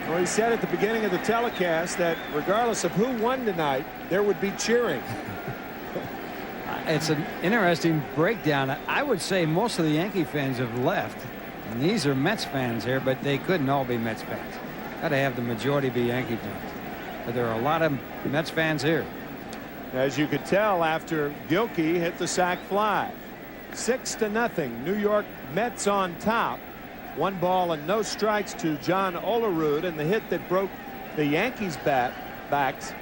Well, he said at the beginning of the telecast that regardless of who won tonight, there would be cheering. It's an interesting breakdown. I would say most of the Yankee fans have left, and these are Mets fans here, but they couldn't all be Mets fans. Got to have the majority be Yankee fans. But there are a lot of Mets fans here. As you could tell after Gilkey hit the sac fly. 6-0. New York Mets on top. 1 ball and no strikes to John Olerud, and the hit that broke the Yankees backs.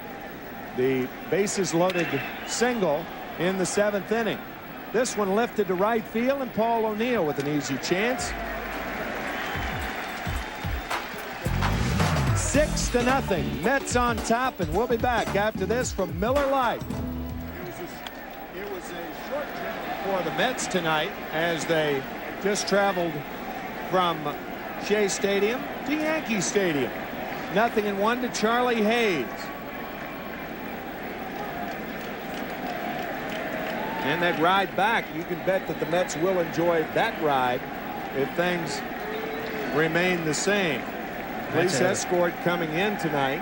The bases loaded single in the 7th inning. This one lifted to right field, and Paul O'Neill with an easy chance. 6-0. Mets on top, and we'll be back after this from Miller Lite. It was a short journey for the Mets tonight as they just traveled from Shea Stadium to Yankee Stadium. 0-1 to Charlie Hayes. And that ride back, you can bet that the Mets will enjoy that ride if things remain the same. Police escort coming in tonight.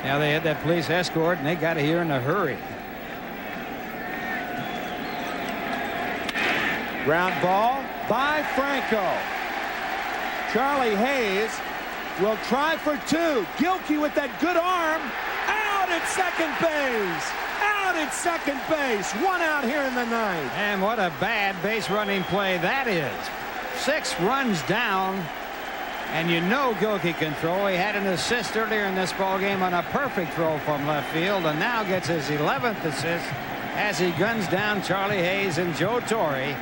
Now they had that police escort, and they got here in a hurry. Ground ball by Franco. Charlie Hayes will try for 2. Gilkey with that good arm. Out at second base. Out at second base. 1 out here in the 9th. And what a bad base running play that is. 6 runs down, and you know Gilkey can throw. He had an assist earlier in this ball game on a perfect throw from left field, and now gets his 11th assist as he guns down Charlie Hayes and Joe Torre.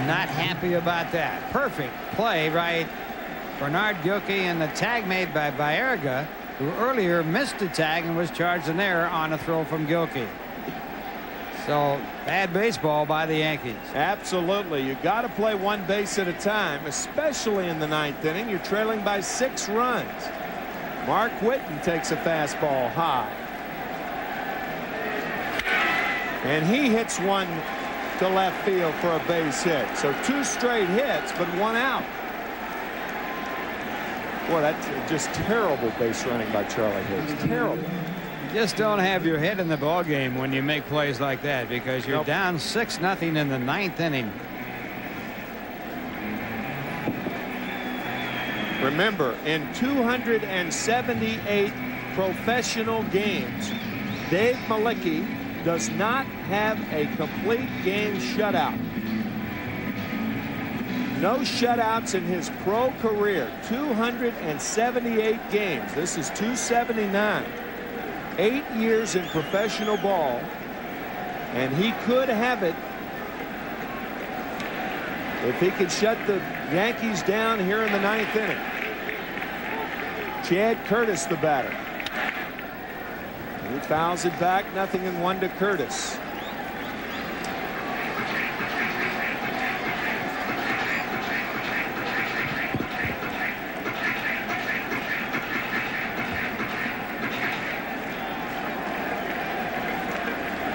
Not happy about that. Perfect play, right? Bernard Gilkey, and the tag made by Baerga, who earlier missed a tag and was charged an error on a throw from Gilkey. So bad baseball by the Yankees. Absolutely. You got to play 1 base at a time, especially in the 9th inning. You're trailing by 6 runs. Mark Whitten takes a fastball high. And he hits one to left field for a base hit. So 2 straight hits, but 1 out. Boy, that's just terrible base running by Charlie Hicks. Terrible. You just don't have your head in the ball game when you make plays like that, because you're down 6-0 in the 9th inning. Remember, in 278 professional games, Dave Malicki does not have a complete game shutout. No shutouts in his pro career. 278 games. This is 279. 8 years in professional ball, and he could have it if he could shut the Yankees down here in the 9th inning. Chad Curtis, the batter. He fouls it back, 0-1 to Curtis.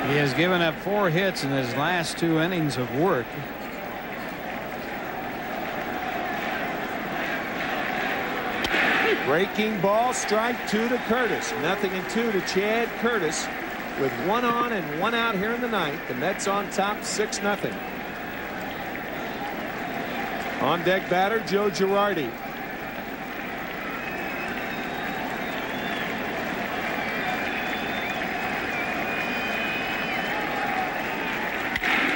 He has given up 4 hits in his last 2 innings of work. Breaking ball, strike 2 to Curtis. 0-2 to Chad Curtis with 1 on and 1 out here in the 9th. The Mets on top 6-0. On deck batter Joe Girardi.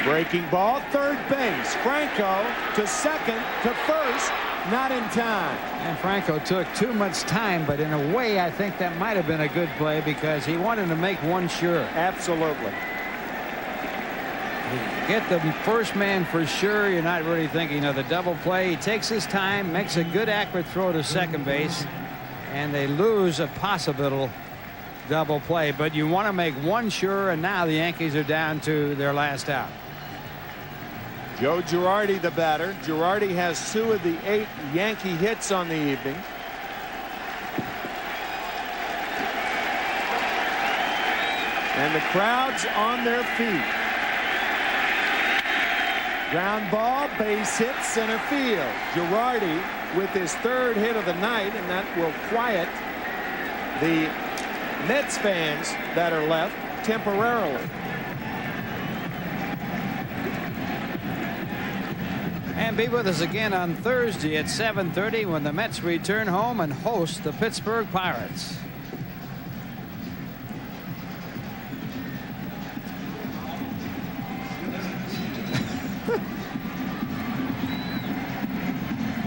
Breaking ball, third base. Franco to second, to first, not in time. And Franco took too much time, but in a way I think that might have been a good play because he wanted to make one sure. Absolutely. You get the first man for sure. You're not really thinking of the double play. He takes his time, makes a good accurate throw to second base, and they lose a possible double play. But you want to make one sure, and now the Yankees are down to their last out. Joe Girardi, the batter. Girardi has 2 of the 8 Yankee hits on the evening. And the crowd's on their feet. Ground ball, base hit, center field. Girardi with his 3rd hit of the night, and that will quiet the Mets fans that are left temporarily. And be with us again on Thursday at 7:30 when the Mets return home and host the Pittsburgh Pirates.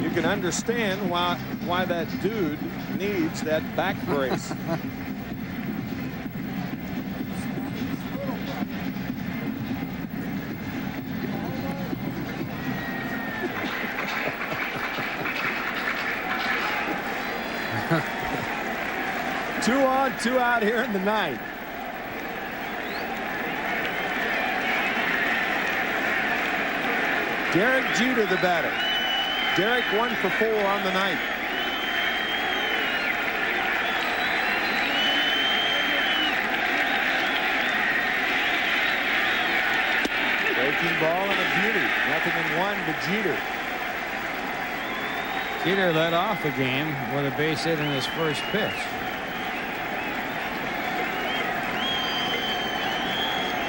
You can understand why that dude needs that back brace. Two on, 2 out here in the 9th. Derek Jeter, the batter. Derek 1 for 4 on the night. Breaking ball and a beauty. 0-1 to Jeter. Jeter led off the game with a base hit in his first pitch.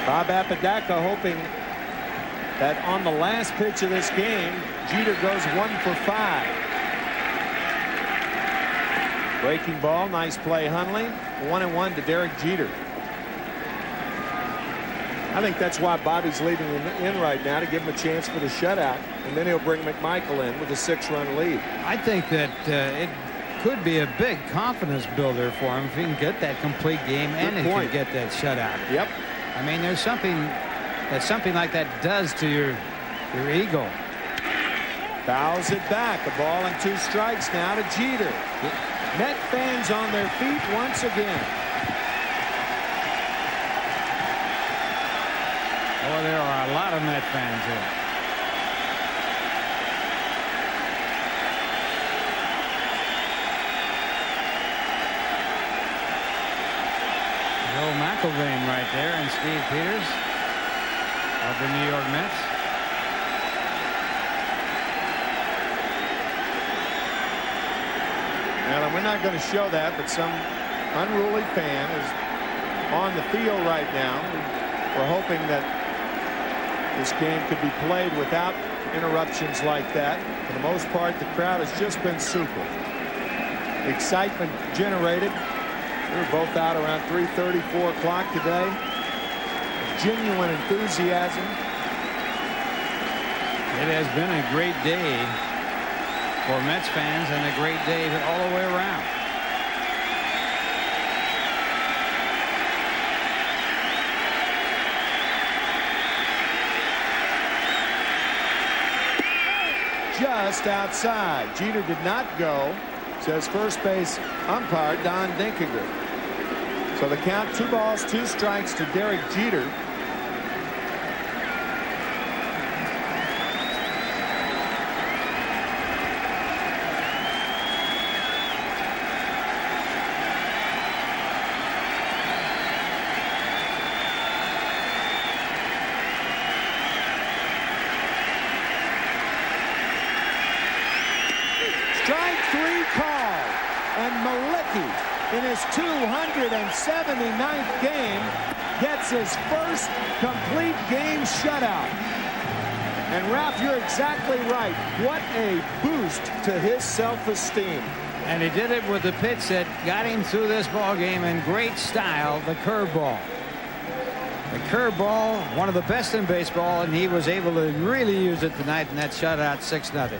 Bob Apodaca hoping that on the last pitch of this game, Jeter goes 1 for 5. Breaking ball, nice play, Hundley. 1-1 to Derek Jeter. I think that's why Bobby's leaving him in right now, to give him a chance for the shutout, and then he'll bring McMichael in with a 6-run lead. I think that it could be a big confidence builder for him if he can get that complete game and if he can get that shutout. Yep. I mean, there's something like that does to your ego. Fouls it back. A ball and 2 strikes now to Jeter. Met fans on their feet once again. Oh, there are a lot of Met fans here. Joe McIlvaine right there and Steve Peters. of the New York Mets. Well, we're not going to show that, but some unruly fan is on the field right now. We're hoping that this game could be played without interruptions like that. For the most part, the crowd has just been super. Excitement generated. We were both out around 3:30, 4 o'clock today. Genuine enthusiasm. It has been a great day for Mets fans and a great day all the way around. Just outside. Jeter did not go, says first base umpire Don Dinkinger. So the count, 2 balls, 2 strikes to Derek Jeter. Strike 3 called, and Malicki, in his 279th game, gets his first complete game shutout. And Ralph, you're exactly right. What a boost to his self-esteem. And he did it with the pitch that got him through this ball game in great style, the curveball. The curveball, one of the best in baseball, and he was able to really use it tonight in that shutout, 6-0.